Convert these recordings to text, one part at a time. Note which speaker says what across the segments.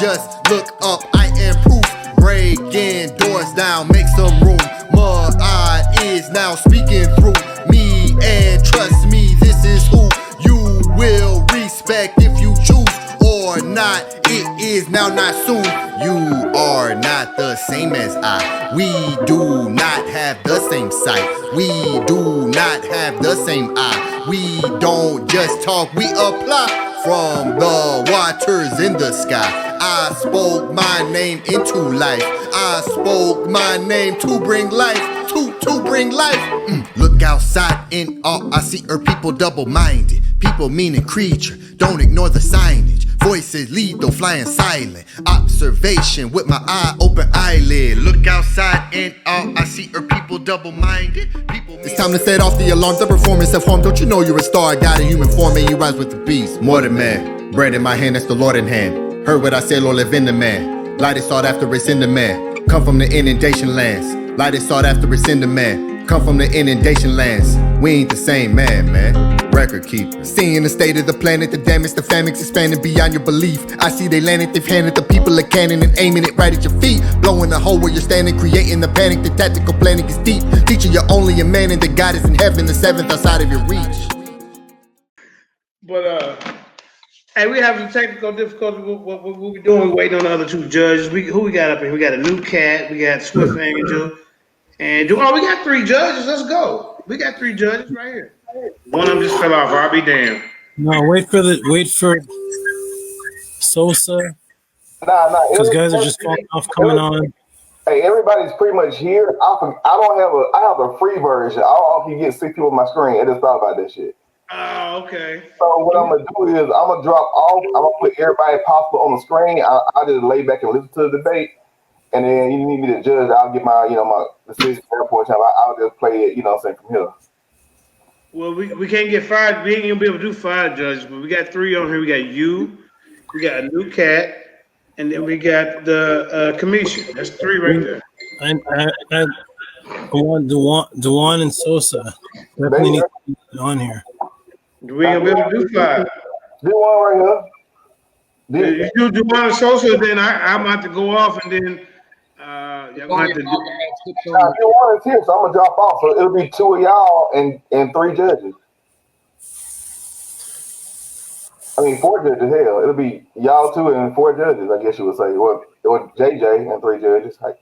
Speaker 1: just look up, I am proof. Breaking doors down, make some room. Mud is now speaking through me, and trust me, this is who you will respect if you choose or not. It is now, not soon. You are not the same as I. We do not have the same sight. We do not have the same eye. We don't just talk, we apply. From the waters in the sky, I spoke my name into life. I spoke my name to bring life, to bring life. Look outside and all I see are people double-minded. People meaning creature, don't ignore the signage. Voices lead though flying silent. Observation with my eye open eyelid. Look outside and all I see are people double-minded. It's time to set off the alarms. The performance of harm. Don't you know you're a star? God in human form and you rise with the beast. More than man. Bread in my hand, that's the Lord in hand. Heard what I said, Lord, live in the man. Light is sought after, it's in the man. Come from the inundation lands. Light is sought after, it's in the man. Come from the inundation lands. We ain't the same man. Record keeper. Seeing the state of the planet, the damage, the famines expanding beyond your belief. I see they landed, they've handed the people a cannon and aiming it right at your feet. Blowing a hole where you're standing, creating the panic. The tactical planning is deep. Teaching you're only a man and that God is in heaven, the seventh outside of your reach.
Speaker 2: But hey, we have some technical difficulties. What we doing? We waiting on the other two judges. Who we got up here? We got a new cat. We got Swift Angel, and we got 3 judges. Let's go. We got 3 judges right here. One of them just fell off. I'll be damned.
Speaker 3: No, wait for Sosa.
Speaker 4: Nah.
Speaker 3: Because guys are just falling off coming on.
Speaker 4: Hey, everybody's pretty much here. I have a free version. I don't know if you get 6 people on my screen. I just thought about this shit.
Speaker 2: Oh, okay.
Speaker 4: So what I'm gonna do is I'm gonna drop off. I'm gonna put everybody possible on the screen. I'll just lay back and listen to the debate. And then you need me to judge. I'll get my my decision airport time. I'll just play it. From here.
Speaker 2: Well, we can't get 5. We ain't gonna be able to do 5 judges, but we got 3 on here. We got you, we got a new cat, and then we got the commission. That's 3 right there.
Speaker 3: I Dewan and Sosa definitely need to be on here.
Speaker 2: We ain't gonna be able to do 5.
Speaker 4: Dewan right here.
Speaker 2: If you do Dewan and Sosa, then I'm about to go off, and then y'all gonna have to do.
Speaker 4: Dewan is here, so I'm gonna drop off. So it'll be 2 of y'all and 3 judges. I mean 4 judges. Hell, it'll be y'all 2 and 4 judges. I guess you would say. Or JJ and 3 judges. Let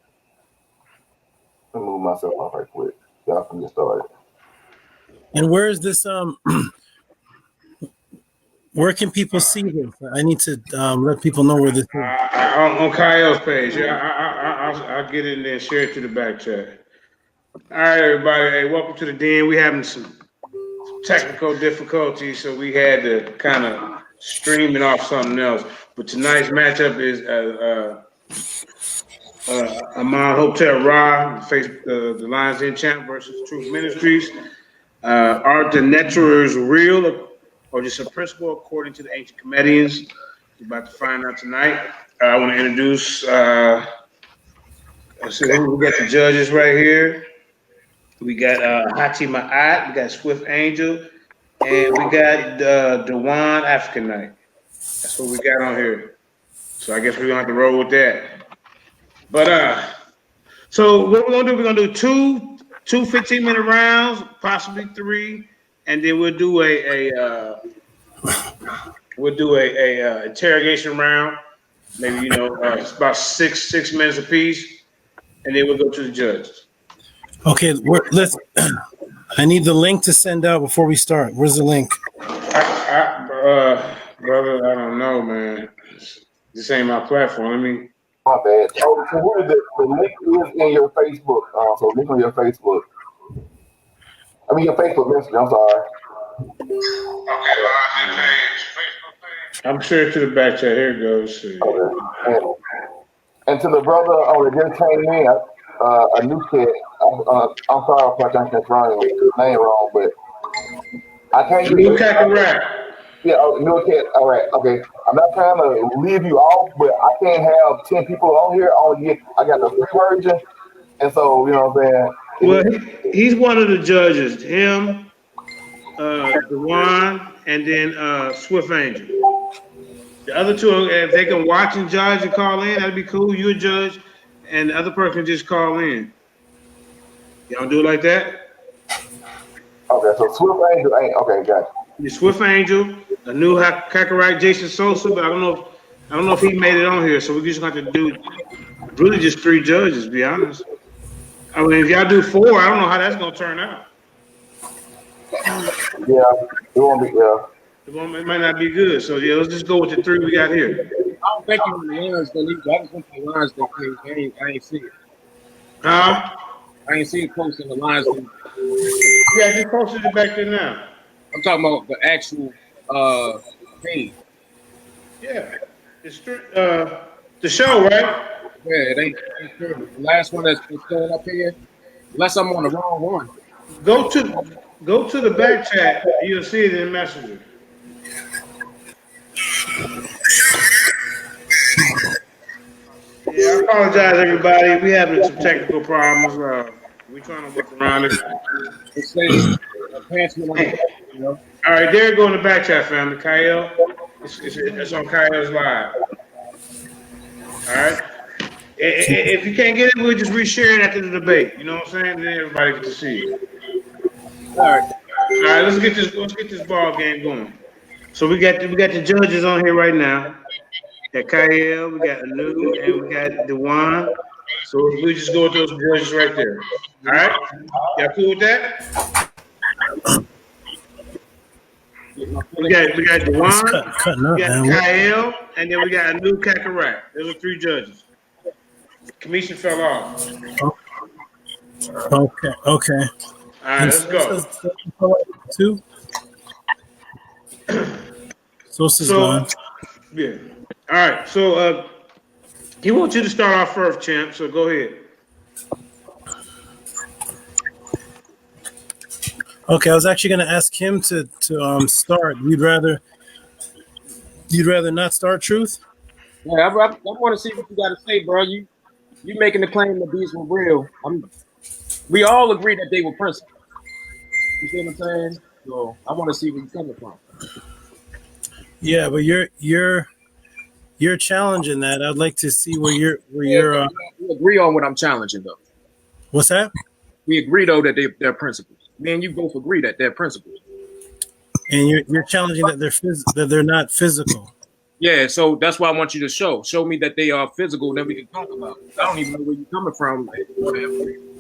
Speaker 4: me move myself off right quick. Y'all can get started.
Speaker 3: And where is this? Where can people see this? I need to let people know where this is.
Speaker 2: On Kyle's page. I'll get it in there and share it to the back chat. All right, everybody. Hey, welcome to the Den. We're having some technical difficulties, so we had to kind of stream it off something else. But tonight's matchup is Amon Hotel Ra, face the Lions Den champ versus Truth Ministries. Are the NETERUs real or just a principle according to the ancient comedians? We're about to find out tonight. I want to introduce, we got the judges right here. We got Hati Ma'at, we got Swift Angel, and we got Dewan African Knight. That's what we got on here. So I guess we're gonna have to roll with that. But so what we're gonna do, we're gonna do two 15-minute rounds, possibly 3. And then we'll do a interrogation round, maybe it's about six minutes apiece, and then we'll go to the judges.
Speaker 3: Okay, I need the link to send out before we start. Where's the link?
Speaker 2: Brother, I don't know, man. This ain't my platform.
Speaker 4: My bad. So the link is in your Facebook. So link on your Facebook. Your Facebook Messenger. I'm sorry.
Speaker 2: Okay, I'm sure to the back chat. Here it goes.
Speaker 4: Okay. And to the brother that just came in, a new kid. I'm sorry if I got his name wrong, but I can't.
Speaker 2: New cat can rap.
Speaker 4: Yeah, new kid. All right, okay. I'm not trying to leave you off, but I can't have 10 people on here. I got the free version, and so you know what I'm saying.
Speaker 2: Well, he's one of the judges. Him, Dewan, and then Swift Angel. The other two, if they can watch and judge and call in, that'd be cool. You a judge, and the other person can just call in. Y'all do it like that?
Speaker 4: Okay, so Swift Angel ain't okay. Gotcha.
Speaker 2: The Swift Angel, a new Kakarite, Jason Sosa, but I don't know if he made it on here. So we just got to do really just 3 judges. To be honest. I mean, if y'all do 4, I don't know how that's gonna turn out.
Speaker 4: Yeah, it won't be. Yeah.
Speaker 2: It might not be good. So yeah, let's just go with the 3 we got here.
Speaker 5: I don't think you the lines that leave. I just want the lines that came. I ain't see it.
Speaker 2: Huh?
Speaker 5: I ain't see it posting the lines.
Speaker 2: Yeah, I just posted it back there now.
Speaker 5: I'm talking about the actual page.
Speaker 2: Yeah, it's the show, right?
Speaker 5: Yeah, it ain't sure. The last one that's showing up here. Unless I'm on the wrong one.
Speaker 2: Go to the back chat. You'll see it in Messenger. Yeah, I apologize, everybody. We having some technical problems. We trying to work around it.
Speaker 5: It says advancement on the, you know.
Speaker 2: All right, there you go in the back chat, family. Kyle, it's on Kyle's live. All right. If you can't get it, we'll just reshare it after the debate. You know what I'm saying? Then everybody gets to see it. All right. Let's get this ball game going. So we got the judges on here right now. We got Kyle, we got Anu, and we got Dewan. So we just go with those judges right there. All right? Y'all cool with that? We got Dewan, we got Kyle, and then we got Anu Kakarite. Those are 3 judges. Kamisha fell off.
Speaker 3: Okay.
Speaker 2: All right, let's go.
Speaker 3: 2. Sosa's gone.
Speaker 2: Yeah. All right. So he wants you to start off first, champ. So go ahead.
Speaker 3: Okay, I was actually going to ask him to start. You'd rather not start, Truth?
Speaker 5: Yeah, I want to see what you got to say, bro. You making the claim that these were real. We all agree that they were principles. You see what I'm saying? So I want to see where you're coming from.
Speaker 3: Yeah, but you're challenging that. I'd like to see where you're.
Speaker 5: We agree on what I'm challenging, though.
Speaker 3: What's that?
Speaker 5: We agree though that they're principles. Me and you both agree that they're principles.
Speaker 3: And you're challenging that that they're not physical.
Speaker 5: Yeah, so that's why I want you to show me that they are physical. Then we can talk about it. I don't even know where you're coming from.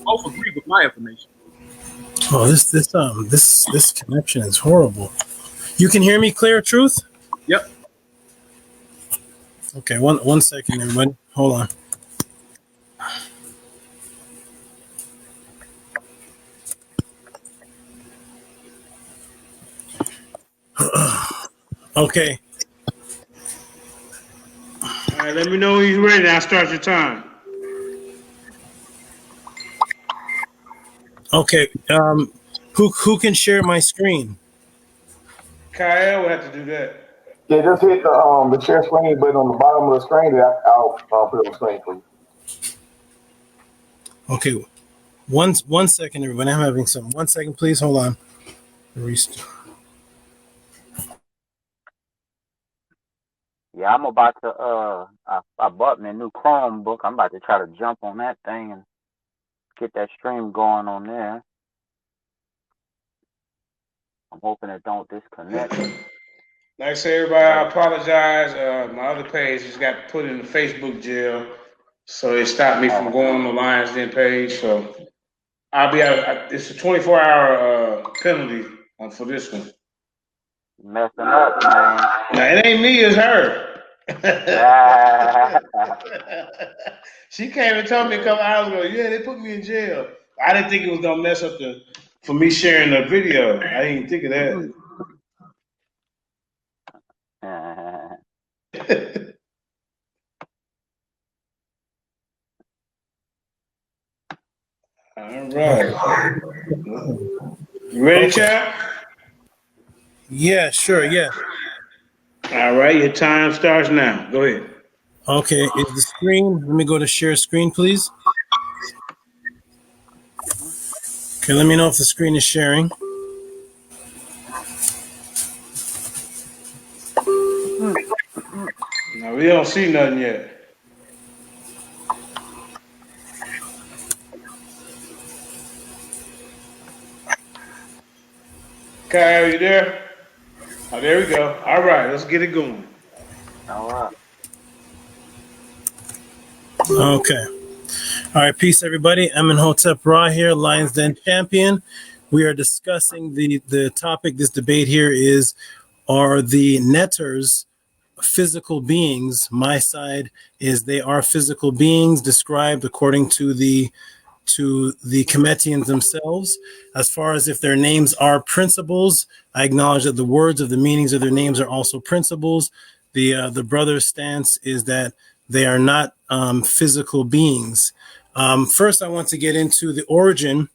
Speaker 5: Both agree with my information.
Speaker 3: Oh, this connection is horrible. You can hear me clear, Truth?
Speaker 5: Yep.
Speaker 3: Okay, one second, everybody. Hold on. Okay.
Speaker 2: All right, let me know when you're ready. I'll start your time.
Speaker 3: Okay. Who can share my screen?
Speaker 2: Kyle will have to do that.
Speaker 4: Yeah, just hit the share screen button on the bottom of the screen. Then I'll put it on the screen for you.
Speaker 3: Okay. One second, everybody. I'm having some. 1 second, please. Hold on. Restart.
Speaker 6: Yeah, I'm about to I bought me a new Chromebook. I'm about to try to jump on that thing and get that stream going on there. I'm hoping it don't disconnect.
Speaker 2: Like I say, everybody, I apologize. My other page just got put in the Facebook jail, so it stopped me from going on the Lions Den page. So I'll be out. It's a 24-hour penalty for this one.
Speaker 6: Messing up, man.
Speaker 2: Now, it ain't me, it's her. She came and told me a couple hours ago, yeah, they put me in jail. I didn't think it was gonna mess up for me sharing the video. I didn't even think of that. All right. You ready, chap?
Speaker 3: Yeah, sure. Yeah.
Speaker 2: All right, your time starts now. Go ahead.
Speaker 3: Okay, is the screen? Let me go to share screen, please. Okay, let me know if the screen is sharing.
Speaker 2: No, we don't see nothing yet. Kyle, are you there? Oh, there we go. All right, let's get it going.
Speaker 6: All right.
Speaker 3: Okay. All right, peace, everybody. Amenhotep Ra here, Lions Den champion. We are discussing the topic. This debate here is: are the Neters physical beings? My side is they are physical beings described according to the Kemetians themselves. As far as if their names are principles, I acknowledge that the words of the meanings of their names are also principles. The brother's stance is that they are not physical beings. First, I want to get into the origin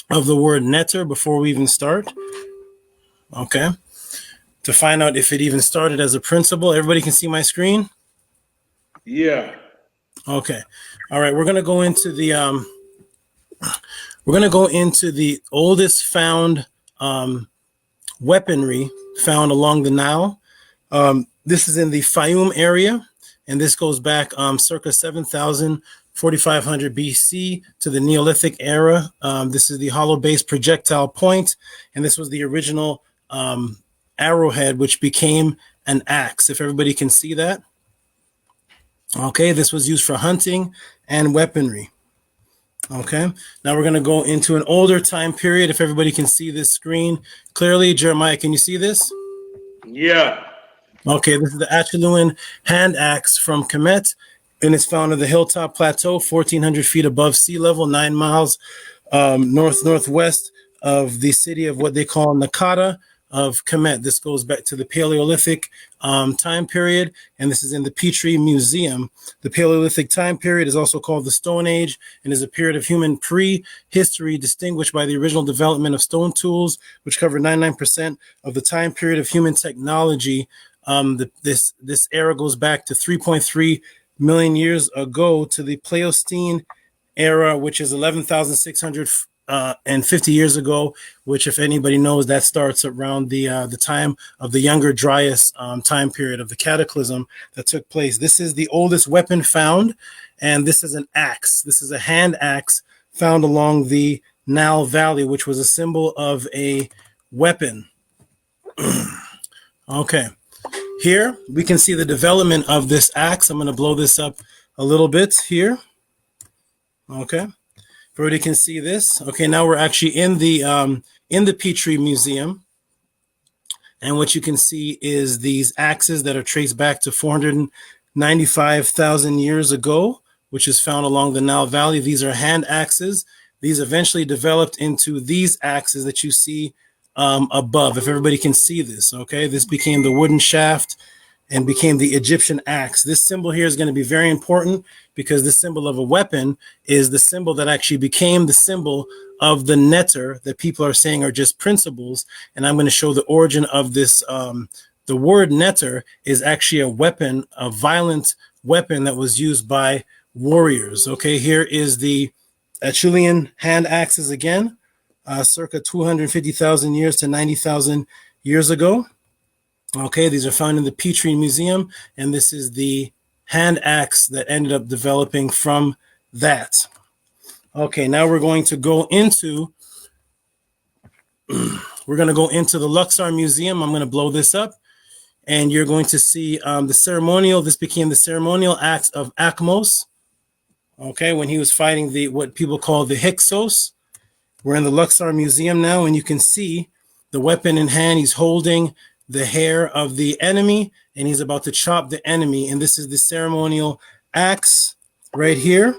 Speaker 3: of the word neter before we even start. Okay. To find out if it even started as a principle. Everybody can see my screen?
Speaker 2: Yeah.
Speaker 3: Okay. All right. We're going to go into the oldest found weaponry found along the Nile. This is in the Fayum area, and this goes back circa 7,000, 4,500 BC to the Neolithic era. This is the hollow base projectile point, and this was the original arrowhead, which became an axe, if everybody can see that. Okay, this was used for hunting and weaponry. Okay, now we're going to go into an older time period, if everybody can see this screen clearly. Jeremiah, can you see this?
Speaker 2: Yeah.
Speaker 3: Okay, this is the Acheulean hand axe from Kemet, and it's found on the Hilltop Plateau, 1,400 feet above sea level, 9 miles northwest of the city of what they call Nakata of Kemet. This goes back to the Paleolithic time period, and this is in the Petrie Museum. The Paleolithic time period is also called the Stone Age and is a period of human prehistory distinguished by the original development of stone tools, which cover 99% of the time period of human technology. This era goes back to 3.3 million years ago to the Pleistocene era, which is 11,650 years ago, which, if anybody knows, that starts around the time of the Younger Dryas time period of the cataclysm that took place. This is the oldest weapon found, and this is an axe. This is a hand axe found along the Nile Valley, which was a symbol of a weapon. Okay. Here, we can see the development of this axe. I'm going to blow this up a little bit here. Okay. Everybody can see this. Okay, now we're actually in the Petrie Museum. And what you can see is these axes that are traced back to 495,000 years ago, which is found along the Nile Valley. These are hand axes. These eventually developed into these axes that you see above, if everybody can see this. Okay, this became the wooden shaft and became the Egyptian axe. This symbol here is going to be very important because the symbol of a weapon is the symbol that actually became the symbol of the neter that people are saying are just principles. And I'm going to show the origin of this. The word neter is actually a weapon, a violent weapon that was used by warriors. Okay, here is the Acheulean hand axes again. Circa 250,000 years to 90,000 years ago. Okay, these are found in the Petrie Museum, and this is the hand axe that ended up developing from that. Okay, now we're going to go into the Luxor Museum. I'm going to blow this up, and you're going to see the ceremonial. This became the ceremonial axe of Akhmos. Okay, when he was fighting what people call the Hyksos. We're in the Luxor Museum now, and you can see the weapon in hand. He's holding the hair of the enemy, and he's about to chop the enemy. And this is the ceremonial axe right here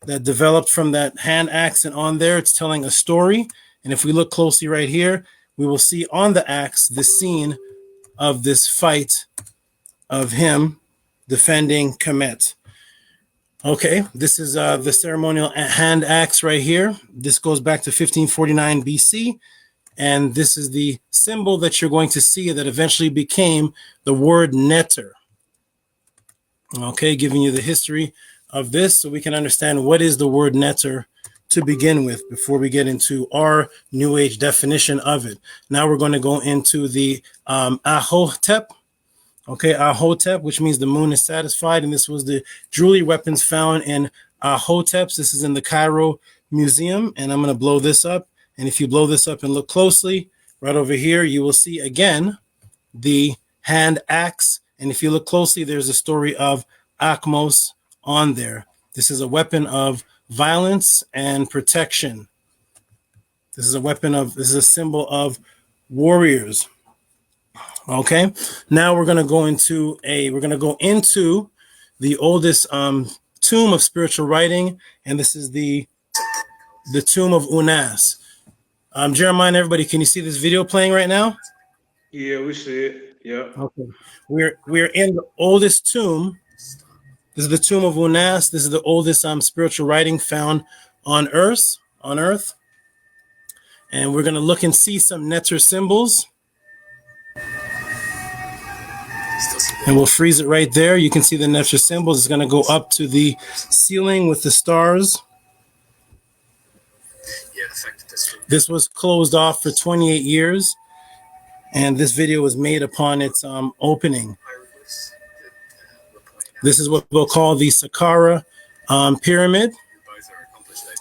Speaker 3: that developed from that hand axe. And on there, it's telling a story. And if we look closely right here, we will see on the axe the scene of this fight of him defending Kemet. Okay, this is the ceremonial hand axe right here. This goes back to 1549 BC. And this is the symbol that you're going to see that eventually became the word neter. Okay, giving you the history of this so we can understand what is the word neter to begin with before we get into our New Age definition of it. Now we're going to go into the Ahotep. Okay, Ahotep, which means the moon is satisfied, and this was the jewelry weapons found in Ahotep's. This is in the Cairo Museum, and I'm going to blow this up. And if you blow this up and look closely, right over here, you will see again the hand axe. And if you look closely, there's a story of Akmos on there. This is a weapon of violence and protection. This is a symbol of warriors. Okay, now we're going to go into the oldest tomb of spiritual writing, and this is the tomb of Unas. Jeremiah and everybody, can you see this video playing right now?
Speaker 2: Yeah, we see it. Yeah.
Speaker 3: Okay. We're in the oldest tomb. This is the tomb of Unas. This is the oldest spiritual writing found on Earth. And we're going to look and see some Neter symbols. And we'll freeze it right there. You can see the Neter symbols. It's going to go up to the ceiling with the stars. This was closed off for 28 years. And this video was made upon its opening. This is what we'll call the Saqqara pyramid.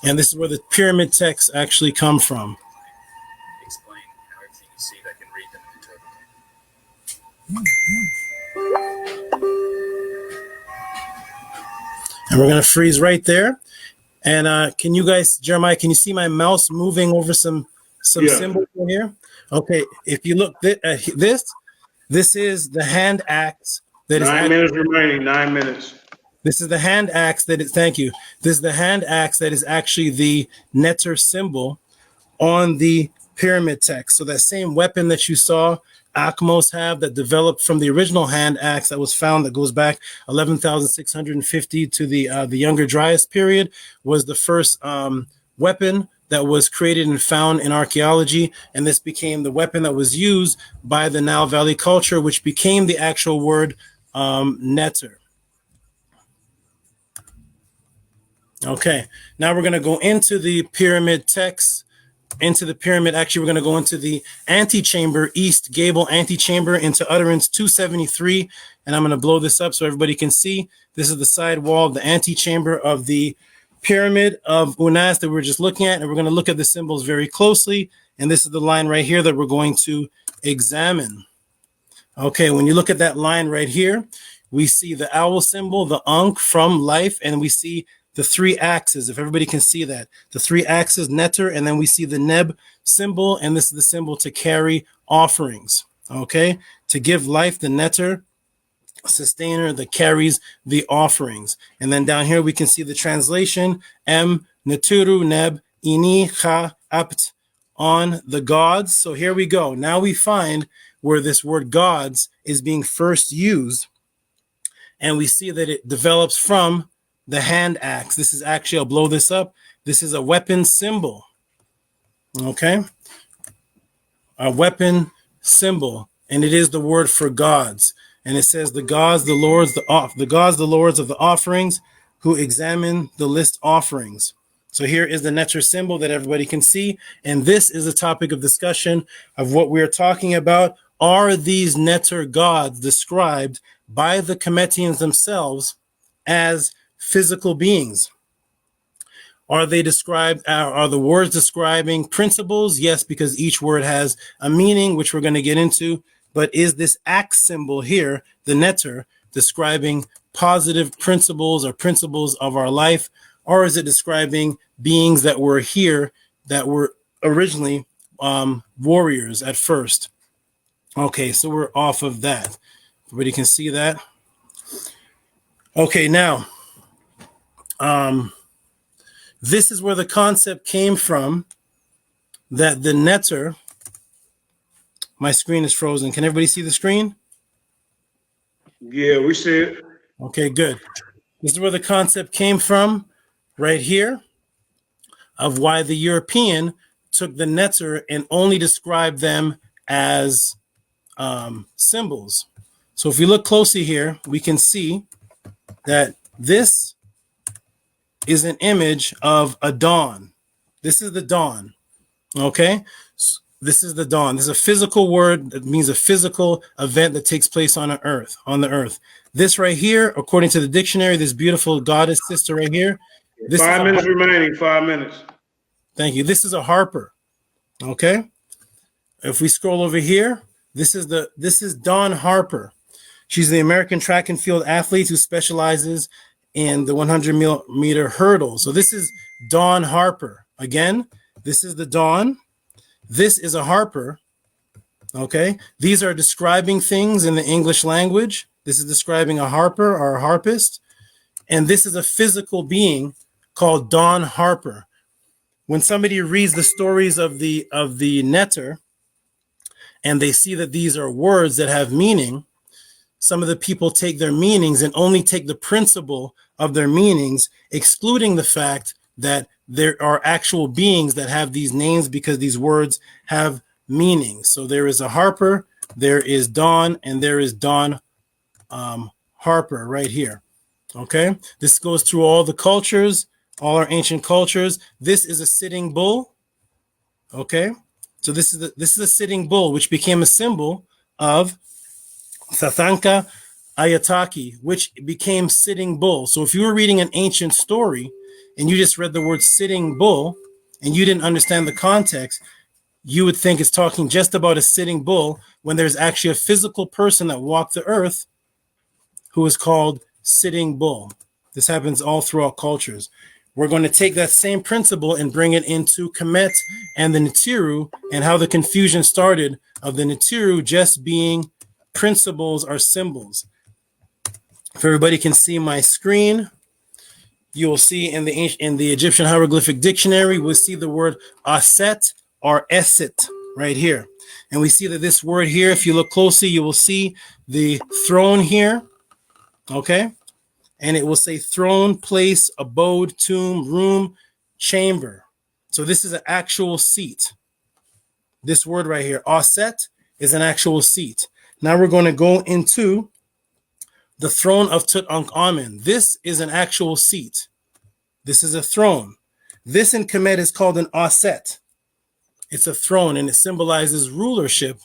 Speaker 3: And this is where the pyramid texts actually come from. And we're going to freeze right there. And can you guys, Jeremiah, can you see my mouse moving over some symbols in here? Okay, if you look, this is the hand axe. That
Speaker 2: 9 minutes remaining, 9 minutes.
Speaker 3: This is the hand axe that is, thank you. This is the hand axe that is actually the Neter symbol on the pyramid text. So that same weapon that you saw Akmos have that developed from the original hand axe that was found that goes back 11,650 to the Younger Dryas period was the first weapon that was created and found in archaeology, and this became the weapon that was used by the Nile Valley culture, which became the actual word Neter. Okay, now we're going to go into the pyramid text, into the pyramid. Actually, we're going to go into the antechamber, east gable antechamber, into utterance 273, and I'm going to blow this up so everybody can see. This is the side wall of the antechamber of the pyramid of Unas that we're just looking at, and we're going to look at the symbols very closely, and this is the line right here that we're going to examine. Okay, when you look at that line right here, we see the owl symbol, the Ankh from life, and we see the three axes, if everybody can see that. The three axes, Neter, and then we see the Neb symbol, and this is the symbol to carry offerings, okay? To give life, the Neter, sustainer that carries the offerings. And then down here we can see the translation, NETERU Neb Ini Cha Apt, on the gods. So here we go. Now we find where this word gods is being first used, and we see that it develops from the hand axe. This is actually, I'll blow this up. This is a weapon symbol. Okay. A weapon symbol. And it is the word for gods. And it says the gods, the lords, the gods, the lords of the offerings who examine the list offerings. So here is the Neter symbol that everybody can see. And this is a topic of discussion of what we're talking about. Are these Neter gods described by the Kemetians themselves as physical beings? Are they described, are the words describing principles? Yes, because each word has a meaning, which we're going to get into. But is this axe symbol here, the Neter, describing positive principles or principles of our life? Or is it describing beings that were here, that were originally warriors at first? Okay, so we're off of that. Everybody can see that? Okay, now, this is where the concept came from that the Neter, my screen is frozen. Can everybody see the screen?
Speaker 2: Yeah, we see it.
Speaker 3: Okay, good. This is where the concept came from, right here, of why the European took the Neter and only described them as symbols. So if we look closely here, we can see that this is an image of a dawn. This is the dawn. Okay. This is the dawn. This is a physical word that means a physical event that takes place on the earth. This right here, according to the dictionary, this beautiful goddess sister right here. This
Speaker 2: 5 minutes remaining. 5 minutes.
Speaker 3: Thank you. This is a harper. Okay. If we scroll over here, this is Dawn Harper. She's the American track and field athlete who specializes in the 100-meter hurdle. So this is Dawn Harper. Again, this is the Dawn. This is a harper. Okay. These are describing things in the English language. This is describing a harper or a harpist. And this is a physical being called Dawn Harper. When somebody reads the stories of the Neter and they see that these are words that have meaning, some of the people take their meanings and only take the principle of their meanings, excluding the fact that there are actual beings that have these names because these words have meaning. So there is a harper, there is Dawn, and there is Dawn Harper right here. Okay, this goes through all the cultures, all our ancient cultures. This is a sitting bull. Okay, so this is a sitting bull, which became a symbol of Sathanka Ayataki, which became sitting bull. So if you were reading an ancient story and you just read the word sitting bull and you didn't understand the context, you would think it's talking just about a sitting bull when there's actually a physical person that walked the earth who is called sitting bull. This happens all throughout cultures. We're going to take that same principle and bring it into Kemet and the NETERU and how the confusion started of the NETERU just being principles or symbols. If everybody can see my screen, you will see in the Egyptian hieroglyphic dictionary, we'll see the word aset or eset right here. And we see that this word here, if you look closely, you will see the throne here. Okay. And it will say throne, place, abode, tomb, room, chamber. So this is an actual seat. This word right here, aset, is an actual seat. Now we're going to go into the throne of Tutankhamun. This is an actual seat. This is a throne. This in Kemet is called an aset. It's a throne, and it symbolizes rulership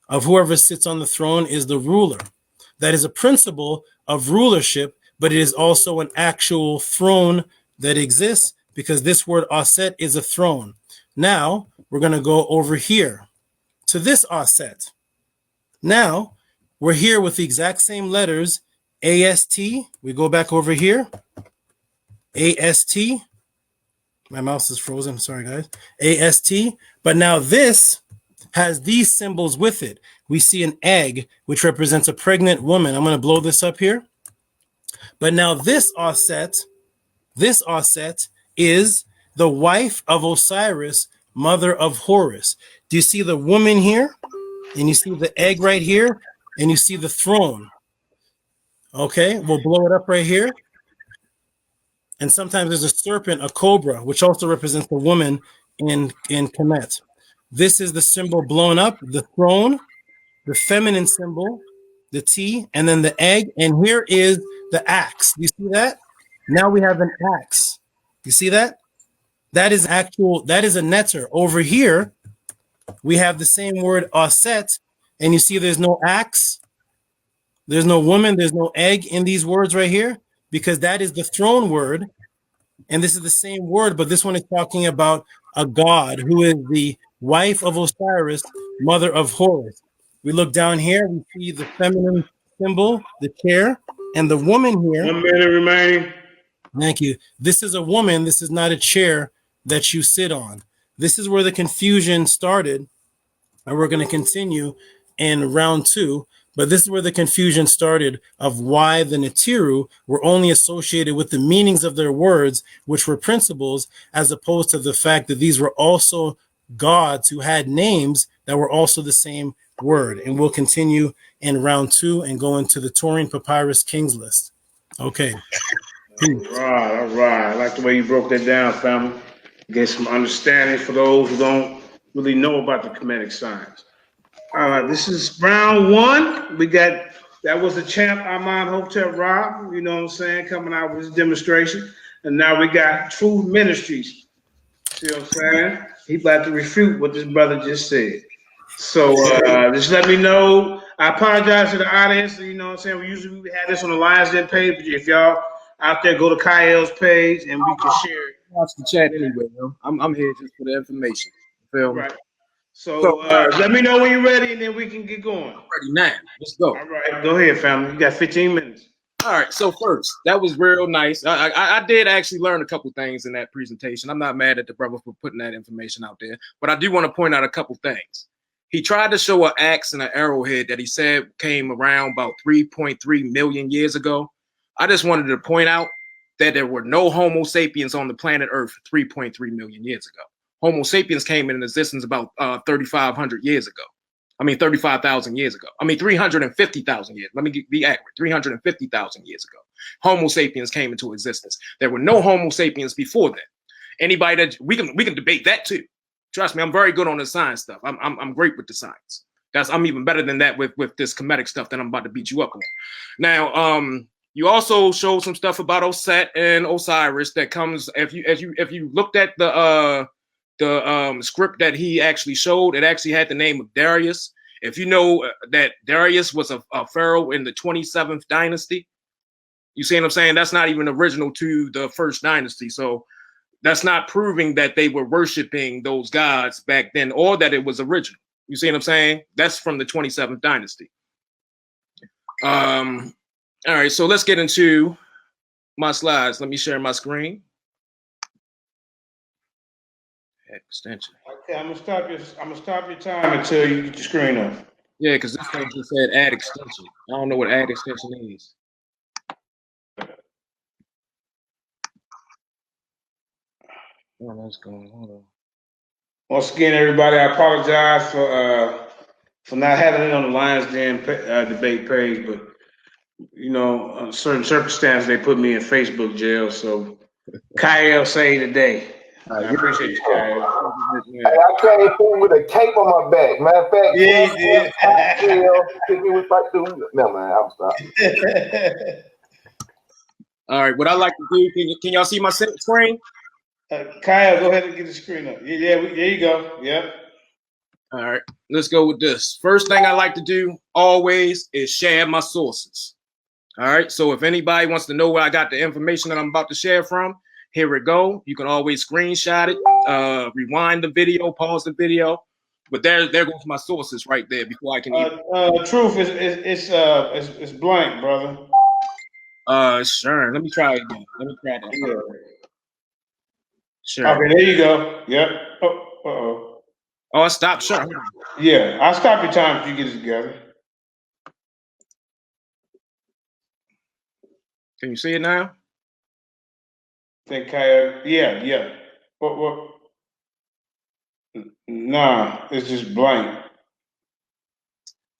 Speaker 3: of whoever sits on the throne is the ruler. That is a principle of rulership, but it is also an actual throne that exists because this word aset is a throne. Now we're going to go over here to this aset. Now we're here with the exact same letters, AST. We go back over here, AST. My mouse is frozen. Sorry, guys. AST. But now this has these symbols with it. We see an egg, which represents a pregnant woman. I'm going to blow this up here. But now this aset is the wife of Osiris, mother of Horus. Do you see the woman here? And you see the egg right here? And you see the throne. Okay, we'll blow it up right here. And sometimes there's a serpent, a cobra, which also represents the woman in Kemet. This is the symbol blown up, the throne, the feminine symbol, the T, and then the egg. And here is the axe. You see that? Now we have an axe. You see that? That is a neter. Over here, we have the same word aset, and you see there's no axe, there's no woman, there's no egg in these words right here, because that is the throne word, and this is the same word, but this one is talking about a god who is the wife of Osiris, mother of Horus. We look down here, we see the feminine symbol, the chair, and the woman here.
Speaker 2: 1 minute remaining.
Speaker 3: Thank you. This is a woman. This is not a chair that you sit on. This is where the confusion started, and we're going to continue in round 2. But this is where the confusion started of why the NETERU were only associated with the meanings of their words, which were principles, as opposed to the fact that these were also gods who had names that were also the same word. And we'll continue in round 2 and go into the Torin Papyrus Kings list. Okay.
Speaker 2: All right. I like the way you broke that down, family. Get some understanding for those who don't really know about the Kemetic science. All right, this is round 1. That was the champ Aman Hotep Rob, you know what I'm saying, coming out with his demonstration. And now we got True Ministries. See what I'm saying? he about to refute what this brother just said. So just let me know. I apologize to the audience. You know what I'm saying? We usually have this on the Lions Den page, but if y'all out there, go to Kyle's page and we can share it.
Speaker 5: Watch the chat anyway, yo. I'm here just for the information. Feel me?
Speaker 2: Right. So let me know when you're ready, and then we can get going.
Speaker 5: Ready now. Let's go.
Speaker 2: All right, go ahead, family. You got 15 minutes.
Speaker 5: All right. So first, that was real nice. I did actually learn a couple things in that presentation. I'm not mad at the brother for putting that information out there, but I do want to point out a couple things. He tried to show an axe and an arrowhead that he said came around about 3.3 million years ago. I just wanted to point out that there were no Homo sapiens on the planet Earth 3.3 million years ago. Homo sapiens came into existence about 3,500 years ago. I mean, 35,000 years ago. I mean, 350,000 years. Let me be accurate. 350,000 years ago, Homo sapiens came into existence. There were no Homo sapiens before then. Anybody that we can debate that too. Trust me, I'm very good on the science stuff. I'm great with the science. I'm even better than that with this comedic stuff that I'm about to beat you up on. Now, you also showed some stuff about Osset and Osiris that comes if you looked at the script that he actually showed, it actually had the name of Darius. If you know that Darius was a pharaoh in the 27th dynasty, you see what I'm saying? That's not even original to the first dynasty. So that's not proving that they were worshiping those gods back then or that it was original. You see what I'm saying? That's from the 27th dynasty. All right, so let's get into my slides. Let me share my screen. Extension.
Speaker 2: Okay, I'm gonna stop your time until you get your screen up.
Speaker 5: Yeah, because this thing just said add extension. I don't know what add extension is. Oh, that's going on.
Speaker 2: Once again, everybody, I apologize for not having it on the Lions Den debate page, but you know, under certain circumstances, they put me in Facebook jail. So, Kyle say today. I appreciate you, Kyle.
Speaker 4: Hey, I came through with a cape on my back. Matter of fact,
Speaker 2: Yeah, you did.
Speaker 4: hit me with like the no man, I'm sorry.
Speaker 5: All right, what I like to do, can y'all see my screen?
Speaker 2: Kyle, go ahead and get the screen up. Yeah, there you go. Yep.
Speaker 5: All right, let's go with this. First thing I like to do always is share my sources. All right, so if anybody wants to know where I got the information that I'm about to share from, here we go. You can always screenshot it, rewind the video, pause the video. But there goes my sources right there before I can.
Speaker 2: Truth it's blank, brother.
Speaker 5: Sure. Let me try it again. Let me try that.
Speaker 2: Yeah.
Speaker 5: Sure.
Speaker 2: Okay, there you go. Yep. Oh,
Speaker 5: I stopped. Sure.
Speaker 2: Yeah, I'll stop your time if you get it together.
Speaker 5: Can you see it now?
Speaker 2: Think Kyle. Yeah. What? Nah, it's just blank.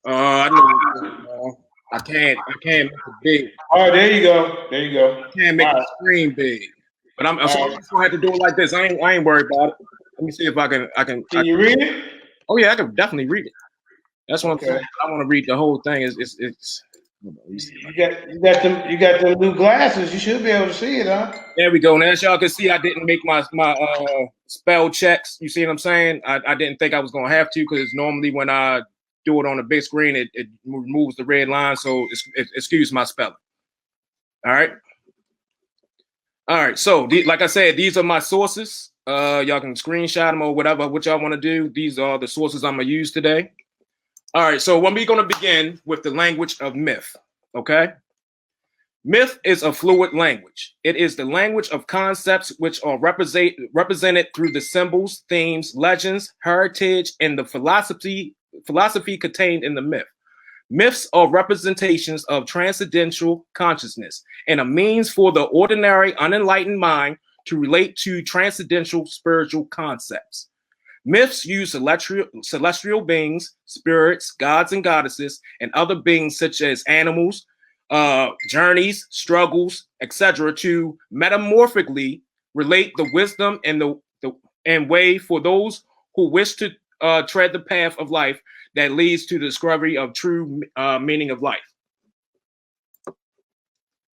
Speaker 5: I know. I can't make it big.
Speaker 2: Oh, there you go.
Speaker 5: I can't make the screen big. But I'm just gonna have to do it like this. I ain't worried about it. Let me see if I can.
Speaker 2: Can you read it?
Speaker 5: Oh yeah, I can definitely read it. That's what I'm saying. I want to read the whole thing. It's
Speaker 2: You got them new glasses. You should be able to see it, huh?
Speaker 5: There we go. Now, as y'all can see, I didn't make my spell checks. You see what I'm saying? I didn't think I was gonna have to because normally when I do it on the big screen, it removes the red line. So excuse my spelling. All right. So like I said, these are my sources. Y'all can screenshot them or whatever, what y'all want to do. These are the sources I'm gonna use today. All right. So when we're gonna begin with the language of myth, okay? Myth is a fluid language. It is the language of concepts which are represented through the symbols, themes, legends, heritage, and the philosophy contained in the myth. Myths are representations of transcendental consciousness and a means for the ordinary unenlightened mind to relate to transcendental spiritual concepts. Myths use celestial beings, spirits, gods and goddesses, and other beings such as animals, journeys, struggles, etc., to metamorphically relate the wisdom and way for those who wish to tread the path of life that leads to the discovery of true meaning of life.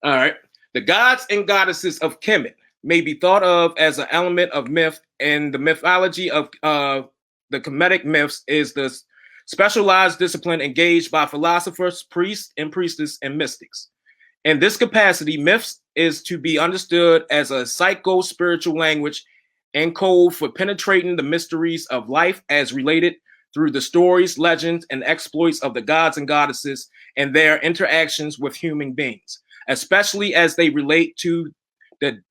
Speaker 5: All right. The gods and goddesses of Kemet may be thought of as an element of myth, and the mythology of the Kemetic myths is the specialized discipline engaged by philosophers, priests, and priestesses, and mystics. In this capacity, myths is to be understood as a psycho-spiritual language and code for penetrating the mysteries of life as related through the stories, legends, and exploits of the gods and goddesses and their interactions with human beings, especially as they relate to the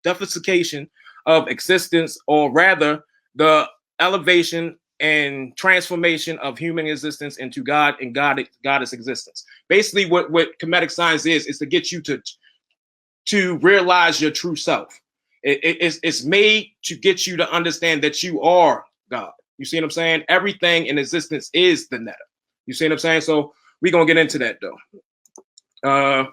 Speaker 5: deification of existence, or rather the elevation and transformation of human existence into God and goddess existence. Basically, what Kemetic science is to get you to realize your true self. It's made to get you to understand that you are God. You see what I'm saying? Everything in existence is the Neter. You see what I'm saying? So we're going to get into that, though.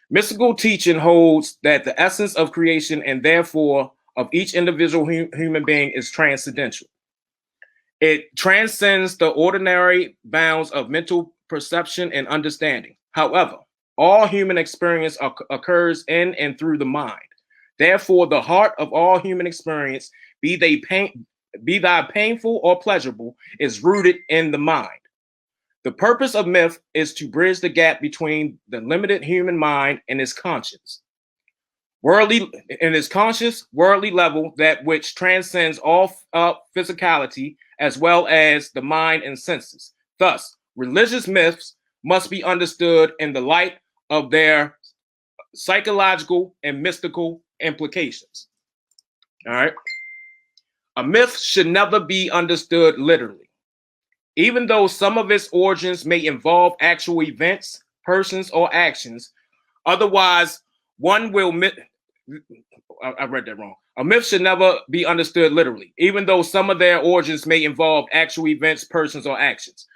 Speaker 5: Mystical teaching holds that the essence of creation and therefore of each individual human being is transcendental. It transcends the ordinary bounds of mental perception and understanding. However, all human experience occurs in and through the mind. Therefore, the heart of all human experience, be thy painful or pleasurable, is rooted in the mind. The purpose of myth is to bridge the gap between the limited human mind and its conscience. Worldly level, that which transcends all physicality, as well as the mind and senses. Thus, religious myths must be understood in the light of their psychological and mystical implications. All right. A myth should never be understood literally. Even though some of its origins may involve actual events, persons, or actions, otherwise one will I read that wrong. A myth should never be understood literally, even though some of their origins may involve actual events, persons, or actions.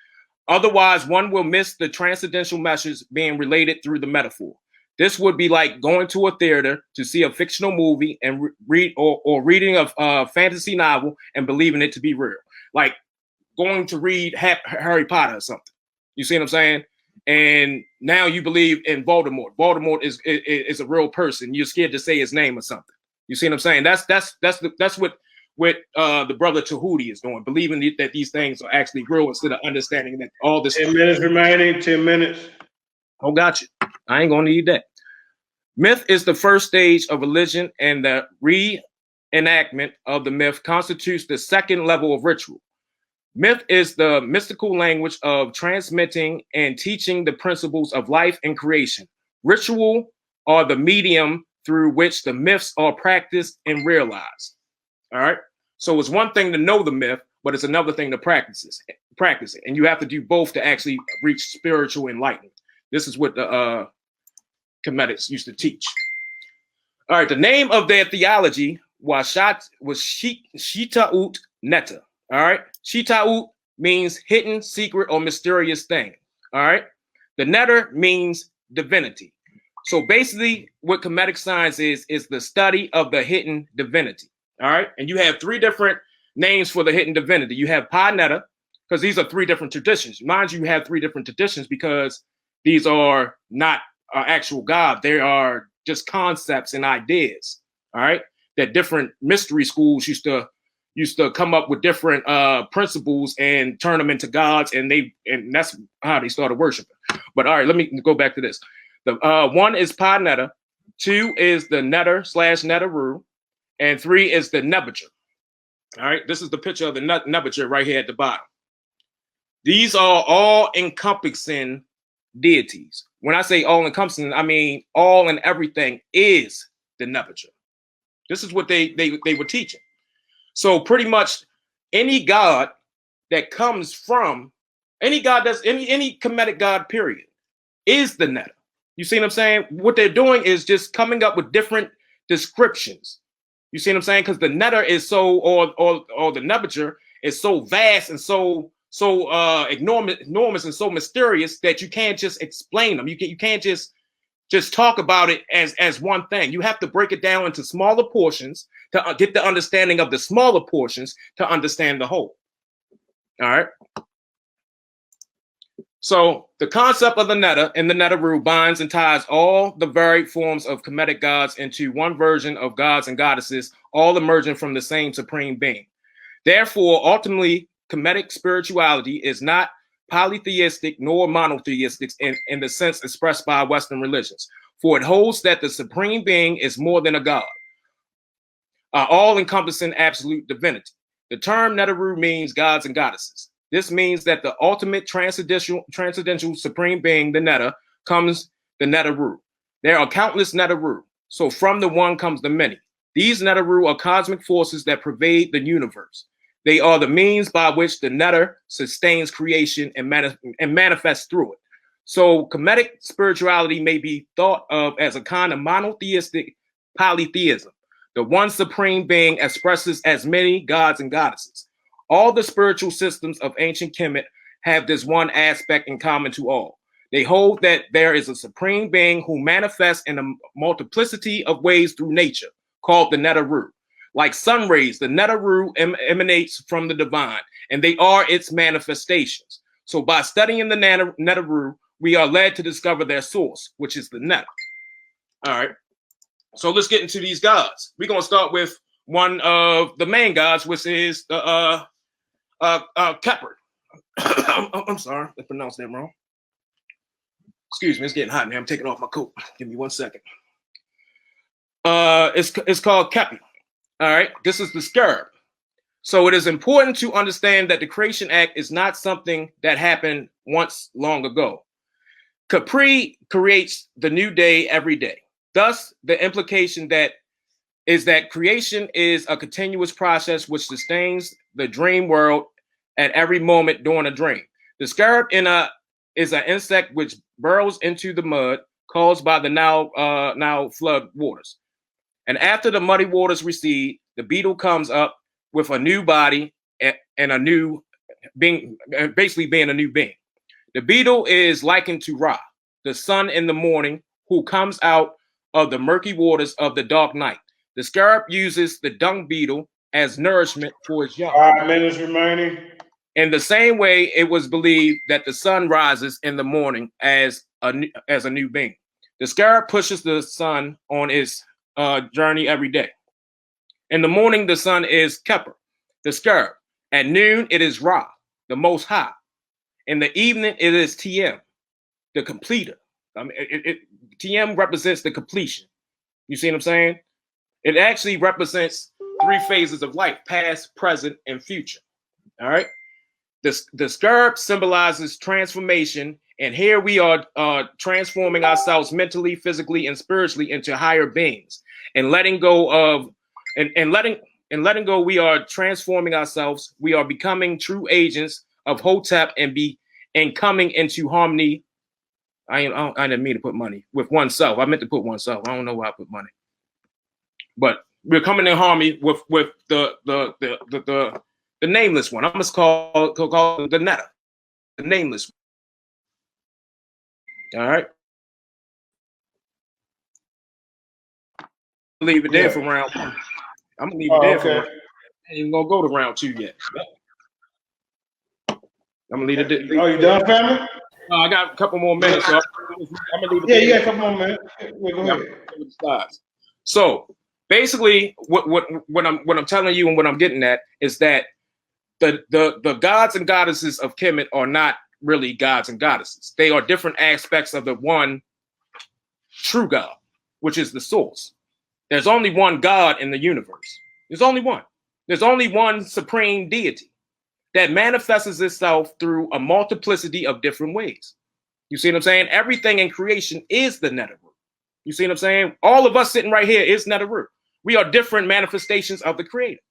Speaker 5: Otherwise, one will miss the transcendental message being related through the metaphor. This would be like going to a theater to see a fictional movie and reading a fantasy novel and believing it to be real. Like going to read Harry Potter or something. You see what I'm saying? And now you believe in Voldemort. Voldemort is a real person. You're scared to say his name or something. You see what I'm saying? That's what the brother Tehuti is doing, believing that these things are actually real instead of understanding that all this.
Speaker 2: 10 minutes remaining. 10 minutes.
Speaker 5: Oh, gotcha. I ain't gonna need that. Myth is the first stage of religion, and the reenactment of the myth constitutes the second level of ritual. Myth is the mystical language of transmitting and teaching the principles of life and creation. Ritual are the medium through which the myths are practiced and realized. All right. So it's one thing to know the myth, but it's another thing to practice it. And you have to do both to actually reach spiritual enlightenment. This is what the Kemetics used to teach. All right. The name of their theology was Shitaut Neta. All right. Shitaut means hidden, secret, or mysterious thing. All right. The Neter means divinity. So basically what Kemetic science is the study of the hidden divinity. All right. And you have three different names for the hidden divinity. You have Ptah Neta, because these are three different traditions. Mind you, have three different traditions because these are not actual God. They are just concepts and ideas. All right. That different mystery schools used to come up with different principles and turn them into gods, and that's how they started worshiping. But all right, let me go back to this. The one is Ptah Neta, two is the NETER/NETERU, and three is the Nebuchadnezzar. All right, this is the picture of the Nebuchadnezzar right here at the bottom. These are all encompassing deities. When I say all encompassing, I mean all and everything is the Nebuchadnezzar. This is what they were teaching. So pretty much any god that comes from any god that's any Kemetic god, period, is the Neter. You see what I'm saying? What they're doing is just coming up with different descriptions. You see what I'm saying? Because the Neter is so, or the Nebuchadnezzar is so vast and so enormous and so mysterious that you can't just explain them. You can't just talk about it as one thing. You have to break it down into smaller portions to get the understanding of the smaller portions to understand the whole. All right. So the concept of the Neta and the NETERU binds and ties all the varied forms of Kemetic gods into one version of gods and goddesses, all emerging from the same supreme being. Therefore, ultimately, Kemetic spirituality is not polytheistic nor monotheistic in the sense expressed by Western religions, for it holds that the supreme being is more than a god, all-encompassing absolute divinity. The term NETERU means gods and goddesses. This means that the ultimate transcendental supreme being, the Neta, comes the NETERU. There are countless NETERU, so from the one comes the many. These NETERU are cosmic forces that pervade the universe. They are the means by which the Neter sustains creation and manifests through it. So Kemetic spirituality may be thought of as a kind of monotheistic polytheism. The one supreme being expresses as many gods and goddesses. All the spiritual systems of ancient Kemet have this one aspect in common to all. They hold that there is a supreme being who manifests in a multiplicity of ways through nature, called the NETERU. Like sun rays, the NETERU emanates from the divine, and they are its manifestations. So by studying the NETERU, we are led to discover their source, which is the Neta. All right. So let's get into these gods. We're going to start with one of the main gods, which is the Kepler. I'm sorry, I pronounced that wrong. Excuse me, it's getting hot now. I'm taking off my coat. Give me 1 second. It's called Kepler. All right, this is the SCRIIBE. So it is important to understand that the creation act is not something that happened once long ago. Capri creates the new day every day. Thus, the implication that is that creation is a continuous process which sustains the dream world at every moment during a dream. The SCRIIBE is an insect which burrows into the mud caused by the Nile flood waters. And after the muddy waters recede, the beetle comes up with a new body and a new being, basically being a new being. The beetle is likened to Ra, the sun in the morning, who comes out of the murky waters of the dark night. The SCRIIBE uses the dung beetle as nourishment for its young.
Speaker 2: 5 minutes remaining.
Speaker 5: In the same way, it was believed that the sun rises in the morning as a new being. The SCRIIBE pushes the sun on its journey every day. In the morning, the sun is Kepler, the SCRIIBE. At noon, it is Ra, the Most High. In the evening, it is TM, the completer. I mean, TM represents the completion. You see what I'm saying? It actually represents 3 phases of life: past, present, and future. All right. The SCRIIBE symbolizes transformation, and here we are transforming ourselves mentally, physically, and spiritually into higher beings, and letting go of, and letting go. We are transforming ourselves. We are becoming true agents of Hotep and coming into harmony. I didn't mean to put money with oneself. I meant to put oneself. I don't know why I put money, but we're coming in harmony with the nameless one. I'm just call the Neta, the nameless one. All right. Leave it there for round 1. I'm gonna leave it there for round. I ain't even gonna go to round 2 yet. I'm gonna leave it there.
Speaker 2: Oh, you done, family?
Speaker 5: I got a couple more minutes. So I'm gonna leave it
Speaker 2: Yeah,
Speaker 5: there.
Speaker 2: you got a couple more minutes. Yeah, go ahead.
Speaker 5: So basically, what I'm telling you and what I'm getting at is that the gods and goddesses of Kemet are not really gods and goddesses. They are different aspects of the one true God, which is the source. There's only one God in the universe. There's only one. There's only one supreme deity that manifests itself through a multiplicity of different ways. You see what I'm saying? Everything in creation is the NETERU. You see what I'm saying? All of us sitting right here is NETERU. We are different manifestations of the Creator.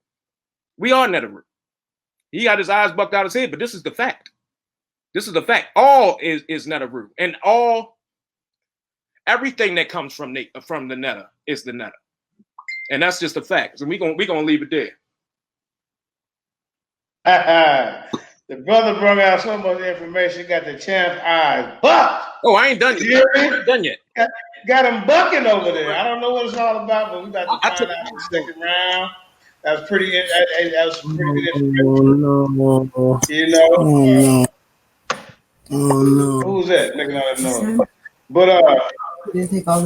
Speaker 5: We are NETERU. He got his eyes bucked out his head, but this is the fact. This is the fact. All is NETERU, and everything that comes from the Neta is the Neta, and that's just a fact. So we gonna leave it there.
Speaker 2: The brother brought out so much information. Got the champ's eyes bucked.
Speaker 5: Oh, I ain't done yet. I ain't done yet.
Speaker 2: Got him bucking over there. I don't know what it's all about, but we about to find out in the second round. That was pretty. That was pretty good information. You know.
Speaker 3: Oh no.
Speaker 2: Who was that making all that noise? But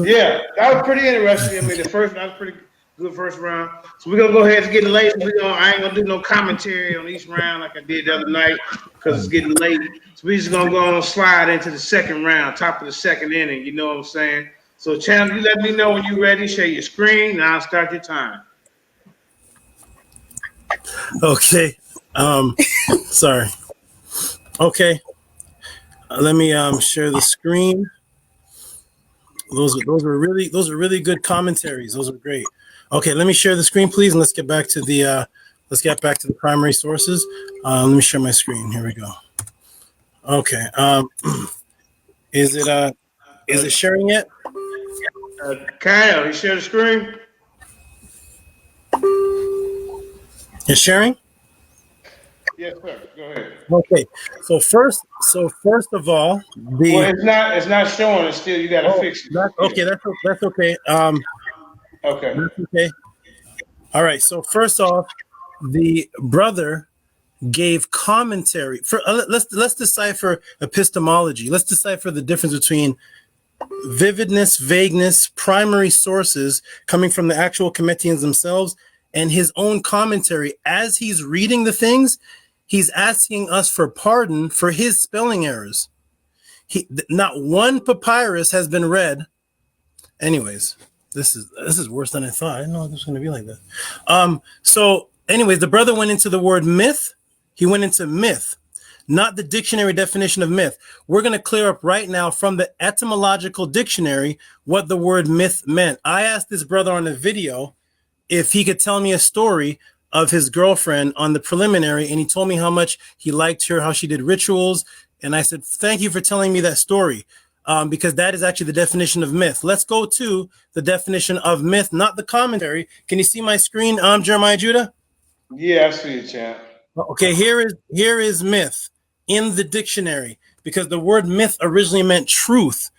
Speaker 2: yeah, that was pretty interesting. I mean, that was pretty good first round. So we're gonna go ahead and get late. I ain't gonna do no commentary on each round like I did the other night because it's getting late. So we just gonna go on and slide into the second round, top of the second inning. You know what I'm saying? So Chandler, you let me know when you're ready. Share your screen, and I'll start your time.
Speaker 3: Okay. Sorry. Okay. Let me share the screen. Those are really good commentaries. Those are great. Okay, let me share the screen, please, and let's get back to the primary sources. Let me share my screen. Here we go. Okay. Is it sharing yet?
Speaker 2: Kyle, you share the screen?
Speaker 3: It's sharing?
Speaker 2: Yes, sir. Go ahead.
Speaker 3: Okay. So first of all,
Speaker 2: it's not showing. It's still you got to fix it.
Speaker 3: That's okay. That's okay.
Speaker 2: Okay.
Speaker 3: That's okay. All right. So first off, the brother gave commentary for. Let's decipher epistemology. Let's decipher the difference between vividness, vagueness, primary sources coming from the actual Cometians themselves, and his own commentary as he's reading the things. He's asking us for pardon for his spelling errors. Not one papyrus has been read. Anyways, this is worse than I thought. I didn't know it was going to be like that. So anyways, the brother went into the word myth. He went into myth, not the dictionary definition of myth. We're going to clear up right now from the etymological dictionary what the word myth meant. I asked this brother on the video if he could tell me a story of his girlfriend on the preliminary, and he told me how much he liked her, how she did rituals. And I said, thank you for telling me that story, because that is actually the definition of myth. Let's go to the definition of myth, not the commentary. Can you see my screen, Jeremiah Judah?
Speaker 2: Yeah, I see it, champ.
Speaker 3: Okay, here is myth in the dictionary, because the word myth originally meant truth,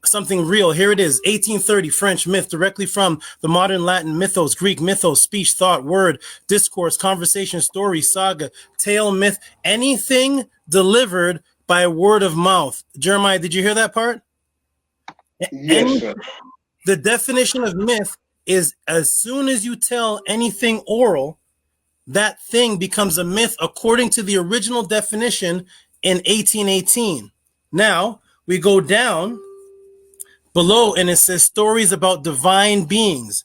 Speaker 3: something real. Here it is, 1830, French myth, directly from the modern Latin mythos, Greek mythos, speech, thought, word, discourse, conversation, story, saga, tale, myth, anything delivered by word of mouth. Jeremiah, did you hear that part?
Speaker 2: Yes, sir.
Speaker 3: The definition of myth is as soon as you tell anything oral, that thing becomes a myth according to the original definition in 1818. Now, we go down below and it says stories about divine beings.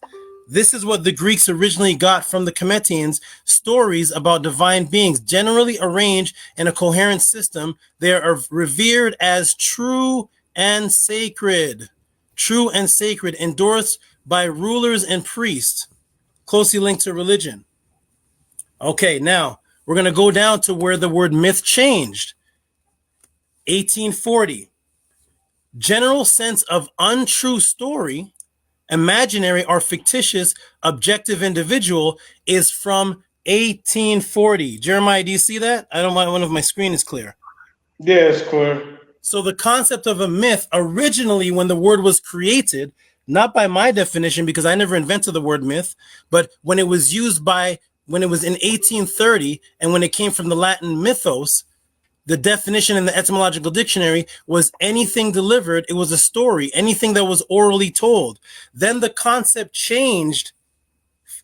Speaker 3: This is what the Greeks originally got from the Cometians, stories about divine beings, generally arranged in a coherent system. They are revered as true and sacred, endorsed by rulers and priests, closely linked to religion. Okay, now we're going to go down to where the word myth changed. 1840. General sense of untrue story, imaginary or fictitious, objective individual is from 1840. Jeremiah, do you see that? I don't know if my screen is clear.
Speaker 2: Yeah, it's clear.
Speaker 3: So the concept of a myth originally, when the word was created, not by my definition, because I never invented the word myth, but when it was when it was in 1830, and when it came from the Latin mythos, the definition in the etymological dictionary was anything delivered. It was a story, anything that was orally told. Then the concept changed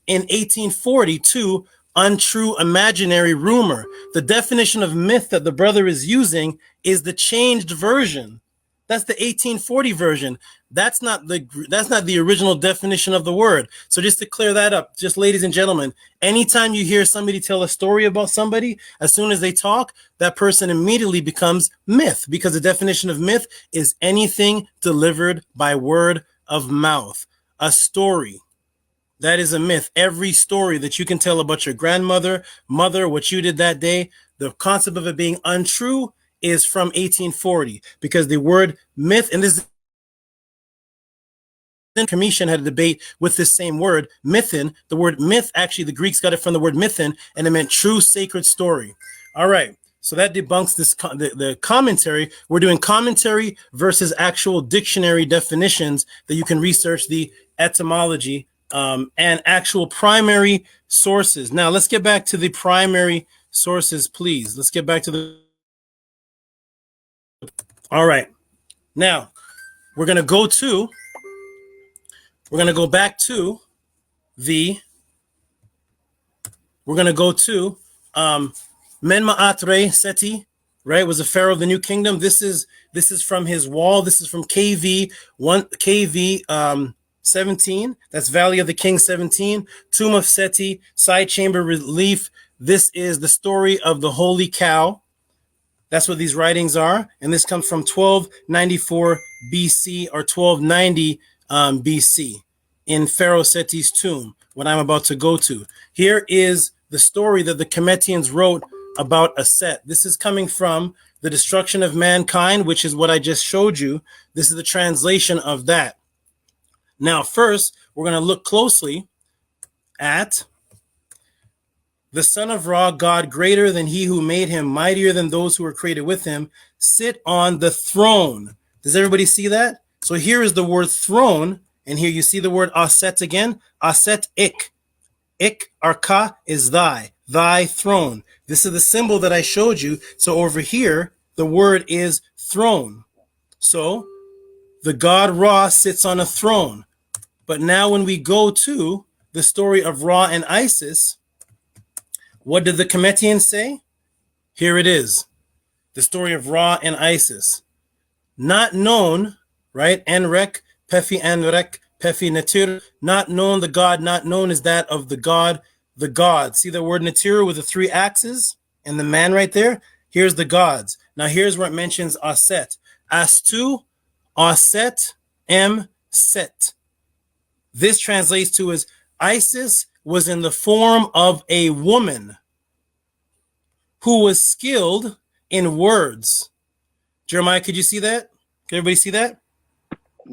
Speaker 3: in 1840 to untrue, imaginary, rumor. The definition of myth that the brother is using is the changed version. That's the 1840 version. That's not the original definition of the word. So just to clear that up, just ladies and gentlemen, anytime you hear somebody tell a story about somebody, as soon as they talk, that person immediately becomes myth, because the definition of myth is anything delivered by word of mouth. A story. That is a myth. Every story that you can tell about your grandmother, mother, what you did that day, the concept of it being untrue is from 1840, because the word myth, and this Commission had a debate with this same word, mythin. The word myth, actually, the Greeks got it from the word mythin, and it meant true, sacred story. All right, so that debunks this the commentary. We're doing commentary versus actual dictionary definitions that you can research the etymology and actual primary sources. Now, let's get back to the primary sources, please. Let's get back to the All right. Now we're gonna go back to the. We're gonna go to Menmaat Seti, right? Was a pharaoh of the New Kingdom. This is from his wall. This is from KV 17. That's Valley of the King 17. Tomb of Seti, side chamber relief. This is the story of the holy cow. That's what these writings are, and this comes from 1294 BC or 1290 BC in Pharaoh Seti's tomb. What I'm about to go to here is the story that the Cometians wrote about a Set. This is coming from the destruction of mankind, which is what I just showed you. This is the translation of that. Now, first, we're going to look closely at the Son of Ra, God greater than he who made him, mightier than those who were created with him, sit on the throne. Does everybody see that? So here is the word throne, and here you see the word aset again. Aset ik. Ik, arka, is thy throne. This is the symbol that I showed you. So over here, the word is throne. So the god Ra sits on a throne. But now when we go to the story of Ra and Isis, what did the Cometians say? Here it is. The story of Ra and Isis. Not known, right? Enrek, Pefi Enrek, Pefi Neter. Not known, the god, not known is that of the god, the gods. See the word Neteru with the 3 axes and the man right there? Here's the gods. Now here's where it mentions Aset. Astu, Aset, M, Set. This translates to as Isis was in the form of a woman who was skilled in words. Jeremiah, could you see that? Can everybody see that?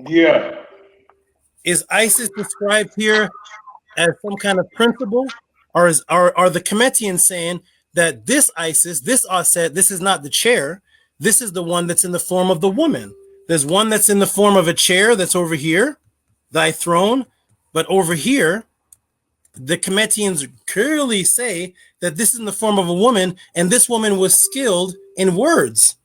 Speaker 2: Yeah.
Speaker 3: Is Isis described here as some kind of principle? Or are the Cometians saying that this Isis, this Aset, this is not the chair. This is the one that's in the form of the woman. There's one that's in the form of a chair that's over here, thy throne. But over here, the Cometians clearly say that this is in the form of a woman, and this woman was skilled in words.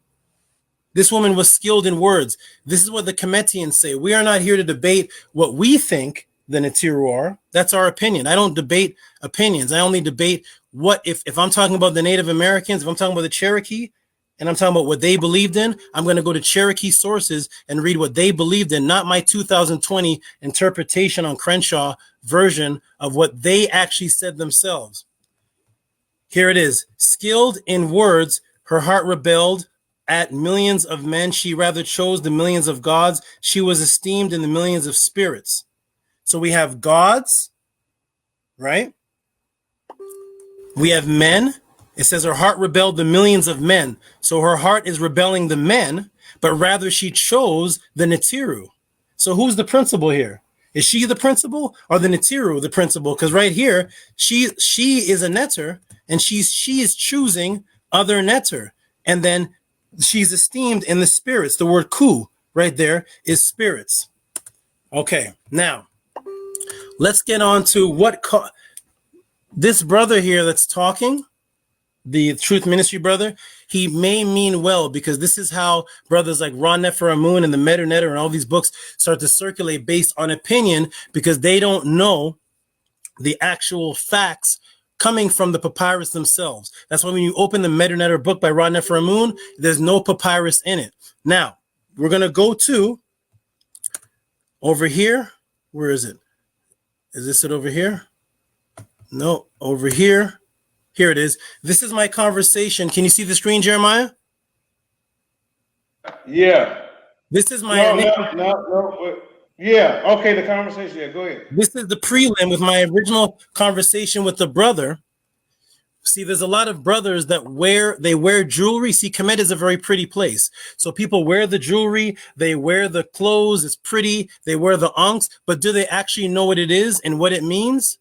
Speaker 3: This woman was skilled in words. This is what the Cometians say. We are not here to debate what we think the Neteru are. That's our opinion. I don't debate opinions. I only debate what, if I'm talking about the Native Americans, if I'm talking about the Cherokee, and I'm talking about what they believed in, I'm going to go to Cherokee sources and read what they believed in, not my 2020 interpretation on Crenshaw version of what they actually said themselves. Here it is. Skilled in words, her heart rebelled at millions of men. She rather chose the millions of gods. She was esteemed in the millions of spirits. So we have gods, right? We have men. It says her heart rebelled the millions of men. So her heart is rebelling the men, but rather she chose the Neteru. So who's the principal here? Is she the principal or the Neteru the principal? Because right here, she is a neter, and she is choosing other neter. And then she's esteemed in the spirits. The word ku right there is spirits. Okay, now let's get on to what this brother here that's talking, the Truth Ministry brother, he may mean well, because this is how brothers like Ron Nefer-Amun and the Neter and all these books start to circulate based on opinion, because they don't know the actual facts coming from the papyrus themselves. That's why when you open the Neter book by Ron Nefer-Amun, there's no papyrus in it. Now, we're going to go to over here. Where is it? Is this it over here? No, over here. Here it is. This is my conversation. Can you see the screen, Jeremiah?
Speaker 2: Yeah.
Speaker 3: This is my
Speaker 2: no. Yeah. Okay, the conversation. Yeah, go ahead.
Speaker 3: This is the prelim with my original conversation with the brother. See, there's a lot of brothers that wear jewelry. See, Kemet is a very pretty place. So people wear the jewelry, they wear the clothes, it's pretty, they wear the ankhs, but do they actually know what it is and what it means?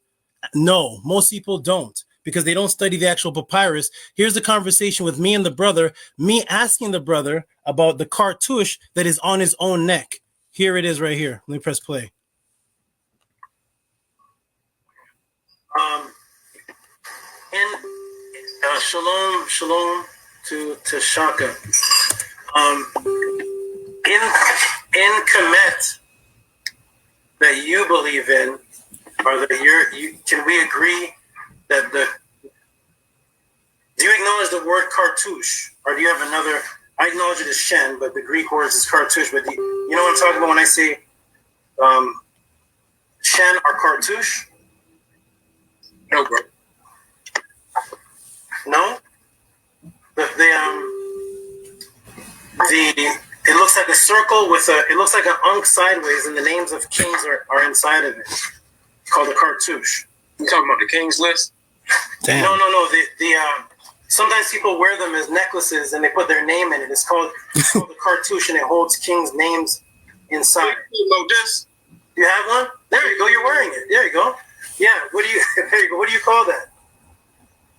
Speaker 3: No, most people don't, because they don't study the actual papyrus. Here's the conversation with me and the brother, me asking the brother about the cartouche that is on his own neck. Here it is right here. Let me press play. And shalom to Shaka. In Kemet that you believe in, or that can we agree that do you acknowledge the word cartouche, or do you have another? I acknowledge it as Shen, but the Greek word is cartouche. But you know what I'm talking about when I say Shen or cartouche?
Speaker 5: No, bro.
Speaker 3: No. It looks like a circle with it looks like an ankh sideways, and the names of kings are inside of it. It's called a cartouche.
Speaker 5: You talking about the king's list?
Speaker 3: Damn. No. Sometimes people wear them as necklaces and they put their name in it. It's called the cartouche, and it holds kings' names inside.
Speaker 5: You know this?
Speaker 3: You have one? There you go. You're wearing it. There you go. Yeah. There you go. What do you call that?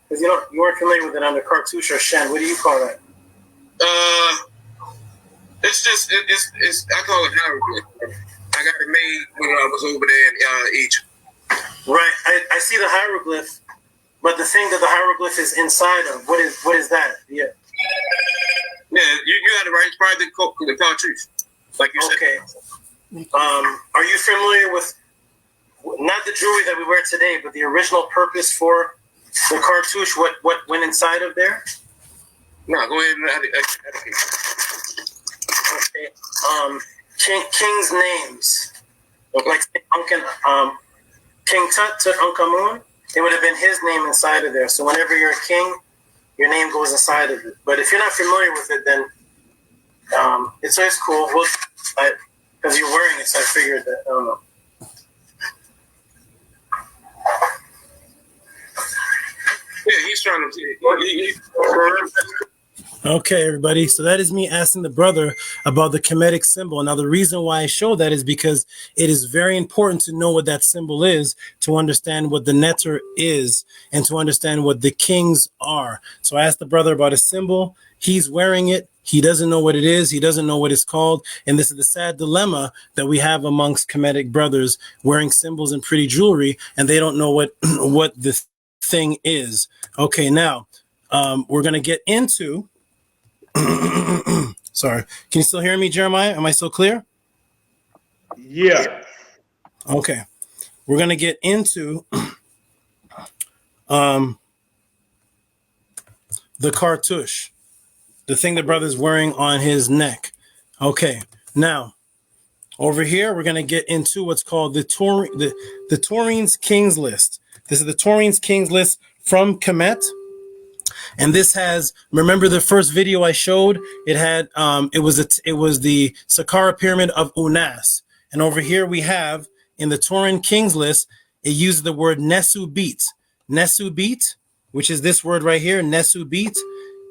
Speaker 3: Because you weren't familiar with it under cartouche or Shen. What do you call that?
Speaker 5: It's just it's I call it hieroglyph. I got it made when I was over there in Egypt.
Speaker 3: Right. I see the hieroglyph, but the thing that the hieroglyph is inside of, what is that? Yeah.
Speaker 5: Yeah, you got it right. It's probably the cartouche, like you said.
Speaker 3: Okay. Are you familiar with not the jewelry that we wear today, but the original purpose for the cartouche? What went inside of there?
Speaker 5: No, go ahead and educate.
Speaker 3: Okay. King's names. Like King Tut to Ankamun, it would have been his name inside of there. So whenever you're a king, your name goes inside of it. But if you're not familiar with it, then it's always cool. Because you're wearing it, so I figured that. I don't know.
Speaker 5: Yeah, he's trying to.
Speaker 3: Okay, everybody. So that is me asking the brother about the Kemetic symbol. Now, the reason why I show that is because it is very important to know what that symbol is, to understand what the Neter is, and to understand what the kings are. So I asked the brother about a symbol. He's wearing it. He doesn't know what it is. He doesn't know what it's called. And this is the sad dilemma that we have amongst Kemetic brothers wearing symbols and pretty jewelry, and they don't know what the thing is. Okay, now we're going to get into... Sorry. Can you still hear me, Jeremiah? Am I still clear?
Speaker 2: Yeah.
Speaker 3: Okay. We're going to get into the cartouche, the thing the brother's wearing on his neck. Okay. Now, over here, we're going to get into what's called the Torin's Kings List. This is the Torin's Kings List from Kemet. And this has, remember the first video I showed? It had, it was the Saqqara pyramid of Unas. And over here we have, in the Torin Kings List, it uses the word Nesubit. Nesubit, which is this word right here, Nesubit.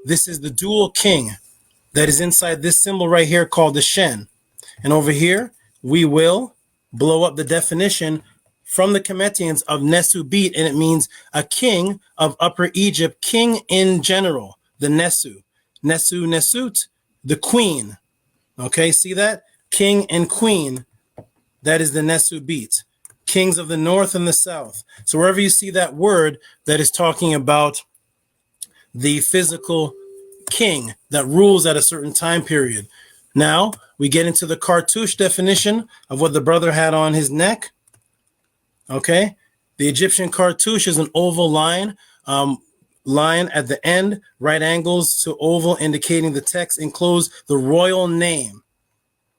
Speaker 3: This is the dual king that is inside this symbol right here called the Shen. And over here, we will blow up the definition from the Kemetians of Nesubit, and it means a king of Upper Egypt, king in general, the Nesu. Nesu, Nesut, the queen. Okay, see that? King and queen, that is the Nesubit. Kings of the north and the south. So wherever you see that word, that is talking about the physical king that rules at a certain time period. Now, we get into the cartouche definition of what the brother had on his neck. Okay, the Egyptian cartouche is an oval line at the end, right angles to oval, indicating the text enclosed the royal name.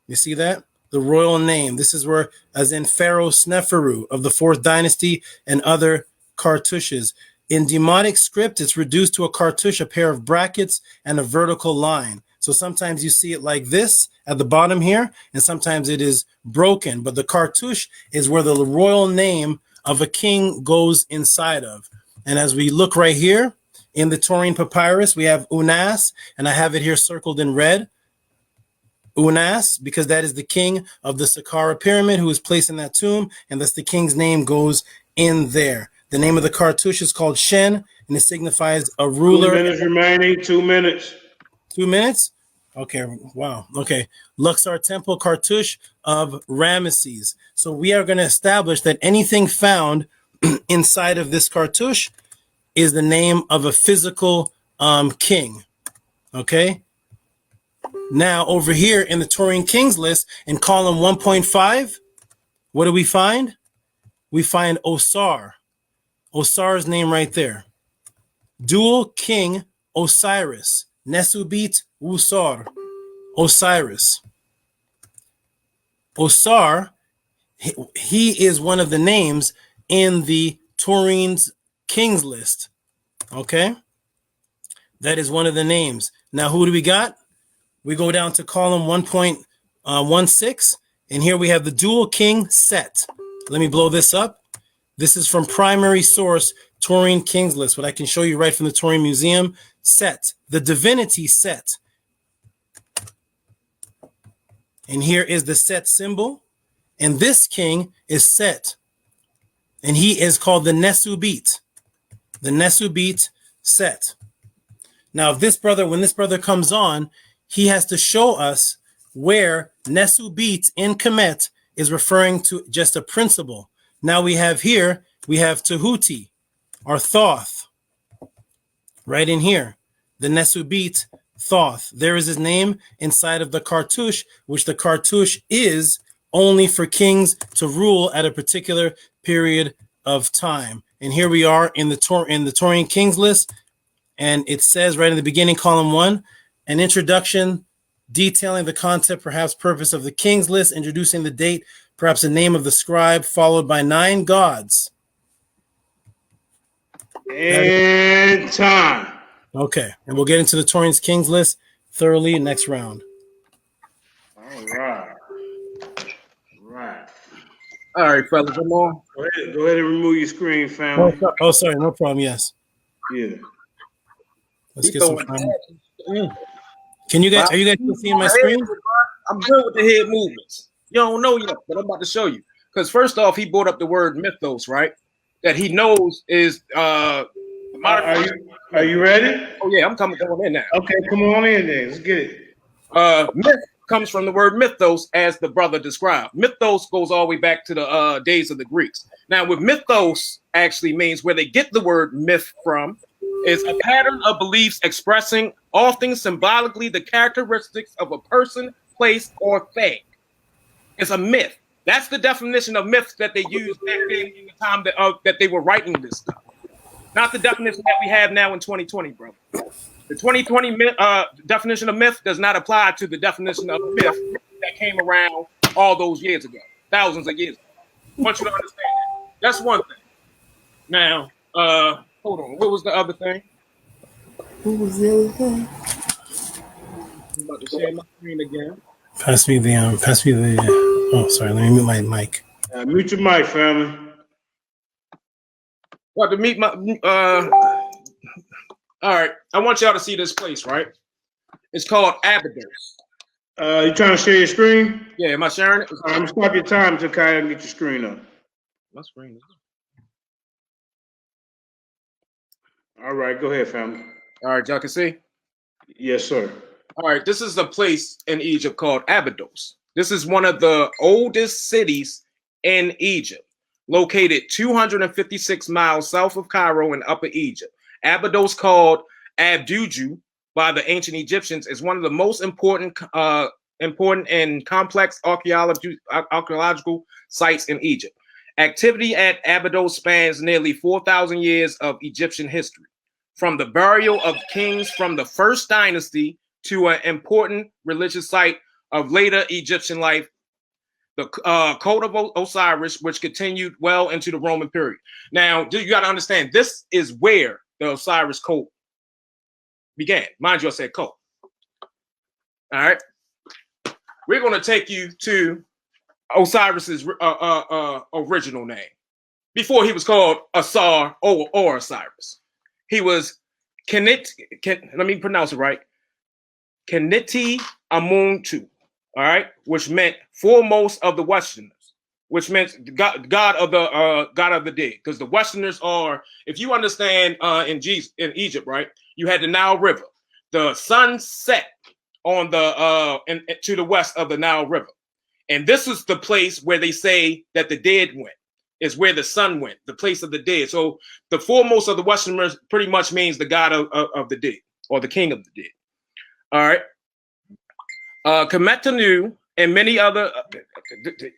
Speaker 3: You see that? The royal name. This is where, as in Pharaoh Sneferu of the 4th dynasty and other cartouches. In Demotic script, it's reduced to a cartouche, a pair of brackets, and a vertical line. So sometimes you see it like this at the bottom here, and sometimes it is broken. But the cartouche is where the royal name of a king goes inside of. And as we look right here in the Torin papyrus, we have Unas, and I have it here circled in red. Unas, because that is the king of the Saqqara pyramid who is placed in that tomb, and thus the king's name goes in there. The name of the cartouche is called Shen, and it signifies a ruler.
Speaker 2: 2 minutes remaining, 2 minutes.
Speaker 3: 2 minutes? Okay, wow. Okay. Luxor Temple cartouche of Ramesses. So we are going to establish that anything found inside of this cartouche is the name of a physical king. Okay? Now, over here in the Torin Kings list, in column 1.5, what do we find? We find Osar. Osar's name right there. Dual King Osiris. Nesubit Wusar. Osiris. Osar, he is one of the names in the Torin's Kings list. Okay? That is one of the names. Now, who do we got? We go down to column 1.16, and here we have the dual king Set. Let me blow this up. This is from primary source Torin Kings list, what I can show you right from the Torin Museum. Set, the divinity Set. And here is the Set symbol. And this king is Set. And he is called the Nesubit. The Nesubit Set. Now, if this brother, when this brother comes on, he has to show us where Nesubit in Kemet is referring to just a principle. Now we have here, we have Tehuti, or Thoth, right in here. The Nesubit Thoth. There is his name inside of the cartouche, which the cartouche is only for kings to rule at a particular period of time. And here we are in the Torin Kings list, and it says right in the beginning, column 1, an introduction detailing the concept, perhaps purpose of the king's list, introducing the date, perhaps the name of the scribe, followed by 9 gods.
Speaker 2: And time.
Speaker 3: Okay, and we'll get into the Torin's Kings list thoroughly next round.
Speaker 2: All right. Right.
Speaker 5: All right, fellas, come on.
Speaker 2: Go ahead and remove your screen, family.
Speaker 3: Oh, sorry, no problem. Yes.
Speaker 2: Yeah.
Speaker 3: Let's get some time. Can you guys? Are you guys still seeing my screen?
Speaker 5: I'm good with the head movements. You don't know yet, but I'm about to show you. Because first off, he brought up the word mythos, right? That he knows is
Speaker 2: Are you ready?
Speaker 5: Oh yeah, I'm going in now.
Speaker 2: Okay, come on in there. Let's get it.
Speaker 5: Myth comes from the word mythos, as the brother described. Mythos goes all the way back to the days of the Greeks. Now, what mythos actually means, where they get the word myth from, is a pattern of beliefs expressing, often symbolically, the characteristics of a person, place, or thing. It's a myth. That's the definition of myths that they used back then in the time that they were writing this stuff. Not the definition that we have now in 2020, bro. The 2020 definition of myth does not apply to the definition of myth that came around all those years ago, thousands of years ago. I want you to understand that. That's one thing. Now, hold on. What was the other thing?
Speaker 3: What was the other thing?
Speaker 5: I'm about to share my screen again.
Speaker 3: Pass me the. Oh, sorry. Let me mute my mic.
Speaker 2: Mute your mic, family.
Speaker 5: Well, to meet my. All right. I want y'all to see this place, right? It's called Abydos.
Speaker 2: You trying to share your screen?
Speaker 5: Yeah, am I sharing it?
Speaker 2: I'm gonna stop your time until Kyle get your screen up.
Speaker 5: My screen is.
Speaker 2: All right, go ahead, family.
Speaker 5: All right, y'all can see?
Speaker 2: Yes, sir.
Speaker 5: All right, this is a place in Egypt called Abydos. This is one of the oldest cities in Egypt, located 256 miles south of Cairo in Upper Egypt. Abydos, called Abduju by the ancient Egyptians, is one of the most important and complex archaeological sites in Egypt. Activity at Abydos spans nearly 4,000 years of Egyptian history, from the burial of kings from the first dynasty to an important religious site of later Egyptian life, the Code of Osiris, which continued well into the Roman period. Now, you got to understand, this is where the Osiris code began. Mind you, I said code. All right. We're going to take you to Osiris's original name. Before he was called Asar or Osiris. He was let me pronounce it right. Keneti Amuntu, all right, which meant foremost of the Westerners, which meant God of the dead. Because the Westerners are, if you understand, in Egypt, right, you had the Nile River. The sun set on the to the west of the Nile River, and this is the place where they say that the dead went. Is where the sun went, the place of the dead. So the foremost of the Westerners pretty much means the God of the dead, or the king of the dead. All right. Kemetanu and many other,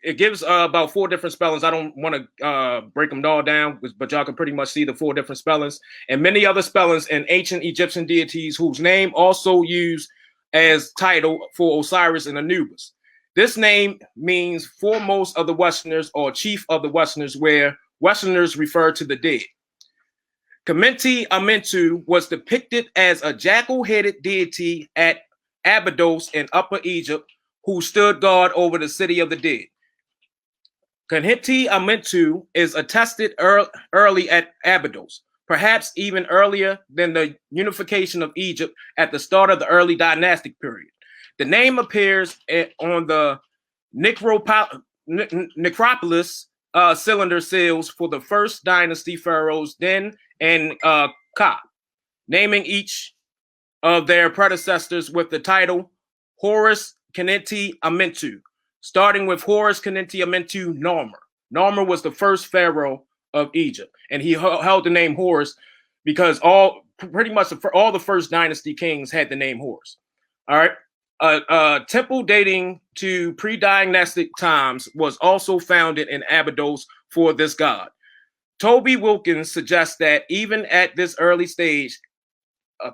Speaker 5: it gives about 4 different spellings. I don't want to break them all down, but y'all can pretty much see the 4 different spellings. And many other spellings in ancient Egyptian deities whose name also used as title for Osiris and Anubis. This name means foremost of the Westerners or chief of the Westerners, where Westerners refer to the dead. Kementi Amentu was depicted as a jackal-headed deity at Abydos in Upper Egypt, who stood guard over the city of the dead. Kementi Amentu is attested early at Abydos, perhaps even earlier than the unification of Egypt at the start of the early dynastic period. The name appears on the necropolis cylinder seals for the first dynasty pharaohs, Den and Ka, naming each of their predecessors with the title Horus Kementi Amentu, starting with Horus Kementi Amentu Narmer. Narmer was the first pharaoh of Egypt, and he held the name Horus because pretty much all the first dynasty kings had the name Horus. All right. A temple dating to pre-dynastic times was also founded in Abydos for this god. Toby Wilkins suggests that even at this early stage,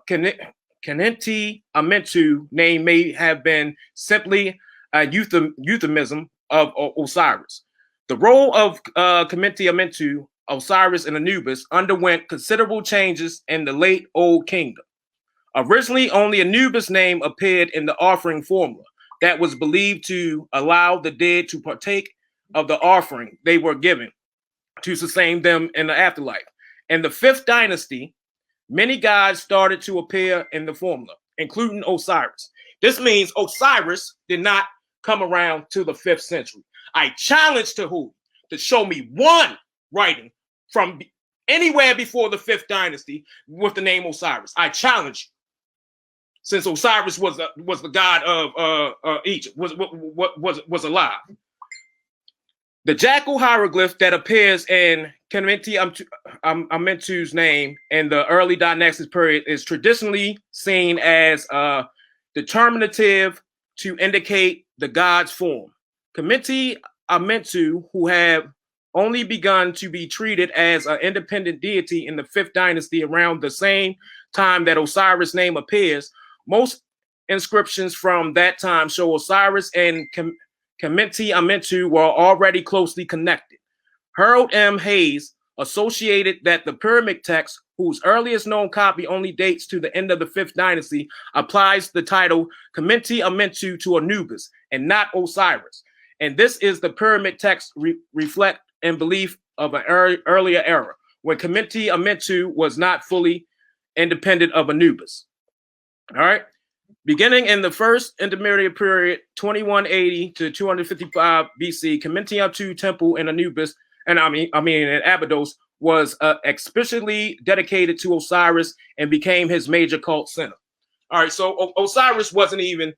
Speaker 5: Kementi Amentu name may have been simply a euphemism of Osiris. The role of Kementi Amentu, Osiris, and Anubis underwent considerable changes in the late Old Kingdom. Originally, only Anubis' name appeared in the offering formula that was believed to allow the dead to partake of the offering they were given to sustain them in the afterlife. In the 5th dynasty, many gods started to appear in the formula, including Osiris. This means Osiris did not come around to the 5th century. I challenge Tehuti to show me one writing from anywhere before the 5th dynasty with the name Osiris. I challenge you. Since Osiris was the god of Egypt, was alive. The jackal hieroglyph that appears in Kementi Amentu's name in the early dynastic period is traditionally seen as determinative to indicate the god's form. Kementi Amentu, who have only begun to be treated as an independent deity in the 5th dynasty around the same time that Osiris' name appears, most inscriptions from that time show Osiris and Kementi Amentu were already closely connected. Harold M. Hayes associated that the pyramid text, whose earliest known copy only dates to the end of the 5th dynasty, applies the title Kementi Amentu to Anubis and not Osiris. And this is the pyramid text reflect and belief of an earlier era, when Kementi Amentu was not fully independent of Anubis. All right. Beginning in the first intermediate period, 2180 to 255 BC, Kementi Amentu temple in Anubis, and in Abydos, was explicitly dedicated to Osiris and became his major cult center. All right, so Osiris wasn't even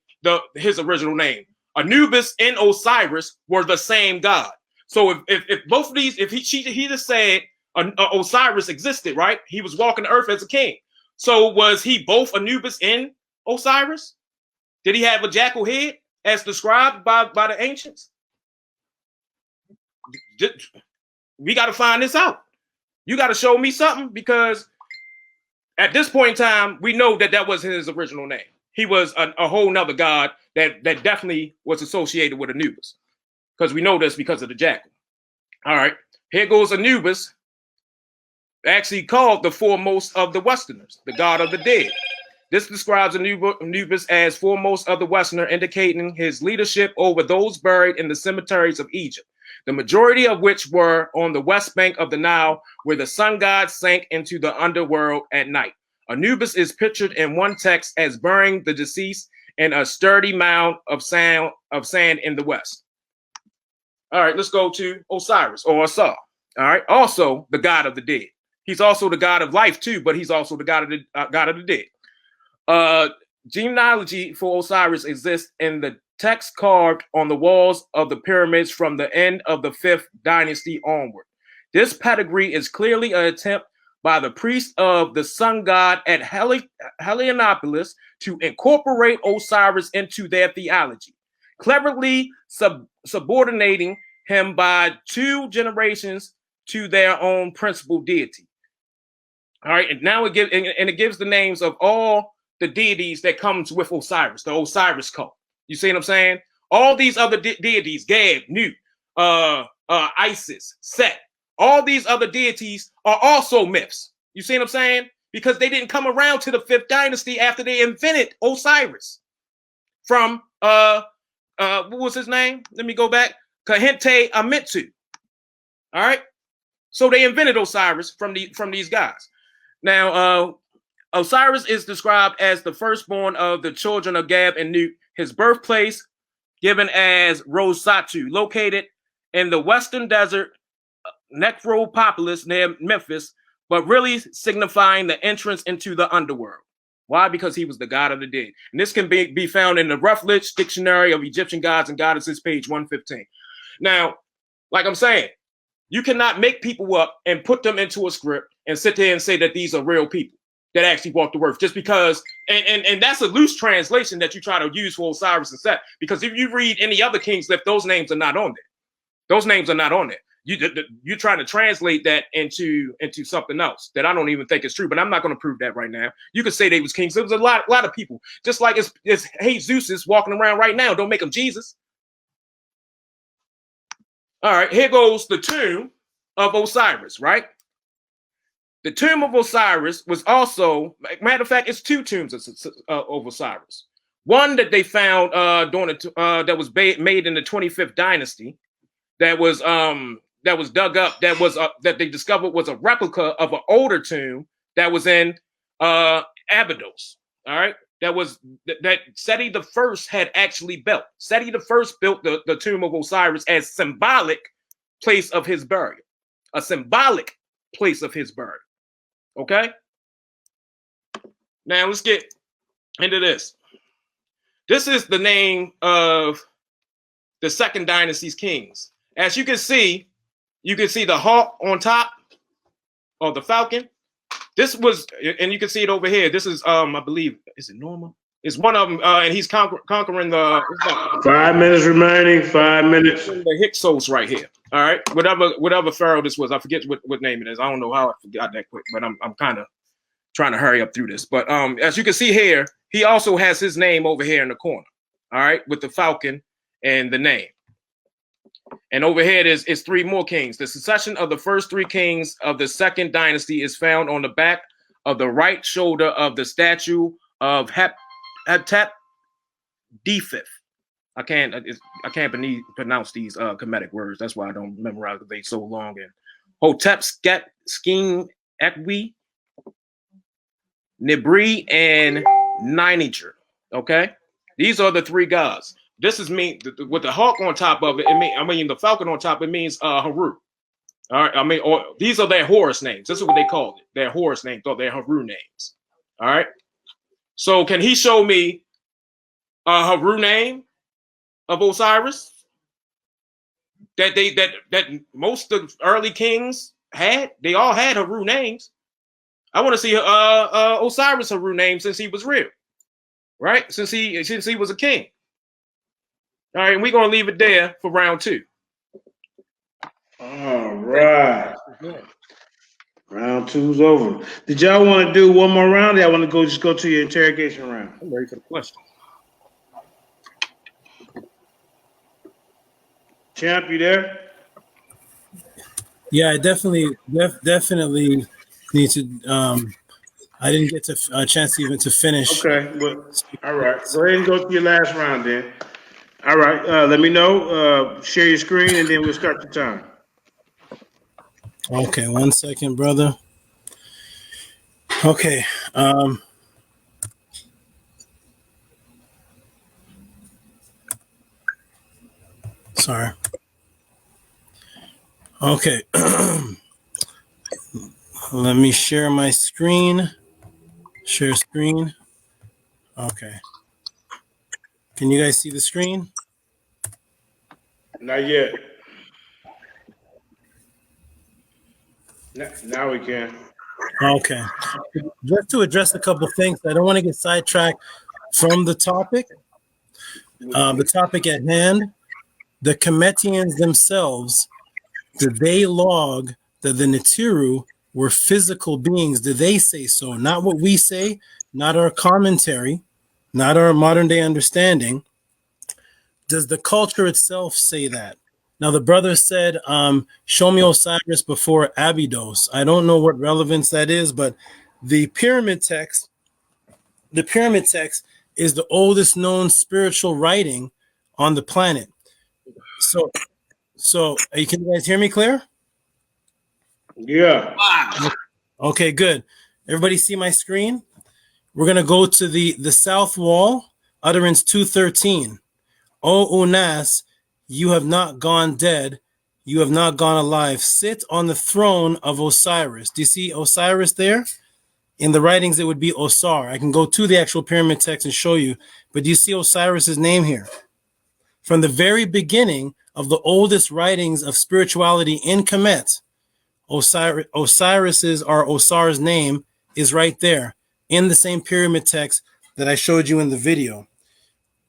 Speaker 5: his original name. Anubis and Osiris were the same god. So if both of these, if he just said Osiris existed, right? He was walking the earth as a king. So was he both Anubis and Osiris? Did he have a jackal head as described by the ancients? We got to find this out. You got to show me something, because at this point in time, we know that was his original name. He was a whole nother god that definitely was associated with Anubis, because we know this because of the jackal. All right, here goes Anubis, actually called the foremost of the Westerners, the god of the dead. This describes Anubis as foremost of the Westerner, indicating his leadership over those buried in the cemeteries of Egypt, the majority of which were on the west bank of the Nile, where the sun god sank into the underworld at night. Anubis is pictured in one text as burying the deceased in a sturdy mound of sand in the west. All right, let's go to Osiris, or Osar. All right, also the god of the dead. He's also the god of life too, but he's also the god of the dead. Genealogy for Osiris exists in the text carved on the walls of the pyramids from the end of the 5th dynasty onward. This pedigree is clearly an attempt by the priest of the sun god at Heliopolis to incorporate Osiris into their theology, cleverly subordinating him by 2 generations to their own principal deity. All right, and now it gives the names of all the deities that comes with Osiris, the Osiris cult. You see what I'm saying? All these other deities, Geb, Nut, Isis, Set, all these other deities are also myths. You see what I'm saying? Because they didn't come around to the 5th dynasty after they invented Osiris from what was his name? Let me go back. Kahente Amitsu. All right. So they invented Osiris from these guys. Now, Osiris is described as the firstborn of the children of Geb and Nut. His birthplace given as Rosatu, located in the western desert, Necropolis near Memphis, but really signifying the entrance into the underworld. Why? Because he was the god of the dead. And this can be found in the Routledge Dictionary of Egyptian Gods and Goddesses, page 115. Now, like I'm saying, you cannot make people up and put them into a script and sit there and say that these are real people that actually walk the earth just because, and that's a loose translation that you try to use for Osiris and Set, because if you read any other king's list, those names are not on there. Those names are not on there. You're trying to translate that into something else that I don't even think is true, but I'm not going to prove that right now. You could say they was kings. There was a lot of people, just like it's Jesus is walking around right now. Don't make him Jesus. All right, here goes the tomb of Osiris, right? The tomb of Osiris was also, matter of fact, it's 2 tombs of Osiris. One that they found that was made in the 25th dynasty, that was dug up, that they discovered was a replica of an older tomb that was in Abydos. All right, that Seti the First had actually built. Seti the First built the tomb of Osiris as symbolic place of his burial, a symbolic place of his burial. Okay. Now let's get into this. This is the name of the 2nd dynasty's kings. As you can see the hawk on top of the falcon. This was, and you can see it over here. This is, I believe, is it Norma? It's one of them, and he's conquering the.
Speaker 2: 5 minutes remaining. 5 minutes.
Speaker 5: The Hyksos right here. All right, whatever pharaoh this was, I forget what name it is. I don't know how I forgot that quick, but I'm kind of trying to hurry up through this. But as you can see here, he also has his name over here in the corner. All right, with the falcon and the name. And over here is 3 more kings. The succession of the first 3 kings of the 2nd dynasty is found on the back of the right shoulder of the statue of Hetep D5th. I can't pronounce these Kemetic words. That's why I don't memorize because they so long. And Hotep Skin Ekwi, Nibri, and Nineger. Okay, these are the 3 gods. This is with the hawk on top of it. The falcon on top. It means Haru. All right. These are their Horus names. This is what they called it. Their Horus names or their Haru names. All right. So can he show me a Haru name of Osiris that most of the early kings had? They all had Haru names. I want to see Osiris Haru name since he was real, right? Since he was a king. All right, and we're gonna leave it there for round 2.
Speaker 2: All right. Round 2's over. Did y'all want to do one more round? Or y'all want to go to your interrogation round?
Speaker 5: I'm ready for the question.
Speaker 2: Champ, you there?
Speaker 3: Yeah, I definitely need to. I didn't get a chance even to finish.
Speaker 2: Okay, well, all right. Go ahead and go to your last round then. All right, let me know. Share your screen, and then we'll start the time.
Speaker 3: Okay, 1 second, brother. Okay. Sorry. Okay. Let me share my screen. Share screen. Okay. Can you guys see the screen?
Speaker 2: Not yet. Now we can.
Speaker 3: Okay. Just to address a couple of things, I don't want to get sidetracked from the topic. The topic at hand, the Cometians themselves, did they log that the NETERU were physical beings? Did they say so? Not what we say, not our commentary, not our modern day understanding. Does the culture itself say that? Now, the brother said, show me Osiris before Abydos. I don't know what relevance that is, but the pyramid text is the oldest known spiritual writing on the planet. So can you guys hear me clear?
Speaker 2: Yeah.
Speaker 3: Okay, good. Everybody see my screen? We're going to go to the south wall, utterance 213. O Unas, you have not gone dead. You have not gone alive. Sit on the throne of Osiris. Do you see Osiris there? In the writings, it would be Osar. I can go to the actual pyramid text and show you. But do you see Osiris's name here? From the very beginning of the oldest writings of spirituality in Kemet, Osiris's or Osar's name is right there in the same pyramid text that I showed you in the video.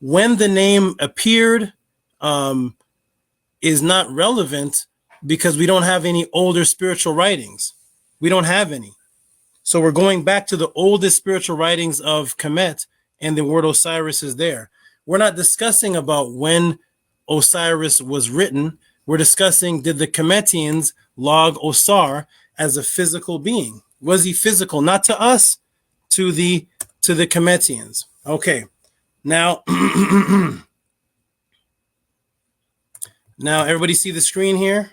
Speaker 3: When the name appeared is not relevant because we don't have any older spiritual writings. We don't have any. So we're going back to the oldest spiritual writings of Kemet, and the word Osiris is there. We're not discussing about when Osiris was written. We're discussing, did the Kemetians log Osar as a physical being? Was he physical? Not to us, to the Kemetians. Okay. Now, now everybody see the screen here?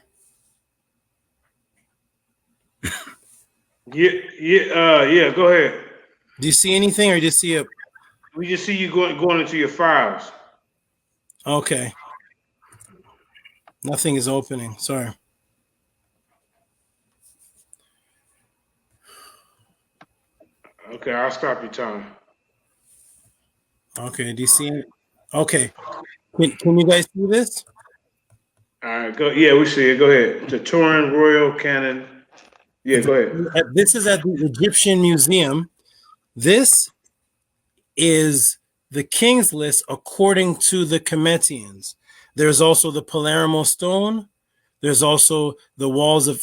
Speaker 2: Yeah. Go ahead.
Speaker 3: Do you see anything, or do you see a?
Speaker 2: We just see you going into your files.
Speaker 3: Okay. Nothing is opening. Sorry.
Speaker 2: Okay, I'll stop your time.
Speaker 3: Okay. Do you see it? Okay. Can you guys see this?
Speaker 2: All right, go. Yeah, we see it. Go ahead. The Torin Royal Canon. Yeah, go ahead.
Speaker 3: This is at the Egyptian Museum. This is the King's List according to the Kemetians. There's also the Palermo stone. There's also the walls of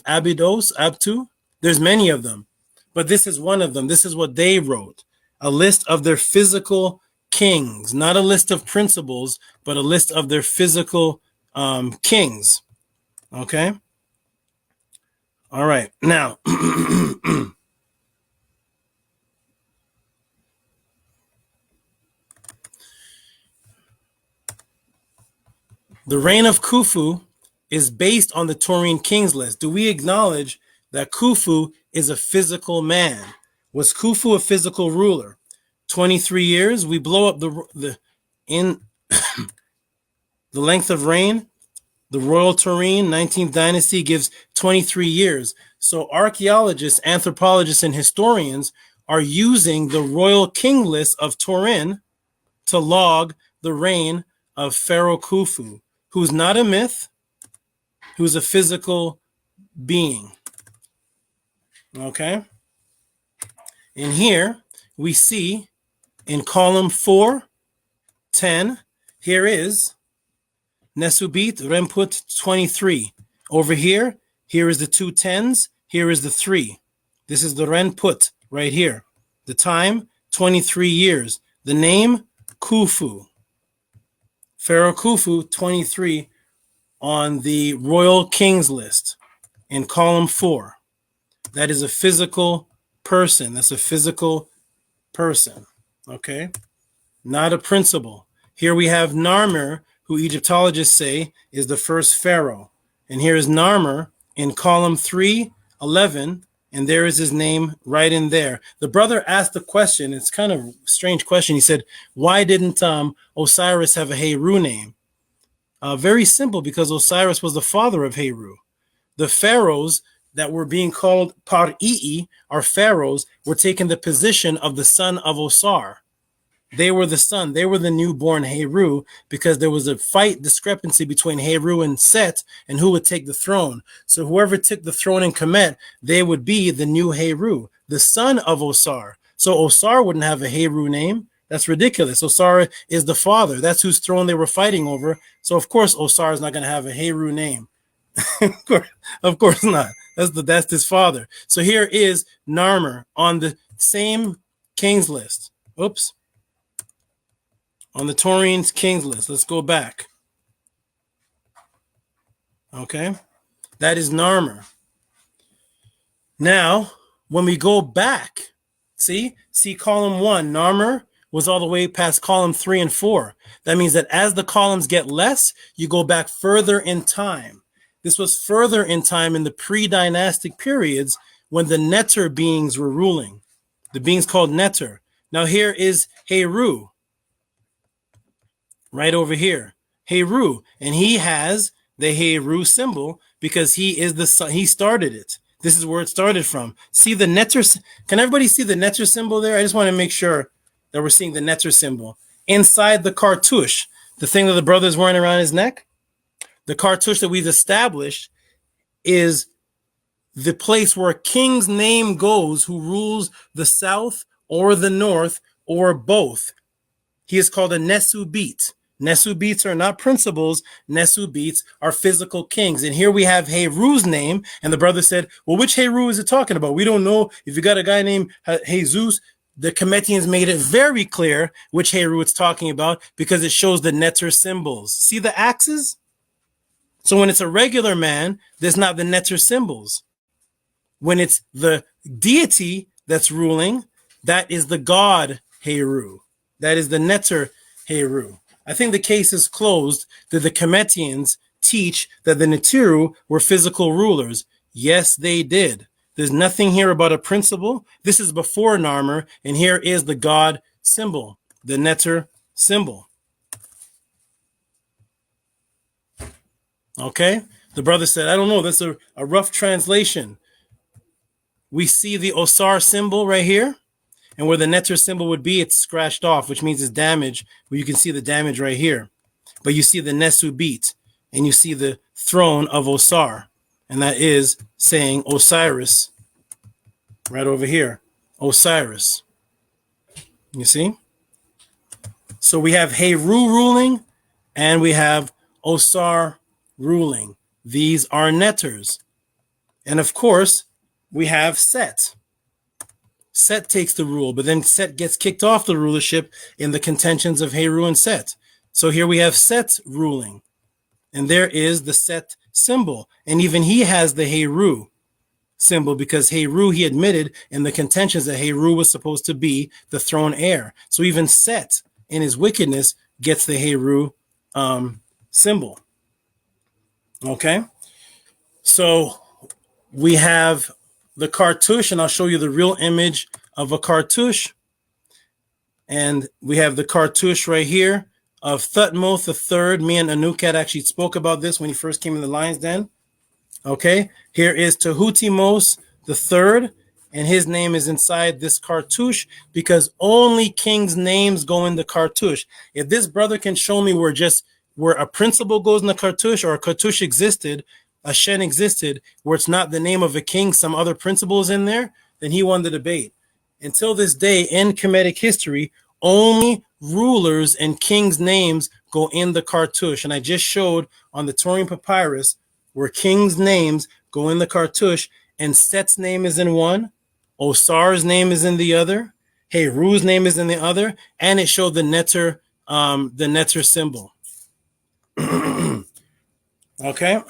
Speaker 3: Abydos, Abtu. There's many of them, but this is one of them. This is what they wrote: a list of their physical kings, not a list of principles, but a list of their physical kings. Okay. All right. Now, the reign of Khufu is based on the Torin Kings List. Do we acknowledge that Khufu is a physical man? Was Khufu a physical ruler? 23 years. We blow up the length of reign. The Royal Torin 19th dynasty gives 23 years. So archaeologists, anthropologists, and historians are using the Royal King List of Torin to log the reign of Pharaoh Khufu, who's not a myth, who's a physical being. Okay? And here we see in column 4:10, here is Nesubit Remput 23. Over here is the 2 10s, here is the 3. This is the Renput right here. The time, 23 years. The name, Khufu. Pharaoh Khufu, 23, on the Royal Kings List in column 4. That is a physical person. That's a physical person. Okay? Not a principle. Here we have Narmer, who Egyptologists say is the first pharaoh. And here is Narmer in column 3:11, and there is his name right in there. The brother asked the question, it's kind of a strange question. He said, why didn't Osiris have a Heru name? Very simple, because Osiris was the father of Heru. The pharaohs that were being called Par'i'i, or pharaohs, were taking the position of the son of Osar. They were the son. They were the newborn Heru, because there was a fight discrepancy between Heru and Set and who would take the throne. So whoever took the throne in Kemet, they would be the new Heru, the son of Osar. So Osar wouldn't have a Heru name. That's ridiculous. Osar is the father. That's whose throne they were fighting over. So of course Osar is not going to have a Heru name. Of course not. That's his father. So here is Narmer on the same king's list. Oops. On the Torin's king's list. Let's go back. Okay. That is Narmer. Now, when we go back, see column 1, Narmer was all the way past column 3 and 4. That means that as the columns get less, you go back further in time. This was further in time in the pre-dynastic periods when the Neter beings were ruling. The beings called Neter. Now here is Heru. Right over here. Heru. And he has the Heru symbol because he is the son. He started it. This is where it started from. See the Neter. Can everybody see the Neter symbol there? I just want to make sure that we're seeing the Neter symbol. Inside the cartouche, the thing that the brother is wearing around his neck, the cartouche that we've established is the place where a king's name goes who rules the south or the north or both. He is called a Nesubit. Nesubits are not principles. Nesubits are physical kings. And here we have Heru's name. And the brother said, well, which Heru is it talking about? We don't know. If you got a guy named Jesus, the Kemetians made it very clear which Heru it's talking about because it shows the Neter symbols. See the axes? So when it's a regular man, there's not the Neter symbols. When it's the deity that's ruling, that is the god Heru. That is the Neter Heru. I think the case is closed that the Kemetians teach that the NETERU were physical rulers. Yes, they did. There's nothing here about a principle. This is before Narmer, and here is the god symbol, the Neter symbol. Okay? The brother said, I don't know, that's a rough translation. We see the Osar symbol right here. And where the Neter symbol would be, it's scratched off, which means it's damaged. Well, you can see the damage right here. But you see the Nesubit, and you see the throne of Osar. And that is saying Osiris. Right over here. Osiris. You see? So we have Heru ruling, and we have Osar ruling. These are Neters. And of course, we have Set. Set takes the rule, but then Set gets kicked off the rulership in the contentions of Heru and Set. So here we have Set ruling, and there is the Set symbol, and even he has the Heru symbol because Heru, he admitted in the contentions that Heru was supposed to be the throne heir. So even Set, in his wickedness, gets the Heru symbol. Okay, so we have the cartouche, and I'll show you the real image of a cartouche. And we have the cartouche right here of Thutmose III. Me and Anukat actually spoke about this when he first came in the Lion's Den. Okay, here is Tehutimos III, and his name is inside this cartouche because only kings' names go in the cartouche. If this brother can show me where a principle goes in the cartouche, or a cartouche existed, a shen existed, where it's not the name of a king, some other principle is in there, then he won the debate. Until this day, in Kemetic history, only rulers and kings' names go in the cartouche. And I just showed on the Torin papyrus where kings' names go in the cartouche, and Set's name is in one, Osar's name is in the other, Heru's name is in the other, and it showed the Neter symbol. Okay,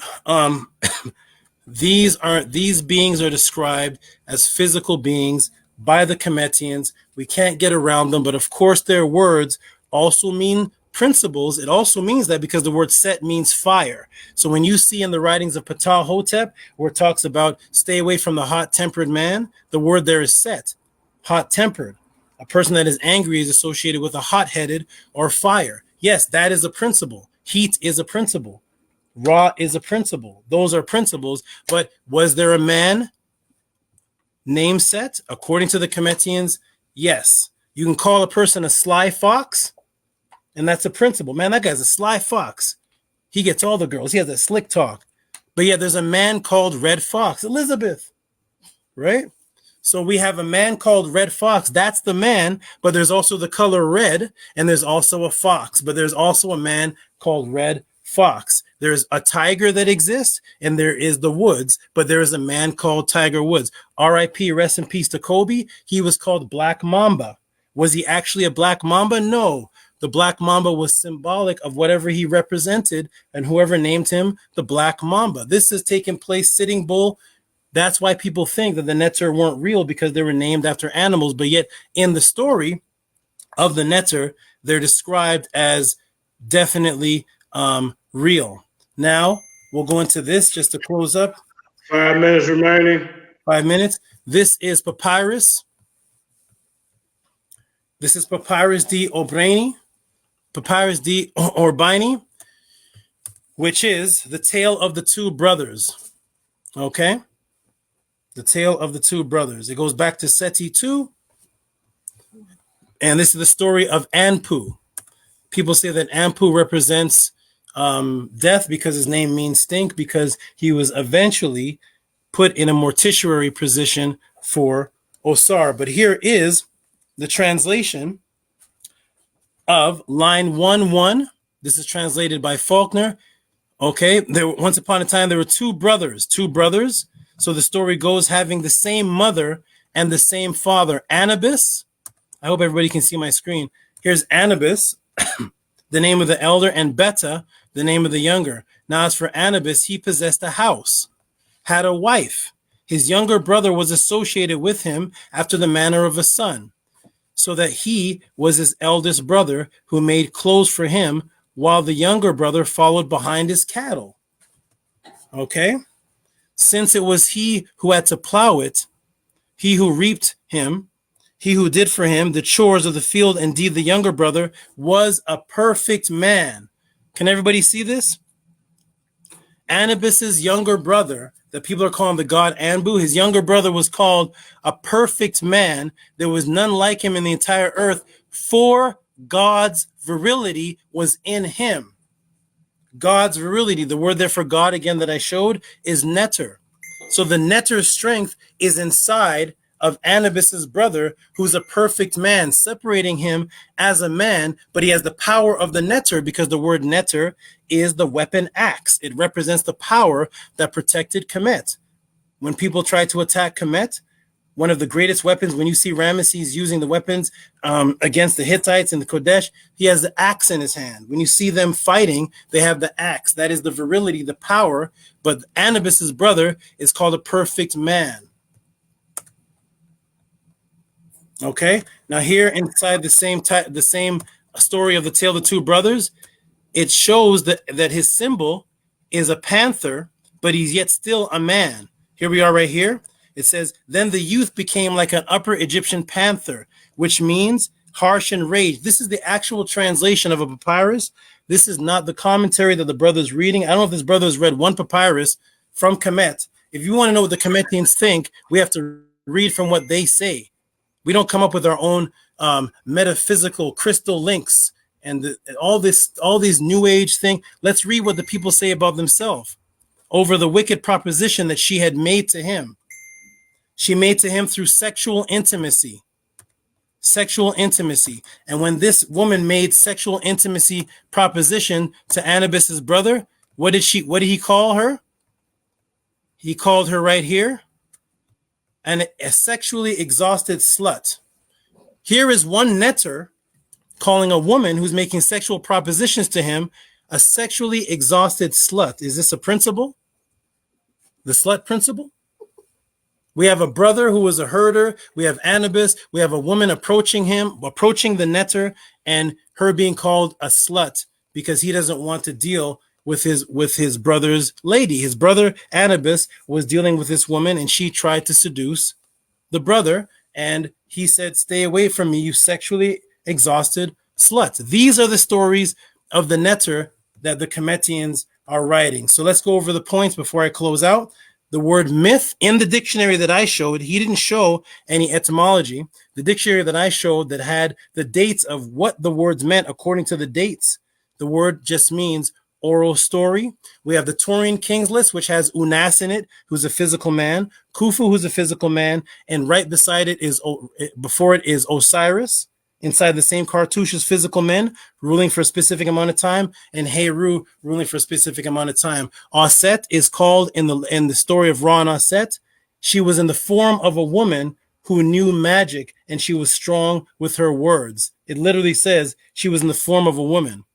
Speaker 3: these beings are described as physical beings by the Kemetians. We can't get around them, but of course their words also mean principles. It also means that because the word Set means fire. So when you see in the writings of Ptah Hotep where it talks about stay away from the hot-tempered man, the word there is Set, hot-tempered. A person that is angry is associated with a hot-headed or fire. Yes, that is a principle. Heat is a principle. Ra is a principle. Those are principles. But was there a man named Set? According to the Kemetians, yes. You can call a person a sly fox, and that's a principle. Man, that guy's a sly fox. He gets all the girls. He has a slick talk. But yeah, there's a man called Red Fox, Elizabeth, right? So we have a man called Red Fox. That's the man, but there's also the color red, and there's also a fox, but there's also a man called Red Fox. There's a tiger that exists, and there is the Woods, but there is a man called Tiger Woods. R.I.P. Rest in peace to Kobe. He was called Black Mamba. Was he actually a Black Mamba? No. The Black Mamba was symbolic of whatever he represented, and whoever named him the Black Mamba. This has taken place, Sitting Bull. That's why people think that the Neter weren't real, because they were named after animals. But yet in the story of the Neter, they're described as definitely real. Now we'll go into this just to close up.
Speaker 2: 5 minutes remaining.
Speaker 3: 5 minutes. This is Papyrus. This is Papyrus D. O'Brien. Papyrus D. O'Brien, which is the tale of the two brothers. Okay? The tale of the two brothers. It goes back to Seti 2. And this is the story of Anpu. People say that Anpu represents death because his name means stink, because he was eventually put in a mortuary position for Osar. But here is the translation of line 1:1. This is translated by Faulkner. Okay, once upon a time there were two brothers. So the story goes, having the same mother and the same father. Anubis. I hope everybody can see my screen. Here's Anubis, the name of the elder, and Beta, the name of the younger. Now, as for Anubis, he possessed a house, had a wife. His younger brother was associated with him after the manner of a son, so that he was his eldest brother, who made clothes for him, while the younger brother followed behind his cattle. Okay? Since it was he who had to plow it, he who reaped him, he who did for him the chores of the field, indeed the younger brother was a perfect man. Can everybody see this? Anubis's younger brother, that people are calling the god Anbu, his younger brother was called a perfect man. There was none like him in the entire earth, for God's virility was in him. God's virility, the word there for God again that I showed is neter. So the neter's strength is inside of Anubis's brother, who's a perfect man, separating him as a man, but he has the power of the neter, because the word neter is the weapon axe. It represents the power that protected Kemet. When people try to attack Kemet, one of the greatest weapons, when you see Ramesses using the weapons against the Hittites and the Kodesh, he has the axe in his hand. When you see them fighting, they have the axe. That is the virility, the power. But Anubis's brother is called a perfect man. Okay, now here inside the same story of the tale of the two brothers, it shows that his symbol is a panther, but he's yet still a man. Here we are right here. It says, then the youth became like an upper Egyptian panther, which means harsh and rage. This is the actual translation of a papyrus. This is not the commentary that the brother's reading. I don't know if this brother's read one papyrus from Kemet. If you want to know what the Kemetians think, we have to read from what they say. We don't come up with our own metaphysical crystal links and all these new age thing. Let's read what the people say about themselves over the wicked proposition that she had made to him. She made to him through sexual intimacy. And when this woman made sexual intimacy proposition to Anubis's brother, what did he call her? He called her right here a sexually exhausted slut. Here is one neter calling a woman who's making sexual propositions to him a sexually exhausted slut. Is this a principle? The slut principle? We have a brother who was a herder. We have Anubis. We have a woman approaching the neter, and her being called a slut because he doesn't want to deal with his brother's lady. His brother Anubis was dealing with this woman, and she tried to seduce the brother, and he said, "Stay away from me, you sexually exhausted slut." These are the stories of the neter that the Kemetians are writing. So let's go over the points before I close out. The word myth in the dictionary that I showed, he didn't show any etymology. The dictionary that I showed that had the dates of what the words meant according to the dates, the word just means oral story. We have the Torin Kings list, which has Unas in it, who's a physical man, Khufu, who's a physical man, and right beside it is, before it is Osiris. Inside the same cartouche is physical men ruling for a specific amount of time, and Heru ruling for a specific amount of time. Aset is called in the story of Ra and Aset. She was in the form of a woman who knew magic, and she was strong with her words. It literally says she was in the form of a woman.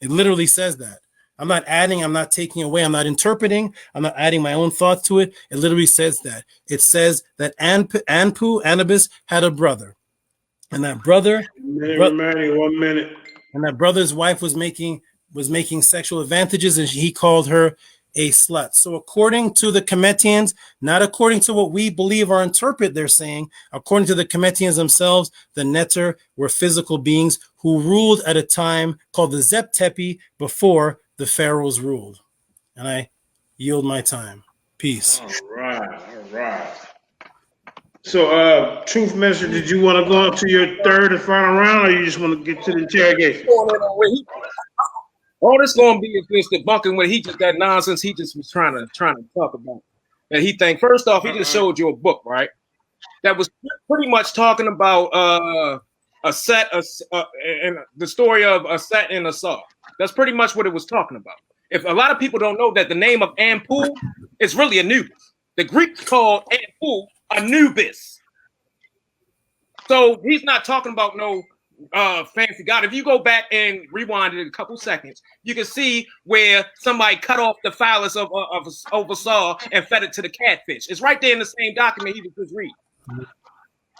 Speaker 3: It literally says that. I'm not adding, I'm not taking away, I'm not interpreting, I'm not adding my own thoughts to it. It literally says that. It says that Anubis had a brother. And that brother,
Speaker 2: 1 minute.
Speaker 3: And that brother's wife was making sexual advantages, and he called her a slut. So according to the Cometians, not according to what we believe or interpret they're saying, according to the Cometians themselves, the Neter were physical beings who ruled at a time called the Zep-Tepi before the pharaohs ruled. And I yield my time. Peace.
Speaker 2: All right. So, Truth Minister, did you want to go into your third and final round, or you just want to get to the interrogation?
Speaker 5: All this gonna be is just debunking what he just that nonsense he just was trying to talk about. And he think first off, he just showed you a book, right? That was pretty much talking about a set and the story of a Set and a Saw. That's pretty much what it was talking about. If a lot of people don't know that the name of Anpu is really Anubis. The Greeks called Anpu Anubis. So he's not talking about no fancy god. If you go back and rewind it a couple seconds, you can see where somebody cut off the phallus of a saw and fed it to the catfish. It's right there in the same document he was just reading.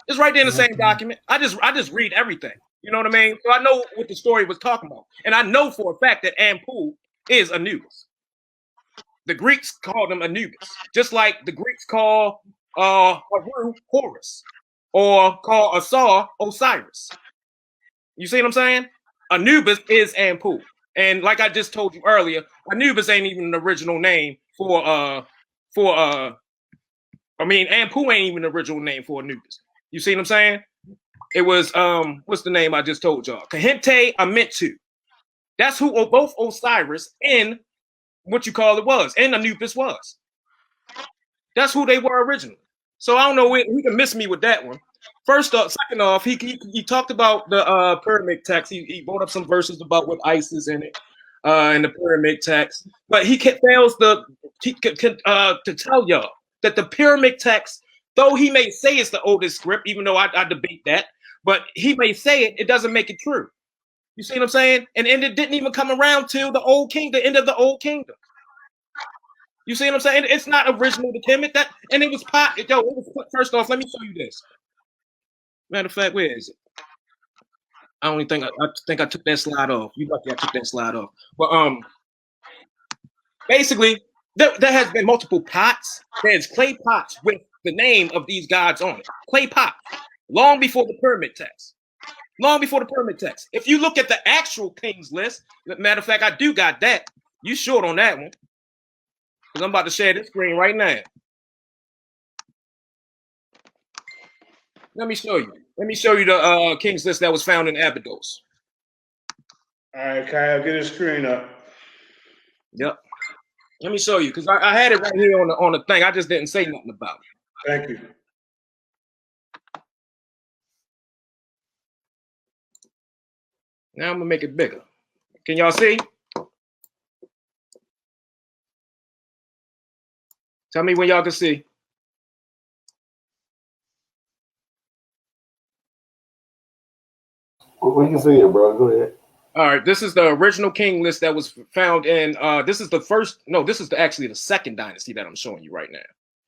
Speaker 5: It's right there in the same document. I just read everything. You know what I mean? So I know what the story was talking about. And I know for a fact that Anpu is Anubis. The Greeks called him Anubis, just like the Greeks call Haru Horus, or call Asar Osiris. You see what I'm saying? Anubis is Anpu. And like I just told you earlier, Anubis ain't even an original name Anpu ain't even an original name for Anubis. You see what I'm saying? It was what's the name I just told y'all? Kahente Amentu. That's who both Osiris and what you call it was, and Anubis was. That's who they were originally. So I don't know, he can miss me with that one. First off, second off, he talked about the pyramid text. He brought up some verses about with Isis in it, in the pyramid text. But he fails to tell y'all that the pyramid text, though he may say it's the oldest script, even though I debate that, but he may say it, it doesn't make it true. You see what I'm saying? And it didn't even come around to the old king, the end of the old kingdom. You see what I'm saying? It's not original to Kemet. And it was first off, let me show you this. Matter of fact, where is it? I don't even think I think I took that slide off. You lucky I took that slide off. But basically, there has been multiple pots. There's clay pots with the name of these gods on it. Clay pots, long before the pyramid text. Long before the pyramid text. If you look at the actual kings list, matter of fact, I do got that. You short on that one. Because I'm about to share this screen right now. Let me show you. Let me show you the kings list that was found in Abydos.
Speaker 2: All right, Kyle, get his screen up.
Speaker 5: Yep. Let me show you, because I had it right here on the thing. I just didn't say nothing about it.
Speaker 2: Thank you.
Speaker 5: Now I'm gonna make it bigger. Can y'all see? Tell me when y'all can see.
Speaker 4: We can see it, bro. Go ahead.
Speaker 5: All right, this is the original king list that was found in. This is actually the second dynasty that I'm showing you right now.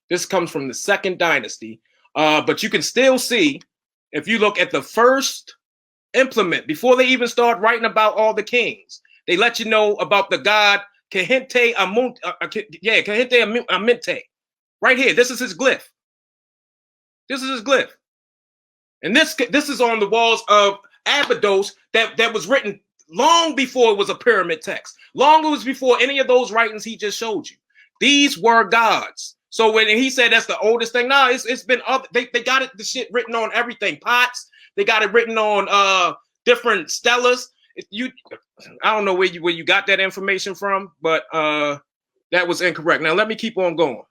Speaker 5: This comes from the second dynasty, but you can still see if you look at the first implement before they even start writing about all the kings. They let you know about the god Kahente Amente. Right here, this is his glyph. This is his glyph, and this is on the walls of Abydos that was written long before it was a pyramid text. Long it was before any of those writings he just showed you. These were gods. So when he said that's the oldest thing, no, it's been up. They got it, the shit written on everything. Pots, they got it written on different stellas. I don't know where you got that information from, but that was incorrect. Now let me keep on going.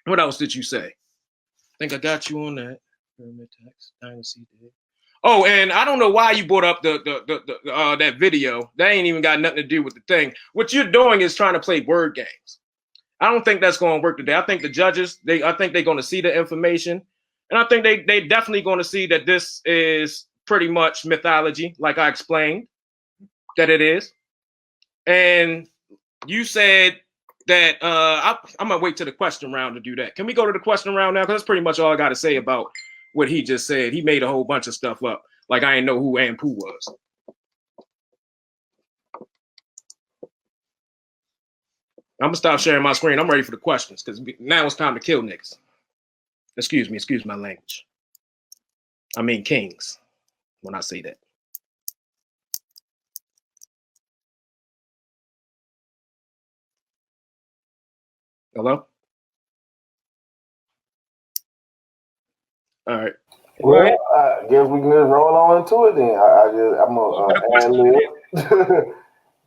Speaker 5: What else did you say? I think I got you on that. Oh, and I don't know why you brought up that video. That ain't even got nothing to do with the thing. What you're doing is trying to play word games. I don't think that's going to work today. I think the judges, I think they're going to see the information, and I think they definitely going to see that this is pretty much mythology, like I explained that it is. And you said that I'm gonna wait to the question round to do that. Can we go to the question round now? Because that's pretty much all I got to say about what he just said. He made a whole bunch of stuff up, like I didn't know who Anpu was. I'm gonna stop sharing my screen. I'm ready for the questions because now it's time to kill niggas. Excuse my language. I mean kings when I say that. Hello? All right.
Speaker 4: Well, I guess we can just roll on into it then. I'm gonna ad lib.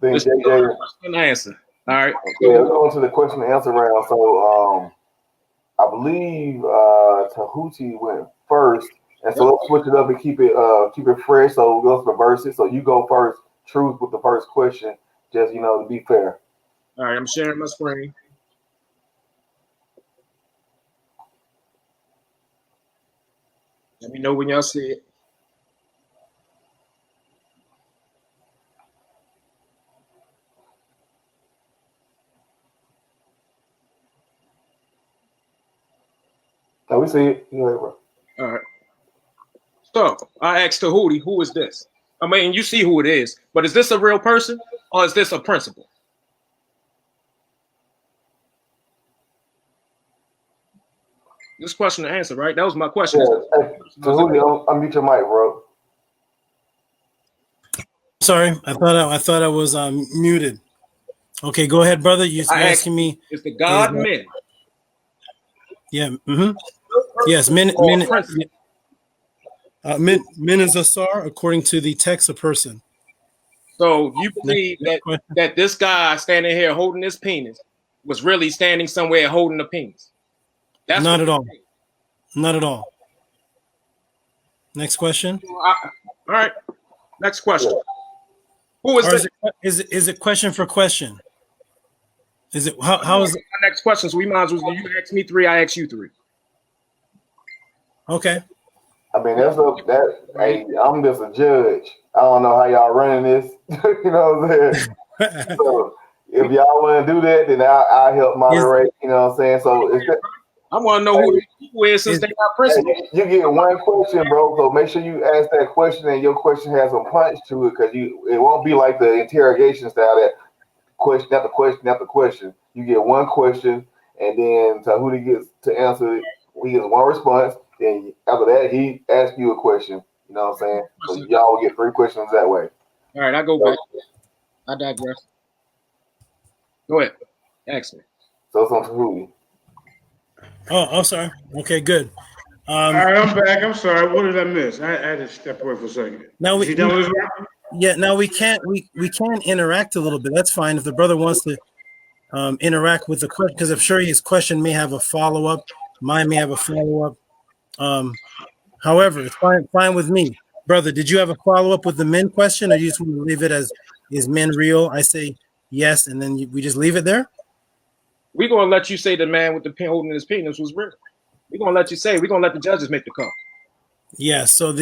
Speaker 4: Then JJ.
Speaker 5: Question and answer. All right.
Speaker 4: Yeah, let's go into the question and answer round. So I believe Tehuti went first, and so let's switch it up and keep it fresh. So let's reverse it. So you go first, Truth, with the first question. Just to be fair.
Speaker 5: All right, I'm sharing my screen. Let me know when y'all see it.
Speaker 4: Now we see it. Bro.
Speaker 5: All right. So I asked Tehuti, who is this? I mean, you see who it is, but is this a real person or is this a principle? This question to answer, right? That was my question.
Speaker 4: Yeah. Hey, Tehuti, unmute your mic, bro.
Speaker 3: Sorry, I thought I was muted. Okay, go ahead, brother. You're asking me.
Speaker 5: Is the god Min?
Speaker 3: Yeah. Mm-hmm. Yes, Min is a sar according to the text of person.
Speaker 5: So you believe that this guy standing here holding his penis was really standing somewhere holding the penis? That's
Speaker 3: not at all. Not at all. Next question.
Speaker 5: All right. Next question. Who is this?
Speaker 3: Is it question for question? Is it how is it?
Speaker 5: My next question? So we might as well. You ask me 3, I ask you 3.
Speaker 3: Okay.
Speaker 4: I mean, hey, I'm just a judge. I don't know how y'all running this. You know what I'm saying? So if y'all want to do that, then I'll help moderate. You know what I'm saying? So
Speaker 5: I want to know who is since they got principles.
Speaker 4: Hey, you get one question, bro. So make sure you ask that question and your question has some punch to it, because it won't be like the interrogation style that question after question after question. You get one question, and then Tehuti gets to answer it. He gets one response, and after that, he asks you a question. You know what I'm saying? So y'all will get 3 questions that way.
Speaker 5: All right, I go back. I digress. Go ahead. Ask me.
Speaker 4: So it's on Tehuti.
Speaker 3: Oh, I'm sorry. Okay, good.
Speaker 2: All right, I'm back. I'm sorry. What did I miss? I had to step away for a second.
Speaker 3: Now we can't interact a little bit. That's fine if the brother wants to interact with the question, because I'm sure his question may have a follow-up. Mine may have a follow-up. However, it's fine with me. Brother, did you have a follow-up with the men question, or you just want to leave it as, is men real? I say yes, and then we just leave it there?
Speaker 5: We're going to let you say the man with the pin holding his penis was real. We're going to let you say, we're going to let the judges make the call.
Speaker 3: Yeah, so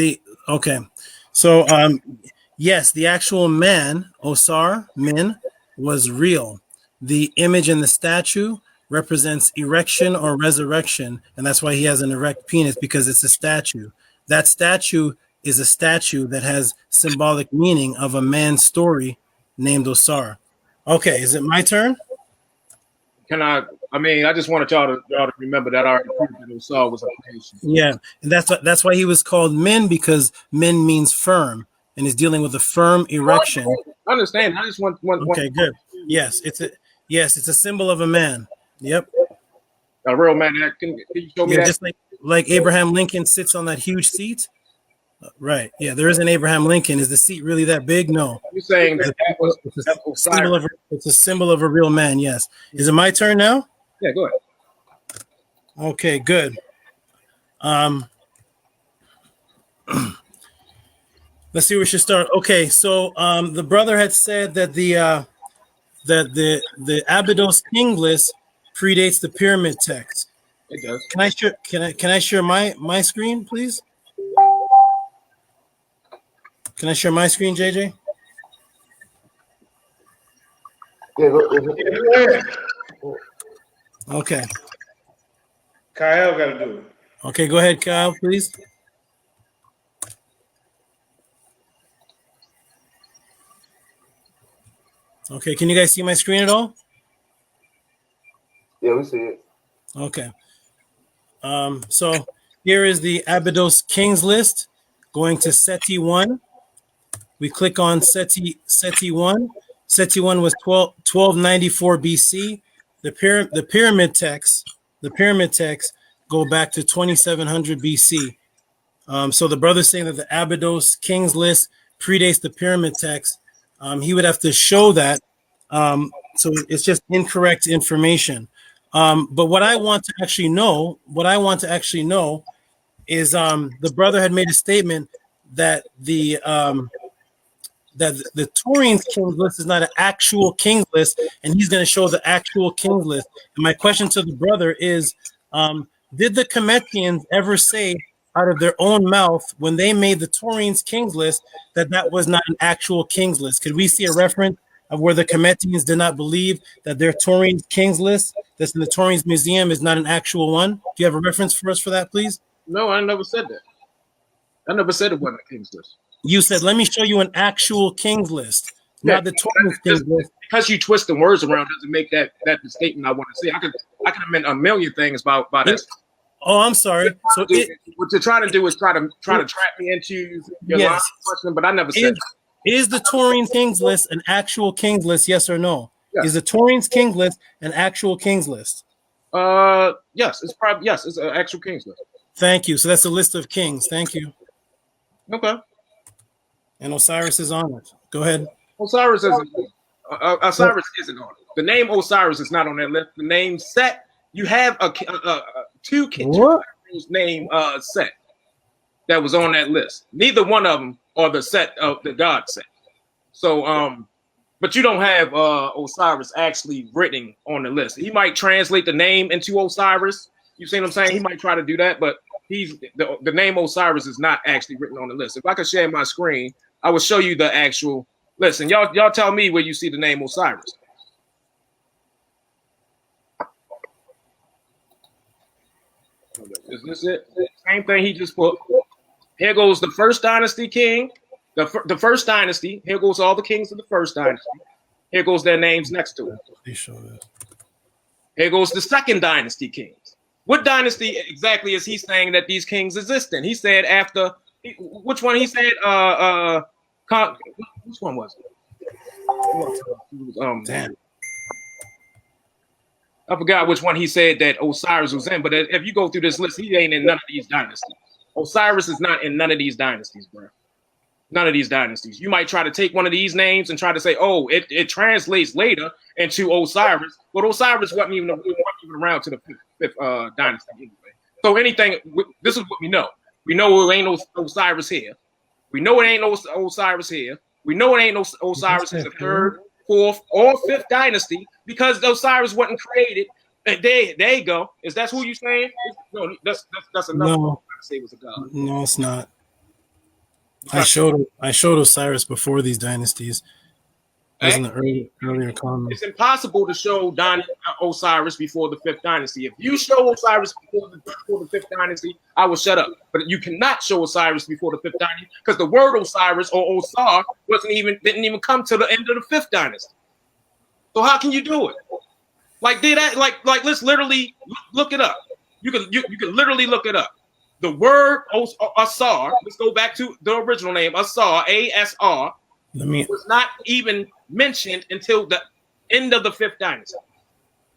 Speaker 3: yes, the actual man, Osar, Min, was real. The image in the statue represents erection or resurrection, and that's why he has an erect penis, because it's a statue. That statue is a statue that has symbolic meaning of a man's story named Osar. Okay, is it my turn?
Speaker 5: I just wanted y'all to remember that our Osar was a patient.
Speaker 3: Yeah, and that's why he was called Min, because Min means firm, and is dealing with a firm erection.
Speaker 5: I understand. I just want.
Speaker 3: Okay, good. Yes, it's a symbol of a man. Yep.
Speaker 5: A real man. Can you show me
Speaker 3: Yeah,
Speaker 5: that?
Speaker 3: just like Abraham Lincoln sits on that huge seat. Right. Yeah, there is an Abraham Lincoln. Is the seat really that big? No.
Speaker 5: You're saying that was
Speaker 3: It's
Speaker 5: that's
Speaker 3: a symbol
Speaker 5: Osiris.
Speaker 3: it's a symbol of a real man. Yes. Is it my turn now?
Speaker 5: Yeah, go ahead.
Speaker 3: Okay, good. Let's see where we should start. Okay, so the brother had said that the Abydos King list predates the pyramid text.
Speaker 5: It does.
Speaker 3: Can I share my screen, please? Can I share my screen, JJ?
Speaker 4: Yeah,
Speaker 3: Okay.
Speaker 2: Kyle got to do it.
Speaker 3: Okay, go ahead, Kyle, please. Okay, can you guys see my screen at all?
Speaker 4: yeah, we see it.
Speaker 3: Okay. So here is the Abydos Kings list. Going to Seti 1. We click on Seti 1. Seti 1 was 1294 BC. The pyramid texts go back to 2700 BC. So the brother's saying that the Abydos Kings list predates the pyramid text. He would have to show that. So it's just incorrect information. But what I want to actually know is the brother had made a statement that the Torin's Kings list is not an actual Kings list, and he's going to show the actual Kings list. And my question to the brother is, did the Cometians ever say out of their own mouth when they made the Torin's Kings list that was not an actual Kings list? Could we see a reference of where the Cometians did not believe that their Torin's Kings list that's in the Torin's museum is not an actual one? Do you have a reference for us for that, please?
Speaker 5: No, I never said that. I never said it wasn't a King's list.
Speaker 3: You said, let me show you an actual Kings list, not the Torin's Kings list.
Speaker 5: Because you twist the words around doesn't make that the statement I want to say. I could have meant a million things about that.
Speaker 3: Oh, I'm sorry. So
Speaker 5: what you're trying to do is try to trap me into your line of question, but I never said that.
Speaker 3: Is the Torin Kings list an actual Kings list? Yes or no?
Speaker 5: Yes.
Speaker 3: Is the Torin's Kings list an actual Kings list?
Speaker 5: Yes, it's an actual Kings list.
Speaker 3: Thank you. So that's a list of kings. Thank you.
Speaker 5: Okay.
Speaker 3: And Osiris is on it. Go ahead.
Speaker 5: Osiris isn't on it. The name Osiris is not on that list. The name Set, you have two kings named Set that was on that list. Neither one of them are the Set of the god Set. So, but you don't have Osiris actually written on the list. He might translate the name into Osiris. You see what I'm saying? He might try to do that, but the name Osiris is not actually written on the list. If I could share my screen, I will show you the actual list. And y'all tell me where you see the name Osiris. Is this it? Same thing he just put. Here goes the first dynasty king. The first dynasty. Here goes all the kings of the first dynasty. Here goes their names next to it. Here goes the second dynasty kings. What dynasty exactly is he saying that these kings exist in? He said after which one? He said which one was it?
Speaker 3: Damn.
Speaker 5: I forgot which one he said that Osiris was in, but if you go through this list, he ain't in none of these dynasties. Osiris is not in none of these dynasties, bro. None of these dynasties. You might try to take one of these names and try to say, oh, it translates later into Osiris, but Osiris wasn't even around to the fifth dynasty anyway. So this is what we know. We know it ain't no Osiris here. We know it ain't no Osiris here. We know it ain't no Osiris in the third, fourth, or fifth dynasty because Osiris wasn't created. There you go. Is that who you saying? No, that's enough.
Speaker 3: No.
Speaker 5: To say it was a god.
Speaker 3: No, it's not. I showed Osiris before these dynasties. It was in the earlier comments.
Speaker 5: It's impossible to show Osiris before the fifth dynasty. If you show Osiris before the fifth dynasty, I will shut up. But you cannot show Osiris before the fifth dynasty because the word Osiris or Osar didn't even come to the end of the fifth dynasty. So how can you do it? Like did that? Like let's literally look it up. You can literally look it up. The word Asar, let's go back to the original name, Asar, A-S-R, was not even mentioned until the end of the fifth dynasty.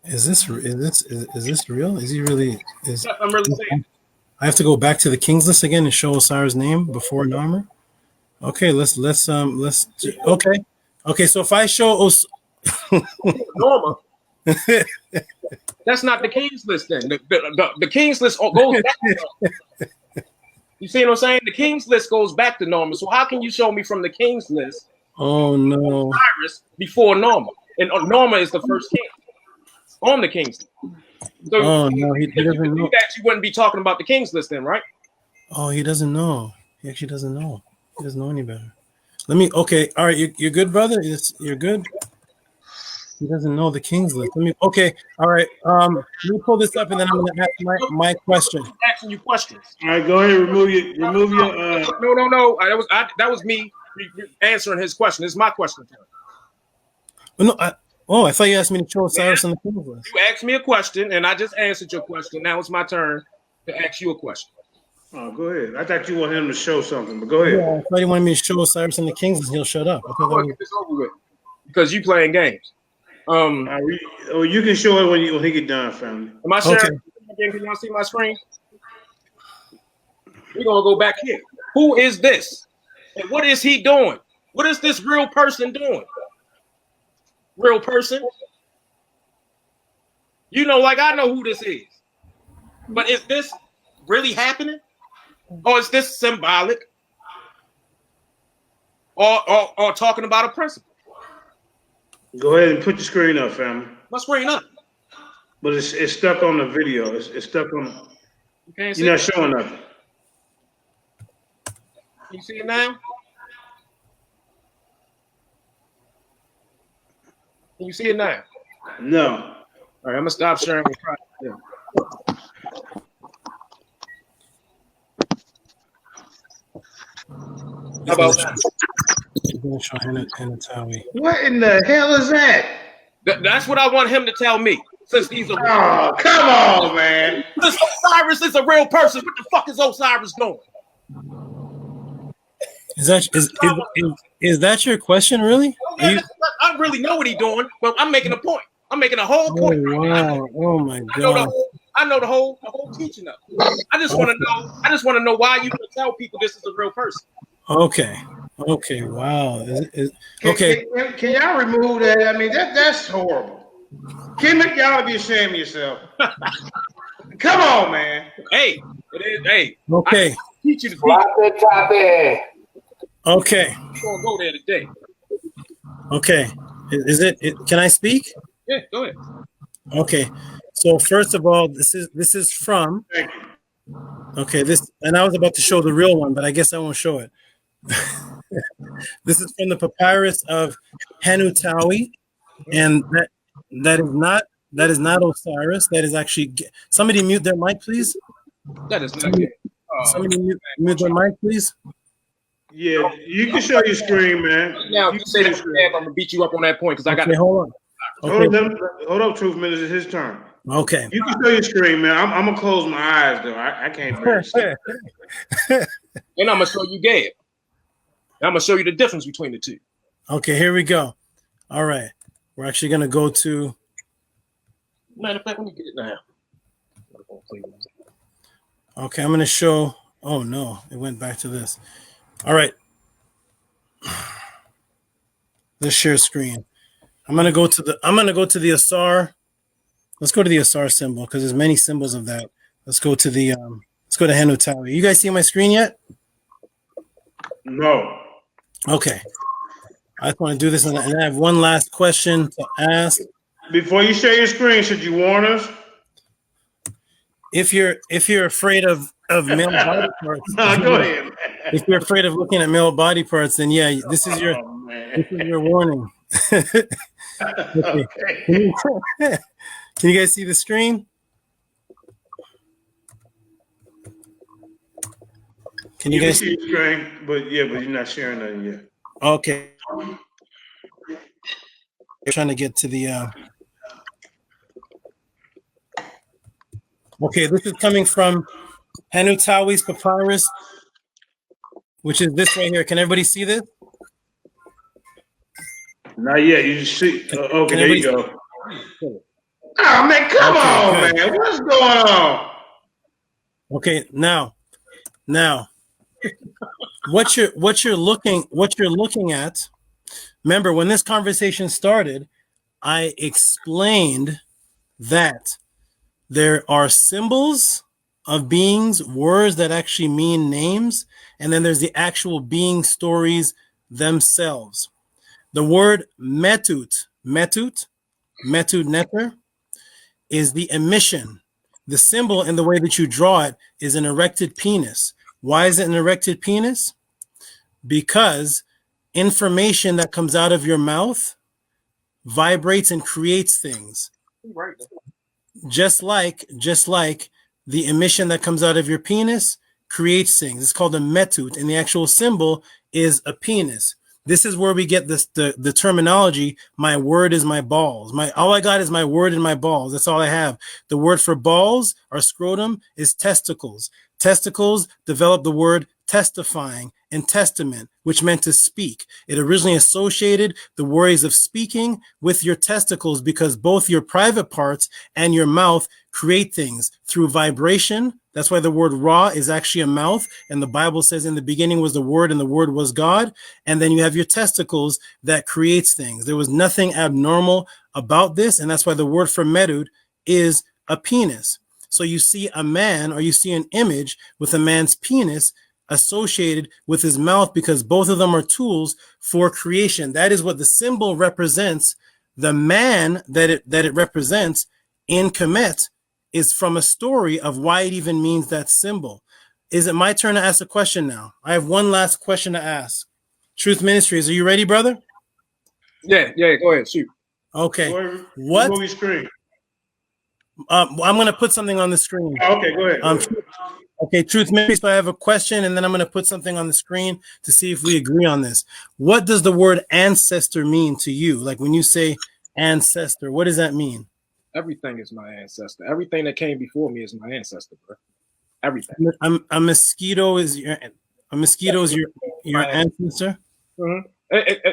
Speaker 3: Is this real? Is he really? Is
Speaker 5: Yes, I'm really saying.
Speaker 3: I have to go back to the King's List again and show Osiris' name before Narmer? Okay, let's okay. So if I show
Speaker 5: Norma. That's not the King's List then. The King's List goes back to, you see what I'm saying? The King's List goes back to Norma. So how can you show me from the King's List?
Speaker 3: Oh no.
Speaker 5: Osiris before Norma. And Norma is the first king on the King's List. So
Speaker 3: Oh no, he doesn't know.
Speaker 5: That you wouldn't be talking about the King's List then, right?
Speaker 3: Oh, he doesn't know. He actually doesn't know. He doesn't know any better. Okay, all right, you're good, brother. You're good. He doesn't know the King's List. Okay, all right. Let me pull this up and then I'm gonna ask my question.
Speaker 5: I'm asking you questions.
Speaker 2: All right, go ahead. Remove your.
Speaker 5: No. That was me answering his question. It's my question.
Speaker 3: No, I thought you asked me to show Osiris on the King's List.
Speaker 5: You asked me a question and I just answered your question. Now it's my turn to ask you a question.
Speaker 2: Oh, go ahead. I thought you wanted him to show something, but go ahead.
Speaker 3: Yeah, I thought he wanted me to show Osiris on the King's List. He'll shut up. I thought that
Speaker 5: Get this over with because you playing games.
Speaker 2: You can show it when he get done, family.
Speaker 5: Am I sharing again? Can y'all see my screen? We're gonna go back here. Who is this? And what is he doing? What is this real person doing? Real person? You know, like I know who this is. But is this really happening? Or is this symbolic? Or talking about a principle?
Speaker 2: Go ahead and put your screen up, family.
Speaker 5: My screen up.
Speaker 2: But it's stuck on the video. It's stuck on.
Speaker 5: You can't see
Speaker 2: You're not
Speaker 5: it?
Speaker 2: showing nothing.
Speaker 5: You see it now? Can you see it now?
Speaker 2: No.
Speaker 5: All right, I'm gonna stop sharing with private. Yeah. How about that?
Speaker 2: What in the hell is that?
Speaker 5: That's what I want him to tell me. Since he's a
Speaker 2: Oh, come on, man.
Speaker 5: Since Osiris is a real person, what the fuck is Osiris doing?
Speaker 3: Is that your question, really?
Speaker 5: I really know what he's doing, but I'm making a point. I'm making a whole point.
Speaker 3: Oh, wow. Oh my God.
Speaker 5: I know the whole teaching of it. I just want to know why you can tell people this is a real person.
Speaker 3: Okay. Wow. Okay.
Speaker 2: Can y'all remove that? I mean, that's horrible. Kim, y'all be ashamed of yourself. Come on, man.
Speaker 5: Hey, it is. Hey.
Speaker 3: Okay.
Speaker 5: I teach you to
Speaker 3: teach. Okay.
Speaker 5: I'm gonna go there today.
Speaker 3: Okay. Is it? Can I speak?
Speaker 5: Yeah, go ahead. Okay.
Speaker 3: So first of all, this is from. Okay. And I was about to show the real one, but I guess I won't show it. This is from the papyrus of Hanutawi, and that is not Osiris. That is actually somebody mute their mic, please.
Speaker 5: That is not
Speaker 3: somebody mute their mic, please.
Speaker 2: Yeah, you can show your screen, man.
Speaker 5: Now, you say that I'm gonna beat you up on that point because I got.
Speaker 3: Okay, hold on. Okay.
Speaker 2: Hold up, Truth Minutes. It's his turn.
Speaker 3: Okay.
Speaker 2: You can show your screen, man. I'm gonna close my eyes though. I can't really see.
Speaker 5: And I'm gonna show you Gab. I'm gonna show you the difference between the two.
Speaker 3: Okay, here we go. All right, we're actually gonna go to.
Speaker 5: Matter of fact, let me get it now.
Speaker 3: Okay, I'm gonna show. Oh no, it went back to this. All right. Let's share screen. I'm gonna go to the Asar. Let's go to the Asar symbol because there's many symbols of that. Let's go to Hanutawi. You guys see my screen yet?
Speaker 2: No.
Speaker 3: Okay. I just want to do this, and I have one last question to ask.
Speaker 2: Before you share your screen, should you warn us?
Speaker 3: If you're afraid of male body parts,
Speaker 2: go ahead.
Speaker 3: If you're afraid of looking at male body parts, then yeah, this is your warning. Okay. Can you guys see the screen? Can you guys
Speaker 2: see the screen? But you're not sharing nothing yet.
Speaker 3: Okay. Trying to get to the. Okay, this is coming from Hanutawi's papyrus, which is this right here. Can everybody see this?
Speaker 2: Not yet. You just see. Okay, there you go. Oh man, come
Speaker 3: Okay,
Speaker 2: on,
Speaker 3: good.
Speaker 2: man. What's going on?
Speaker 3: Okay, now, what you're looking at. Remember, when this conversation started, I explained that there are symbols of beings, words that actually mean names, and then there's the actual being stories themselves. The word metut, neter, is the emission. The symbol in the way that you draw it is an erected penis. Why is it an erected penis? Because information that comes out of your mouth vibrates and creates things.
Speaker 5: Right.
Speaker 3: Just like the emission that comes out of your penis creates things. It's called a metut, and the actual symbol is a penis. This is where we get this the terminology. My word is my balls. All I got is my word and my balls. That's all I have. The word for balls or scrotum is testicles. Testicles developed the word testifying and testament, which meant to speak. It originally associated the worries of speaking with your testicles because both your private parts and your mouth create things through vibration. That's why the word ra is actually a mouth. And the Bible says in the beginning was the word and the word was God. And then you have your testicles that creates things. There was nothing abnormal about this. And that's why the word for medud is a penis. So you see a man or you see an image with a man's penis associated with his mouth because both of them are tools for creation. That is what the symbol represents. The man that it represents in Kemet is from a story of why it even means that symbol. Is it my turn to ask a question now? I have one last question to ask. Truth Ministries, are you ready, brother?
Speaker 5: Yeah, go ahead, shoot.
Speaker 3: Okay.
Speaker 2: What movie screen?
Speaker 3: I'm going to put something on the screen.
Speaker 2: Oh, okay, go ahead.
Speaker 3: Okay, Truth Ministries, so I have a question, and then I'm going to put something on the screen to see if we agree on this. What does the word ancestor mean to you? Like when you say ancestor, what does that mean?
Speaker 5: Everything is my ancestor. Everything that came before me is my ancestor, bro. Everything.
Speaker 3: A mosquito is your ancestor.
Speaker 5: Mm-hmm.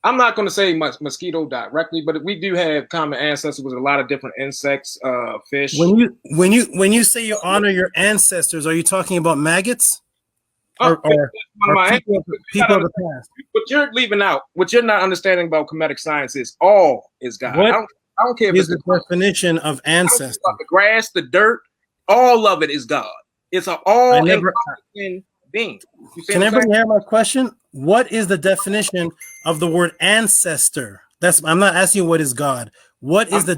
Speaker 5: I'm not going to say mosquito directly, but we do have common ancestors with a lot of different insects, fish.
Speaker 3: When you say you honor your ancestors, are you talking about maggots? Or people of the past?
Speaker 5: What you're leaving out, what you're not understanding about Kemetic science is all is God. I don't care if
Speaker 3: it's the definition of ancestor.
Speaker 5: The grass, the dirt, all of it is God. It's an all-encompassing being.
Speaker 3: Can everybody hear my question? What is the definition of the word ancestor? I'm not asking you what is God. What is the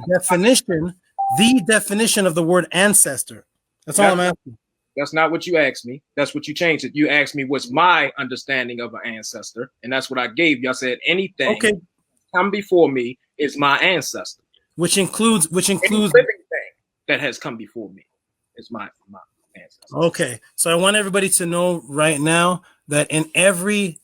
Speaker 3: definition of the word ancestor? That's all I'm asking.
Speaker 5: That's not what you asked me. That's what you changed it. You asked me what's my understanding of an ancestor, and that's what I gave you. I said anything come before me is my ancestor. Which includes any living thing that has come before me is my ancestor.
Speaker 3: Okay, so I want everybody to know right now that in every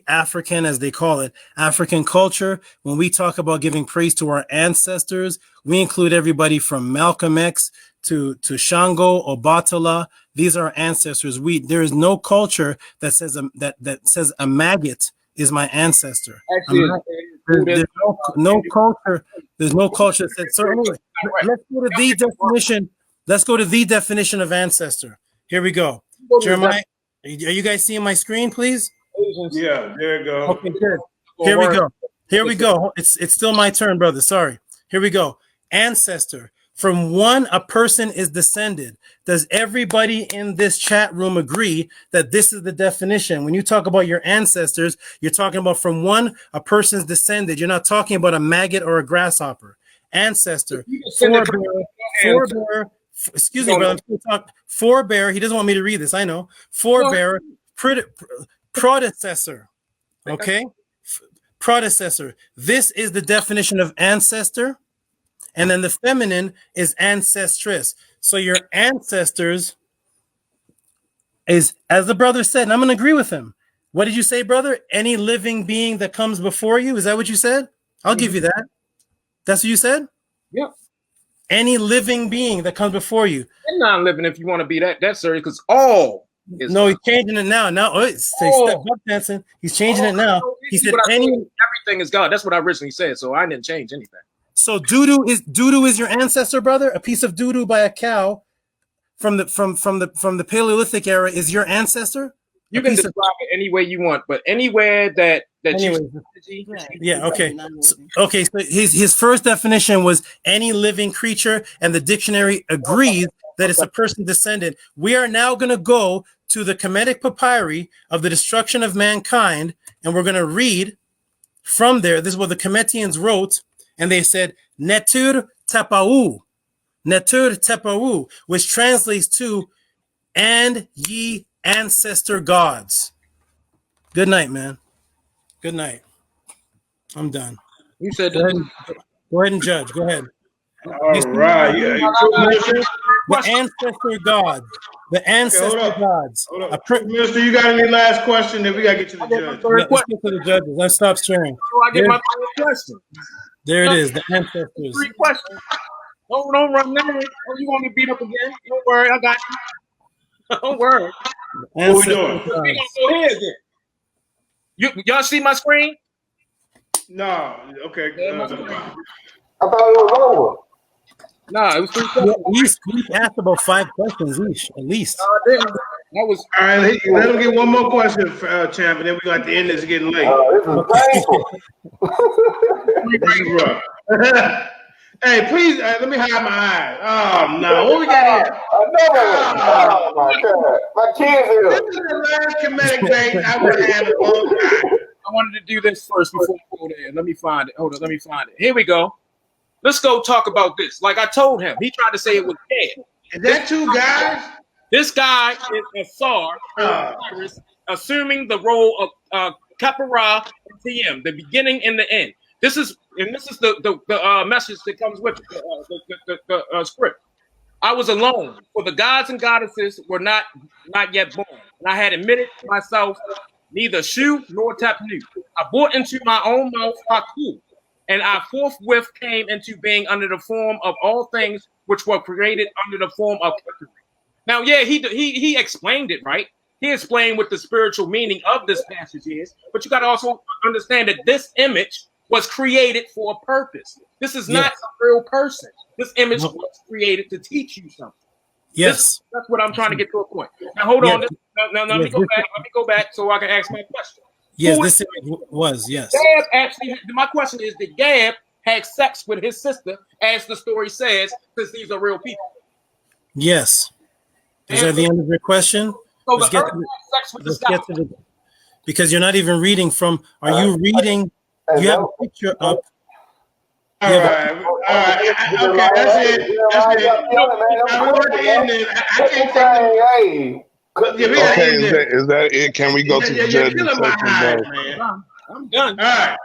Speaker 3: African, as they call it, African culture, when we talk about giving praise to our ancestors, we include everybody from Malcolm X to Shango, Obatala. These are our ancestors. There is no culture that says that says a maggot is my ancestor. There's no culture. There's no culture that says certainly. Let's go to the definition. Let's go to the definition of ancestor. Here we go. Jeremiah, are you guys seeing my screen, please?
Speaker 2: Yeah, there you go.
Speaker 3: Okay, good. Here we go. It's still my turn, brother. Sorry. Here we go. Ancestor. From one a person is descended. Does everybody in this chat room agree that this is the definition? When you talk about your ancestors, you're talking about from one a person's descended. You're not talking about a maggot or a grasshopper. Ancestor. Forebear. Excuse me, brother. Forebear. He doesn't want me to read this. I know. Forebear. Predecessor. Okay. Predecessor. This is the definition of ancestor. And then the feminine is ancestress. So your ancestors is, as the brother said, and I'm going to agree with him. What did you say, brother? Any living being that comes before you? Is that what you said? I'll give you that. That's what you said?
Speaker 5: Yeah.
Speaker 3: Any living being that comes before you.
Speaker 5: And non-living, if you want to be that serious, because all is
Speaker 3: no, he's changing it now. Step up dancing. He's changing it now. He said everything
Speaker 5: is God. That's what I originally said, so I didn't change anything.
Speaker 3: So doo-doo is your ancestor, brother? A piece of doo-doo by a cow from the Paleolithic era is your ancestor?
Speaker 5: You can describe it any way you want, but anywhere that
Speaker 3: Anyways,
Speaker 5: you
Speaker 3: yeah, okay. So his first definition was any living creature, and the dictionary agrees that it's a person descendant. We are now going to go to the Kemetic papyri of the destruction of mankind, and we're going to read from there. This is what the Kemetians wrote, and they said NETERU TEPAU, NETERU TEPAU, which translates to "and ye ancestor gods." Good night, man. Good night. I'm done.
Speaker 5: You said
Speaker 3: Go ahead and judge. Go ahead.
Speaker 2: All right.
Speaker 3: The ancestor gods. The ancestor gods.
Speaker 2: Hold up. Minister, you got any last question? Then we got to get to the judge.
Speaker 3: Let's get to the judges. Let's stop sharing.
Speaker 5: I get my third question.
Speaker 3: There it is. The ancestors.
Speaker 5: 3 questions. Don't run there. Oh, you want me to beat up again? Don't worry, I got you. Don't worry.
Speaker 2: What we doing?
Speaker 5: We gonna go ahead then. Y'all see my screen?
Speaker 2: No. Okay.
Speaker 4: I thought it was over.
Speaker 5: Nah, it was 3 questions.
Speaker 3: We asked about 5 questions each, at least.
Speaker 5: I didn't. That was
Speaker 2: All right. Let him get one more question, champ, and then we got to end this. Getting late.
Speaker 4: This is painful.
Speaker 2: Hey, please let me hide my eyes. Oh no, what we got here?
Speaker 4: Oh my God, my kids here.
Speaker 2: This is the last comedic date I would have in a long time.
Speaker 5: I wanted to do this first before we go there. Let me find it. Hold on, let me find it. Here we go. Let's go talk about this. Like I told him, he tried to say it was dead.
Speaker 2: Is that 2 guys?
Speaker 5: This guy is Asar, assuming the role of Kapara and TM, the beginning and the end. This is the message that comes with the script. I was alone, for the gods and goddesses were not yet born, and I had admitted to myself neither Shu nor Tapnu. I brought into my own mouth Haku, and I forthwith came into being under the form of all things which were created under the form of Keteru. Now, yeah, he explained it, right? He explained what the spiritual meaning of this passage is, but you got to also understand that this image was created for a purpose. This is not a real person. This image was created to teach you something.
Speaker 3: Yes.
Speaker 5: That's what I'm trying to get to a point. Now, hold on. Now, let me go back. Let me go back so I can ask my question.
Speaker 3: Yes, this was, yes.
Speaker 5: Gab actually, my question is, did Gab have sex with his sister, as the story says, since these are real people?
Speaker 3: Yes. Is that the end of your question?
Speaker 5: So the earth had sex with the sky.
Speaker 3: Because you're not even reading from, are you reading? You have a picture up.
Speaker 2: All right. Okay, that's it. I can't take
Speaker 7: Okay, is that it? Can we go to the judge?
Speaker 5: I'm done.
Speaker 2: All right.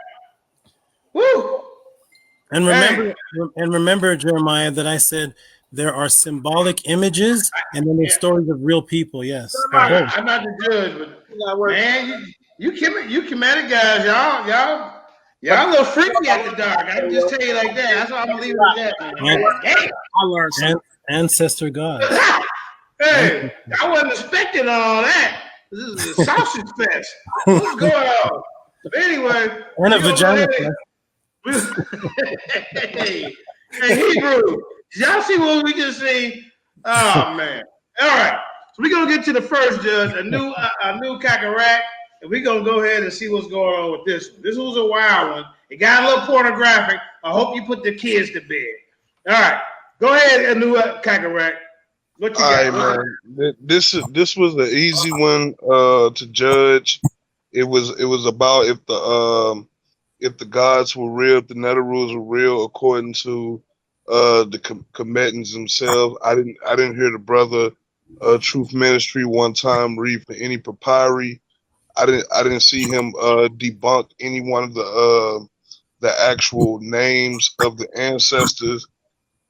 Speaker 2: Woo.
Speaker 3: And remember, Jeremiah, that I said there are symbolic images and then there's stories of real people. Yes.
Speaker 2: I'm not the judge, but man, you Kemetic guys, y'all a little freaky at the dark. I can just tell you like that. That's all I'm gonna leave it at that, man.
Speaker 5: I learned something.
Speaker 3: Ancestor gods.
Speaker 2: Hey, I wasn't expecting all that. This is a sausage fest. What's going on? But anyway,
Speaker 3: and a vagina.
Speaker 2: Hey, Hebrew, did y'all see what we just seen? Oh man! All right, so we're gonna get to the first judge, a new Kakarot, and we're gonna go ahead and see what's going on with this one. This was a wild one. It got a little pornographic. I hope you put the kids to bed. All right, go ahead, a new Kakarot. What you got?
Speaker 7: All right, man. This was an easy one to judge. It was about if the gods were real, if the NETERUs were real, according to the Kemetans themselves. I didn't hear the brother Truth Ministry one time read for any papyri. I didn't see him debunk any one of the actual names of the ancestors.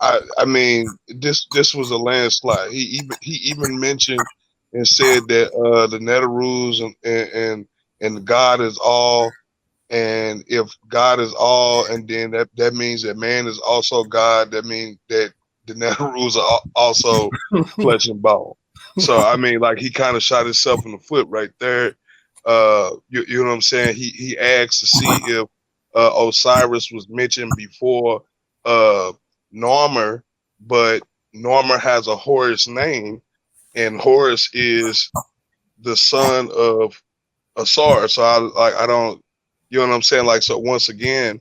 Speaker 7: I mean, this was a landslide. He even mentioned and said that the NETERUs and God is all, and if God is all, and then that means that man is also God. That means that the NETERUs are also flesh and bone. So I mean, like, he kind of shot himself in the foot right there. You know what I'm saying? He asked to see if Osiris was mentioned before Narmer, but Narmer has a Horus name, and Horus is the son of Asar. So I don't, you know what I'm saying? Like, so once again,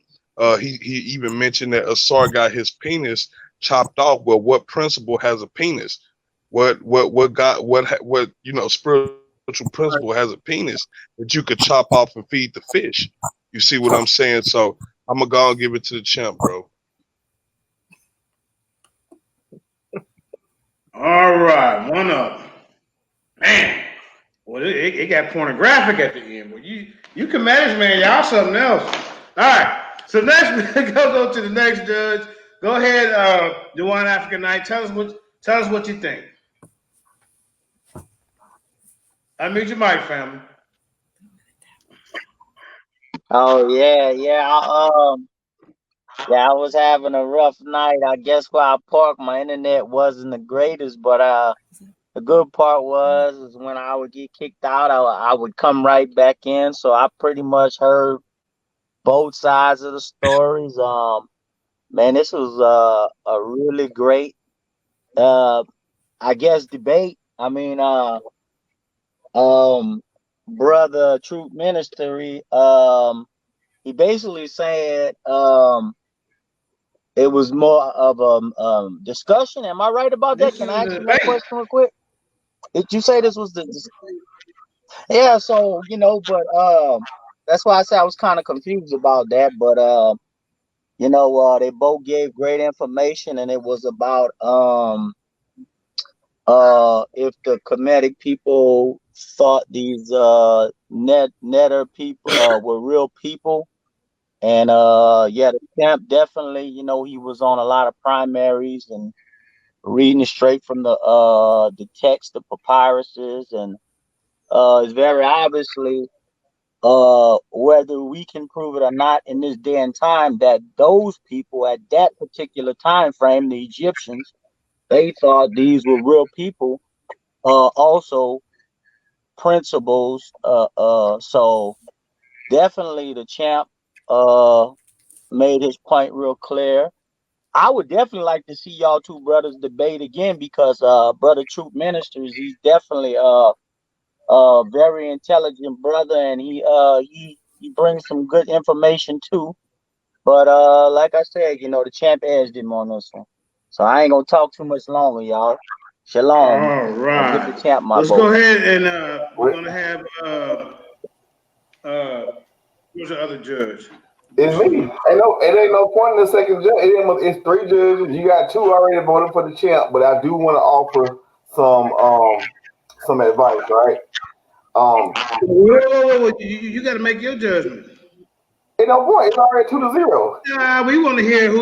Speaker 7: he even mentioned that Asar got his penis chopped off. Well, what principle has a penis? What you know, spiritual principle has a penis that you could chop off and feed the fish? You see what I'm saying? So I'm gonna go and give it to the champ, bro.
Speaker 2: All right, one up. Man, well, it got pornographic at the end. Well, you can manage, man. Y'all something else. All right. So next, go to the next judge. Go ahead, Dewan African Knight. Tell us what you think. Unmute your mic, family.
Speaker 6: Oh yeah. I was having a rough night. I guess where I parked, my internet wasn't the greatest, but the good part is when I would get kicked out, I would come right back in. So I pretty much heard both sides of the stories. Man, this was a really great, I guess, debate. I mean, brother Truth Ministry, he basically said it was more of a discussion. Am I right about that? Can I ask you that question real quick? Did you say this was the? Yeah. So but that's why I said I was kind of confused about that. But they both gave great information, and it was about if the Kemetic people thought these Neter people were real people. And the champ definitely, he was on a lot of primaries and reading straight from the text, the papyruses, and it's very obviously whether we can prove it or not in this day and time that those people at that particular time frame, the Egyptians, they thought these were real people, also principles. So definitely the champ made his point real clear. I would definitely like to see y'all two brothers debate again because Brother Truth Ministries, he's definitely a very intelligent brother, and he brings some good information too. But like I said, the champ edged him on this one. So I ain't gonna talk too much longer, y'all. Shalom.
Speaker 2: All right.
Speaker 6: I'll give the champ my
Speaker 2: Let's
Speaker 6: vote.
Speaker 2: go ahead and we're gonna have who's the other judge?
Speaker 4: It's me. It ain't no point in the second judge. It's three judges. You got two already voted for the champ, but I do want to offer some advice, right?
Speaker 2: Whoa. You got to make your judgment.
Speaker 4: Ain't no point. It's already 2-0.
Speaker 2: We want to hear who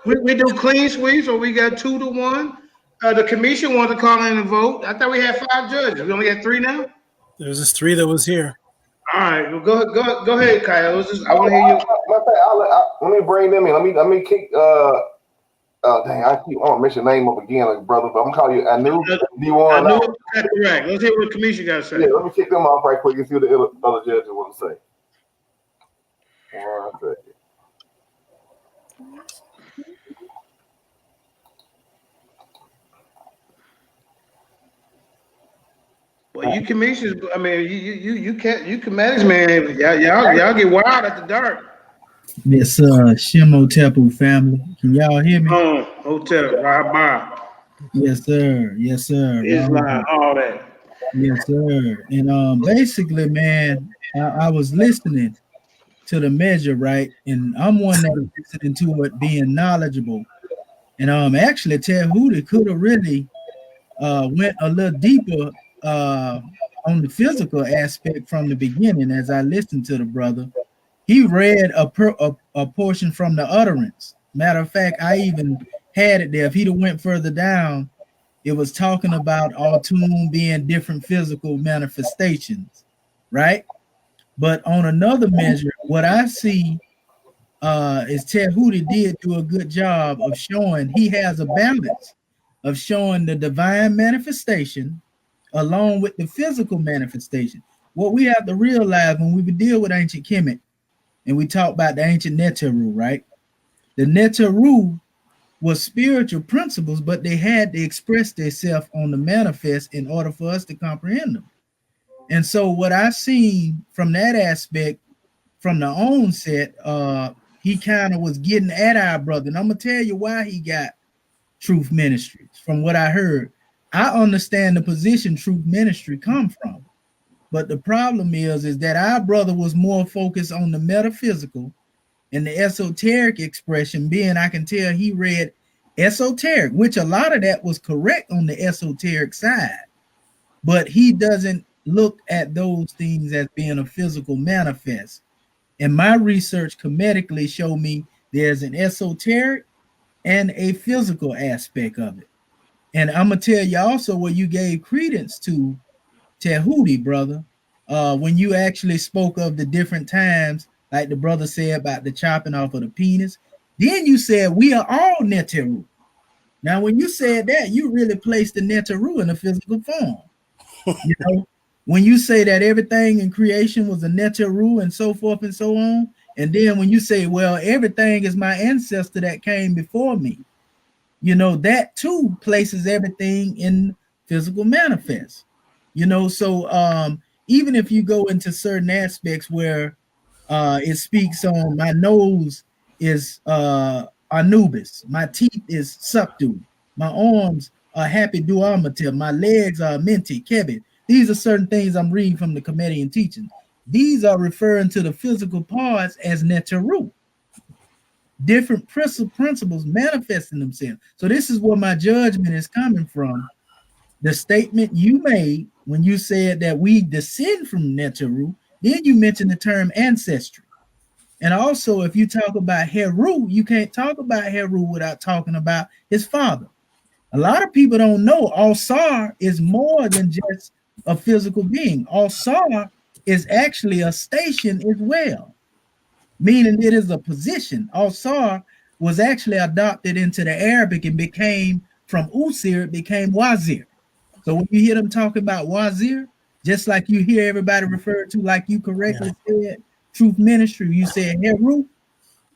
Speaker 2: we do clean sweeps, or we got 2-1. The commission wanted to call in and vote. I thought we had 5 judges. We only got 3 now.
Speaker 3: There's just 3 that was here.
Speaker 2: All right, well, go ahead, Kyle. I want to hear you.
Speaker 4: Let me bring them in. Let me kick. Dang, I want to mention your name up again, like brother. But I'm gonna call you Anu.
Speaker 2: D1. Anu, that's correct. Let's hear what the commission got to say.
Speaker 4: Yeah, let me kick them off right quick and see what the other judges want to say. 1 second.
Speaker 2: Well, you commissions, I mean, you can manage, man. Y'all get wild at the dark.
Speaker 8: This Shimo Tepu family. Can y'all hear me?
Speaker 2: Hotel, bye.
Speaker 8: Yes, sir.
Speaker 2: Islam, all that.
Speaker 8: Yes, sir. And basically, man, I was listening to the measure, right? And I'm one that was listening to it, being knowledgeable. And actually, Tehuti could have really went a little deeper on the physical aspect from the beginning. As I listened to the brother, he read a portion from the utterance. Matter of fact, I even had it there. If he'd have went further down, it was talking about Autumn being different physical manifestations, right? But on another measure, what I see is Tehuti did do a good job of showing he has a balance of showing the divine manifestation along with the physical manifestation. What we have to realize when we deal with ancient Kemet and we talk about the ancient Neteru, right? The NETERU was spiritual principles, but they had to express themselves on the manifest in order for us to comprehend them. And so what I seen from that aspect, from the onset, he kind of was getting at our brother. And I'm gonna tell you why he got Truth Ministries. From what I heard, I understand the position Truth Ministry come from. But the problem is that our brother was more focused on the metaphysical and the esoteric expression, being I can tell he read esoteric, which a lot of that was correct on the esoteric side. But he doesn't look at those things as being a physical manifest. And my research comedically showed me there's an esoteric and a physical aspect of it. And I'm going to tell you also what you gave credence to Tehuti, brother, when you actually spoke of the different times, like the brother said about the chopping off of the penis. Then you said we are all NETERU. Now, when you said that, you really placed the NETERU in a physical form. You know, when you say that everything in creation was a NETERU and so forth and so on, and then when you say, well, everything is my ancestor that came before me, you know, that too places everything in physical manifest. You know, so even if you go into certain aspects where it speaks on my nose is Anubis, my teeth is Subdu, my arms are Happy Duamatil, my legs are Menti, Kebit. These are certain things I'm reading from the Comedian teaching. These are referring to the physical parts as NETERU. Different principles manifesting themselves. So this is where my judgment is coming from. The statement you made when you said that we descend from NETERU, then you mentioned the term ancestry. And also, if you talk about Heru, you can't talk about Heru without talking about his father. A lot of people don't know Alsar is more than just a physical being. Alsar is actually a station as well, meaning it is a position. Alsar was actually adopted into the Arabic and became, from Usir, it became Wazir. So when you hear them talking about Wazir, just like you hear everybody referred to, like you correctly said, Truth Ministry, you said Heru,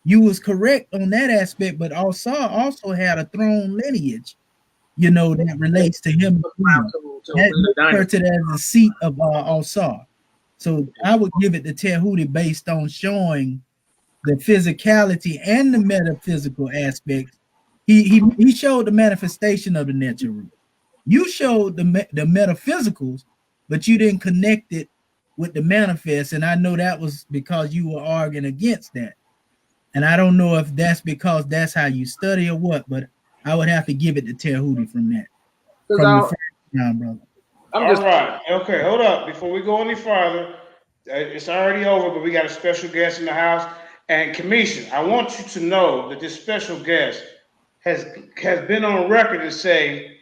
Speaker 8: you was correct on that aspect, but Alsar also had a throne lineage, you know, that relates to him. That referred to as the seat of Alsar. So I would give it to Tehuti based on showing the physicality and the metaphysical aspects. He showed the manifestation of the NETERU. You showed the metaphysicals, but you didn't connect it with the manifest. And I know that was because you were arguing against that. And I don't know if that's because that's how you study or what, but I would have to give it to Tehuti from that. From the first time, brother.
Speaker 2: All right. Okay, hold up. Before we go any farther, it's already over, but we got a special guest in the house. And Commission, I want you to know that this special guest has been on record to say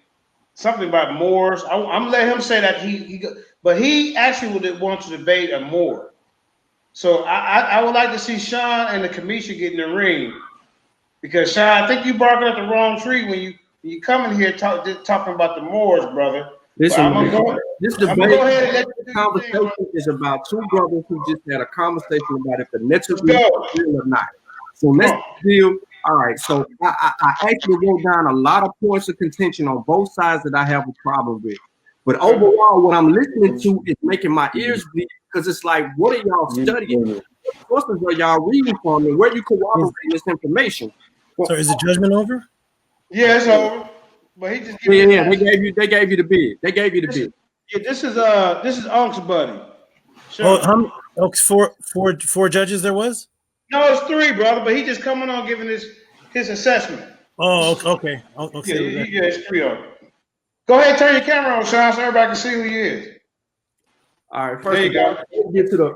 Speaker 2: something about Moors. I'm letting him say that but he actually would want to debate a Moor. So I would like to see Sean and the Commission get in the ring, because Sean, I think you barking at the wrong tree when you come in here talking about the Moors, brother.
Speaker 5: Listen, this debate conversation is about two brothers who just had a conversation about if the NETERU is real or not. So let's deal. All right. So I actually wrote down a lot of points of contention on both sides that I have a problem with. But overall, what I'm listening to is making my ears bleed, because it's like, what are y'all studying? What sources are y'all reading from, and where you corroborating this information?
Speaker 3: So is the judgment over?
Speaker 2: Yeah, it's over. But he just
Speaker 5: they gave you the bid. They gave you the bid.
Speaker 2: Yeah, this is Unc's buddy.
Speaker 3: Sure. Oh, four judges there was?
Speaker 2: No, it's 3, brother. But he just coming on giving his assessment.
Speaker 3: Oh, okay. Okay.
Speaker 2: Yeah, it's 3 of them. Go ahead, turn your camera on, Sean, so everybody can see who he is.
Speaker 5: All right, first of all, get to the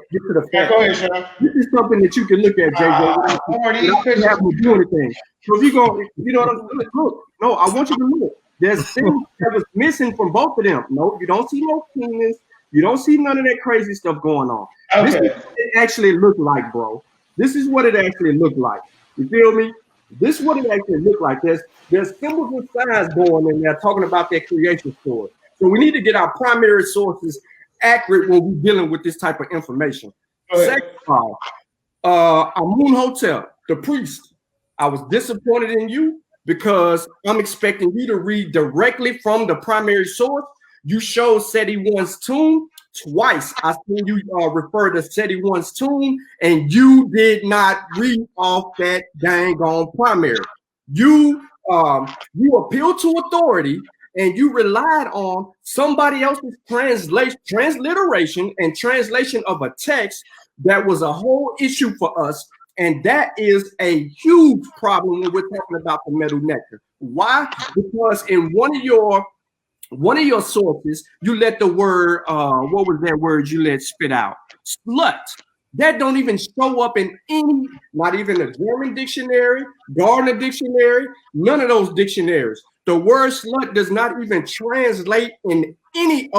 Speaker 2: yeah, go ahead, Sean.
Speaker 5: This is something that you can look at, JJ. You have to do anything. So if you go, you know what I'm saying? Look, no, I want you to look. There's things that was missing from both of them. No, you don't see no penis. You don't see none of that crazy stuff going on. Okay. This is what it actually looked like, bro. This is what it actually looked like. You feel me? This is what it actually looked like. There's symbols and signs going in there talking about their creation story. So we need to get our primary sources accurate when we're dealing with this type of information. Second of all, Amun Hotel, the priest,
Speaker 9: I was disappointed in you because I'm expecting you to read directly from the primary source. You showed Seti I's tomb twice. I seen you refer to Seti I's tomb, and you did not read off that dang on primary. You appealed to authority, and you relied on somebody else's transliteration and translation of a text that was a whole issue for us. And that is a huge problem when we're talking about the Medu Neter. Why? Because in one of your sources, you let the word, what was that word you let spit out? Slut. That don't even show up in any, not even a German dictionary, Gardner dictionary, none of those dictionaries. The word slut does not even translate in any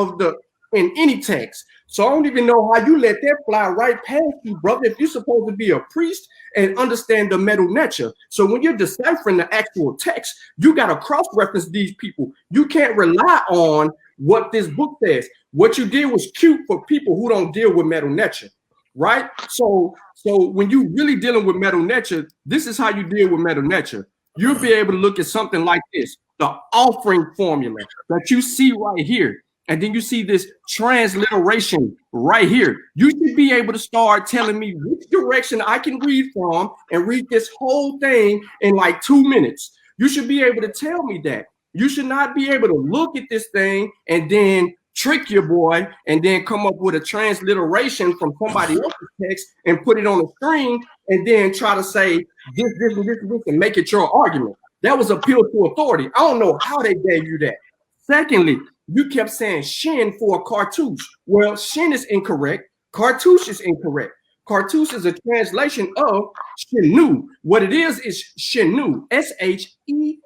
Speaker 9: text. So I don't even know how you let that fly right past you, brother, if you're supposed to be a priest and understand the Medu Neter. So when you're deciphering the actual text, you got to cross-reference these people. You can't rely on what this book says. What you did was cute for people who don't deal with Medu Neter, right? So when you really dealing with Medu Neter, this is how you deal with Medu Neter. You'll be able to look at something like this, the offering formula that you see right here. And then you see this transliteration right here. You should be able to start telling me which direction I can read from and read this whole thing in like 2 minutes. You should be able to tell me that. You should not be able to look at this thing and then trick your boy and then come up with a transliteration from somebody else's text and put it on the screen and then try to say this, and make it your argument. That was appeal to authority. I don't know how they gave you that. Secondly, you kept saying shin for a cartouche. Well, shin is incorrect. Cartouche is incorrect. Cartouche is a translation of shenu. What it is shenu, S-H-E-N-E-W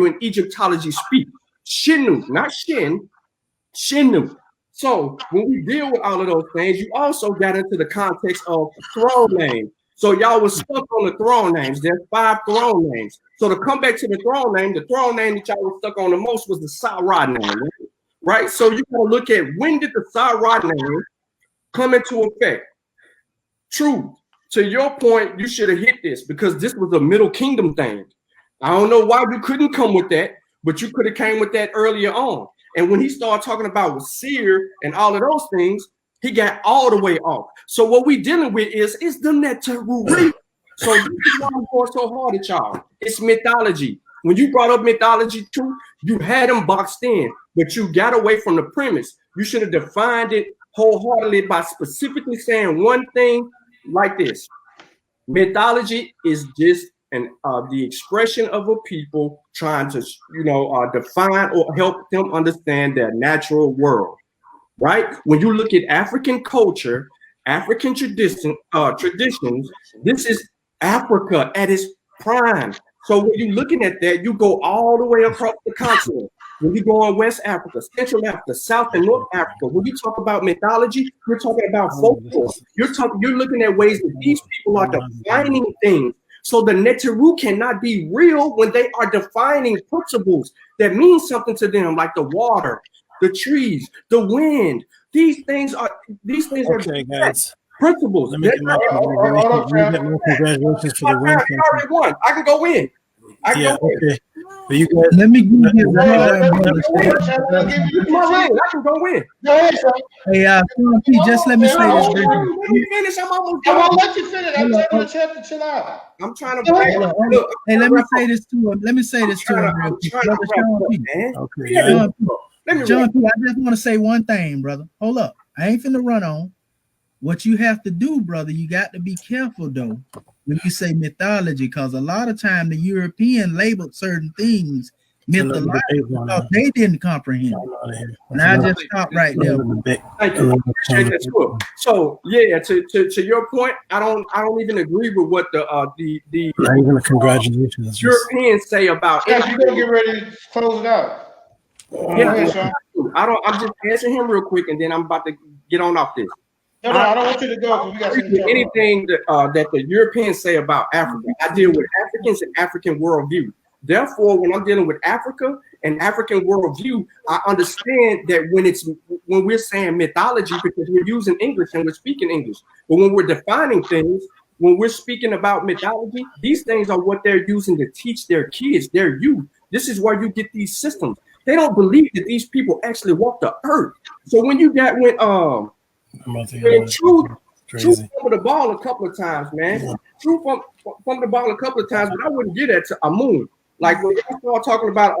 Speaker 9: in Egyptology speak. Shenu, not shin, shenu. So when we deal with all of those things, you also got into the context of throne names. So y'all was stuck on the throne names. There's 5 throne names. So to come back to the throne name that y'all was stuck on the most was the Sarah name, right? So you gotta look at when did the Sarah name come into effect? True. To your point, you should have hit this because this was a Middle Kingdom thing. I don't know why you couldn't come with that, but you could have came with that earlier on. And when he started talking about seer and all of those things, he got all the way off. So what we dealing with is the NETERU. So this is why I'm going so hard at y'all. It's mythology. When you brought up mythology too, you had them boxed in, but you got away from the premise. You should have defined it wholeheartedly by specifically saying one thing like this. Mythology is just the expression of a people trying to, define or help them understand their natural world. Right? When you look at African culture, African traditions, this is Africa at its prime. So when you're looking at that, you go all the way across the continent. When you go on West Africa, Central Africa, South and North Africa, when you talk about mythology, you're talking about folklore. You're looking at ways that these people are defining things. So the NETERU cannot be real when they are defining principles that mean something to them, like the water, the trees, the wind. These things are
Speaker 3: okay, guys.
Speaker 9: Principles.
Speaker 3: Let me get my congratulations for the win.
Speaker 9: I already won. I can go in.
Speaker 3: Okay. But you guys,
Speaker 8: let me give you
Speaker 9: I can go in.
Speaker 10: Go ahead, sir.
Speaker 8: Hey, just let me say this.
Speaker 9: Let me finish. I'm almost
Speaker 10: I
Speaker 9: done.
Speaker 10: won't let you finish. I'm telling the chef to chill out.
Speaker 9: I'm trying to.
Speaker 8: Hey, let me say this to him. Let me say this to him real quick. Brother Sean P. John P., I just want to say one thing, brother. Hold up. I ain't finna run on. What you have to do, brother, you got to be careful, though, when you say mythology, because a lot of time the European labeled certain things mythological because they didn't comprehend. And I just stop right there.
Speaker 9: Thank you. So yeah, to your point, I don't even agree with what the
Speaker 3: not even a congratulations
Speaker 9: Europeans say about
Speaker 10: it. You're gonna get ready to close it out.
Speaker 9: Yeah, I'm just answering him real quick, and then I'm about to get on off this.
Speaker 10: No, I don't want you to go. We got
Speaker 9: anything that the Europeans say about Africa. I deal with Africans and African worldview. Therefore, when I'm dealing with Africa and African worldview, I understand that when we're saying mythology, because we're using English and we're speaking English, but when we're defining things, when we're speaking about mythology, these things are what they're using to teach their kids, their youth. This is where you get these systems. They don't believe that these people actually walk the earth. So when you got Truth fumbled the ball a couple of times, man. Truth fumbled the ball a couple of times, but I wouldn't give that to Amun. Like when y'all start talking about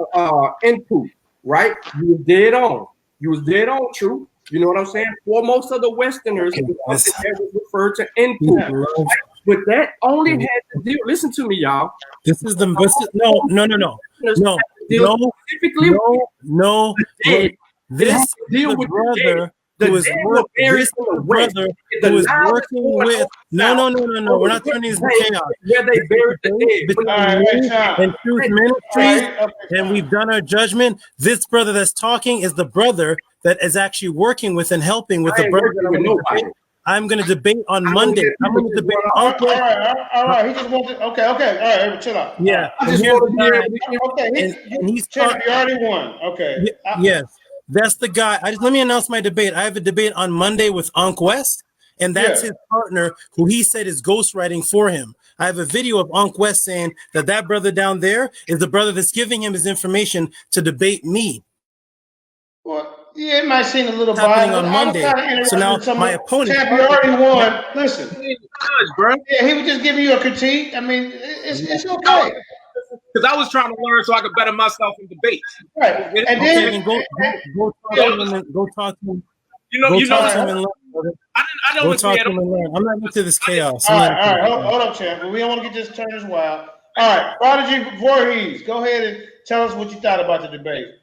Speaker 9: input, right? You was dead on. You was dead on, Truth. You know what I'm saying? For most of the Westerners, it was referred to input. But that only had to deal. Listen to me, y'all.
Speaker 3: This is the no. This
Speaker 9: deal with
Speaker 3: brother who is working with. No. We're not turning this into chaos.
Speaker 9: Where they buried the dead.
Speaker 3: And Truth Ministries, and we've done our judgment. This brother that's talking is the brother that is actually working with and helping with the brother that I'm going to debate on Monday. I'm going to debate.
Speaker 10: All right. He just wants to. Okay. All right, chill out.
Speaker 3: Yeah.
Speaker 10: He's champ. You already won. Okay.
Speaker 3: Yes, that's the guy. Let me announce my debate. I have a debate on Monday with Ankh West, and that's his partner, who he said is ghostwriting for him. I have a video of Ankh West saying that brother down there is the brother that's giving him his information to debate me.
Speaker 10: Well, yeah, it might seem a little
Speaker 3: happening on Monday. So now my opponent.
Speaker 10: Champ, you already won. Listen, bro. Yeah, he was just giving you a critique. I mean, it's okay.
Speaker 5: Because I was trying to learn so I could better myself in debates.
Speaker 10: Right. And then
Speaker 3: go talk to him.
Speaker 5: I don't
Speaker 3: talk to him and learn. I'm not into this chaos.
Speaker 10: All right. Hold up, champ. We don't want to get this turned as wild. All right, Prodigy Voorhees, go ahead and tell us what you thought about the debate.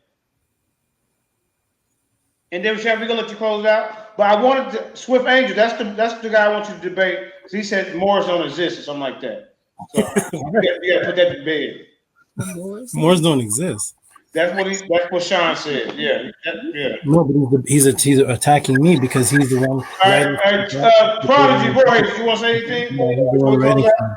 Speaker 10: And then, champ, we're gonna let you close it out. But I wanted to, Swift Angel. That's the guy I want you to debate. He said Moors don't exist or something like that. So you gotta put that to bed.
Speaker 3: Moors don't exist.
Speaker 10: That's what Sean said. Yeah.
Speaker 3: No, but he's attacking me because he's the one.
Speaker 10: All right. Prodigy Boy, you want to say anything?
Speaker 3: Yeah, he's the one writing for him.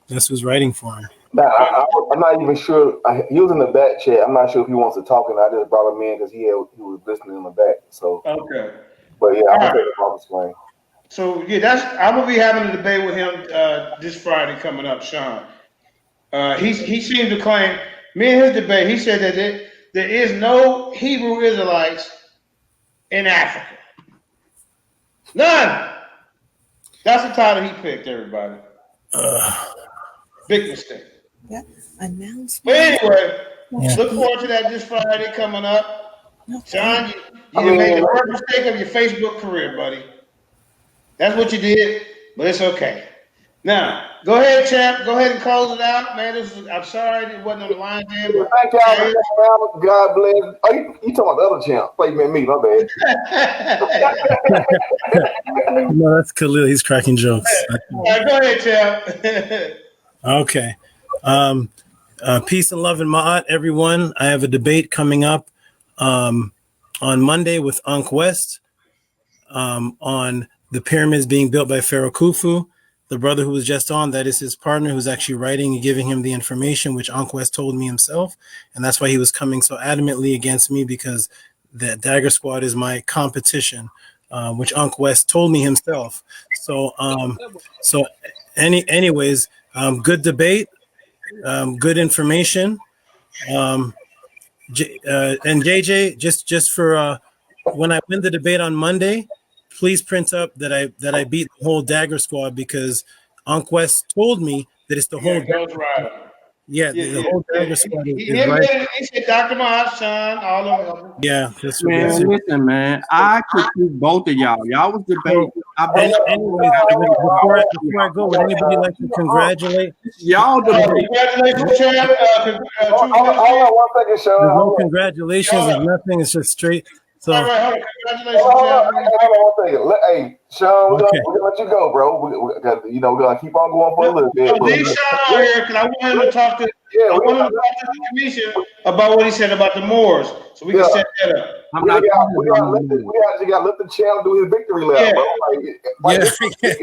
Speaker 3: That's who's writing for him.
Speaker 4: I'm not even sure. He was in the back chat. I'm not sure if he wants to talk, and I just brought him in because he was listening in the back. So
Speaker 10: okay.
Speaker 4: But yeah, I'm gonna take it off the screen.
Speaker 10: So yeah, I'm gonna be having a debate with him this Friday coming up, Sean. He seemed to claim me and his debate. He said that there is no Hebrew Israelites in Africa. None. That's the title he picked, everybody. Big mistake.
Speaker 11: That announcement.
Speaker 10: But anyway, look forward to that this Friday coming up. Sean, you made the worst mistake of your Facebook career, buddy. That's what you did, but it's okay. Now, go ahead, champ. Go ahead and close it out, man. I'm sorry it wasn't on the line, man. But
Speaker 4: thank y'all. God bless. Oh, you talking about the other champ? Play me, my bad.
Speaker 3: No, that's Khalil. He's cracking jokes.
Speaker 10: All right, go ahead, champ.
Speaker 3: Okay. Peace and love and ma'at, everyone. I have a debate coming up on Monday with Ankh West on the pyramids being built by Pharaoh Khufu. The brother who was just on, that is his partner who's actually writing and giving him the information, which Ankh West told me himself. And that's why he was coming so adamantly against me, because the Dagger Squad is my competition, which Ankh West told me himself. So, anyways, good debate, good information. And JJ, just for when I win the debate on Monday, please print up that I beat the whole Dagger Squad, because Ankh West told me that it's the whole. The whole Dagger Squad is right.
Speaker 10: He said Dr. Sean, all of them.
Speaker 3: Yeah, that's what
Speaker 9: man. Listen, man, I critique both of y'all. Y'all was debating.
Speaker 3: Anyways, before I go, would anybody like to congratulate?
Speaker 9: Y'all debating.
Speaker 10: Congratulations, Chad.
Speaker 4: Hold on 1 second, Sean.
Speaker 3: There's no congratulations. There's nothing. It's just straight. So,
Speaker 10: all right, congratulations,
Speaker 4: hold on 1 second. Hey, Sean, we're gonna let you go, bro. We're gonna keep on going for a little bit.
Speaker 10: Leave Sean out here because I want him to talk to. I want him to talk to the commission about what he said about the Moors, so we can set that up.
Speaker 4: We actually got to let the champ do his victory lap, bro. He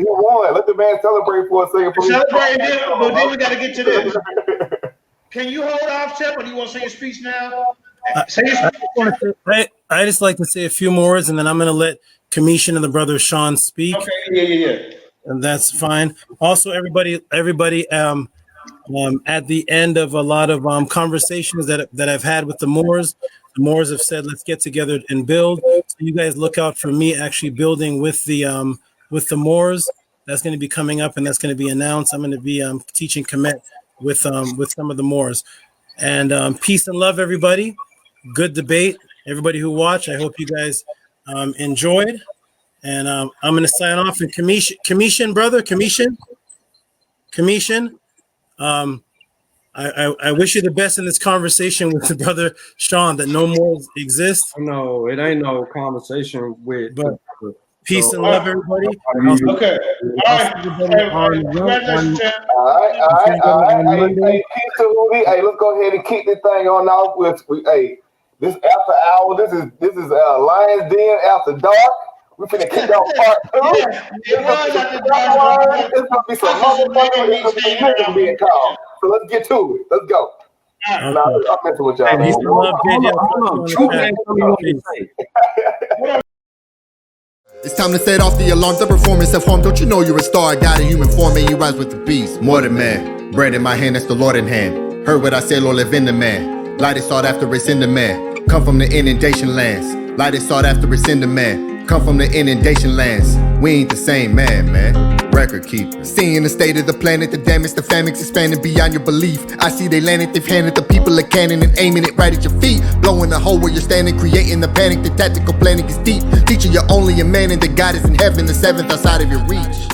Speaker 4: won. Let the man celebrate for a second.
Speaker 10: Celebrate, but then we got to get to this. Can you hold off, Chip, or do you want to say your speech now?
Speaker 3: I just like to say a few more words, and then I'm going to let Commission and the brother Sean speak.
Speaker 10: Okay, yeah.
Speaker 3: And that's fine. Also, everybody, at the end of a lot of conversations that I've had with the Moors have said, let's get together and build. So you guys look out for me actually building with the Moors. That's going to be coming up, and that's going to be announced. I'm going to be teaching Kemet with some of the Moors. And peace and love, everybody. Good debate, everybody who watched. I hope you guys enjoyed. And I'm going to sign off. And Commission, brother, Commission. I wish you the best in this conversation with the brother Sean, that no more exists.
Speaker 9: No, it ain't no conversation with.
Speaker 3: But peace and love, everybody.
Speaker 10: Okay. All right. Congratulations, champ.
Speaker 4: All right. Hey, peace to Rudy. Hey, let's go ahead and kick this thing on off with this after hour. This is Lions Den after dark. We're finna kick off part 2.
Speaker 10: Yeah, it was after dark.
Speaker 4: There's gonna be some motherfuckers being called. So let's get to it. Let's go.
Speaker 10: Right.
Speaker 4: Nah, I'm messing with y'all, man.
Speaker 1: It's time to set off the alarms. The performance of home. Don't you know you're a star? Got a human form and you rise with the beast. More than man. Bread in my hand, that's the Lord in hand. Heard what I said, Lord, live in the man. Light is sought after, it's in the man. Come from the inundation lands. Light is sought after, it's in the man. Come from the inundation lands. We ain't the same man. Record keeper. Seeing the state of the planet, the damage, the famines expanding beyond your belief. I see they landed, they've handed the people a cannon and aiming it right at your feet. Blowing the hole where you're standing, creating the panic. The tactical planning is deep. Teaching you're only a man and that God is in heaven, the seventh outside of your reach.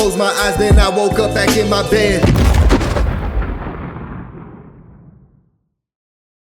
Speaker 1: closed my eyes, then I woke up back in my bed.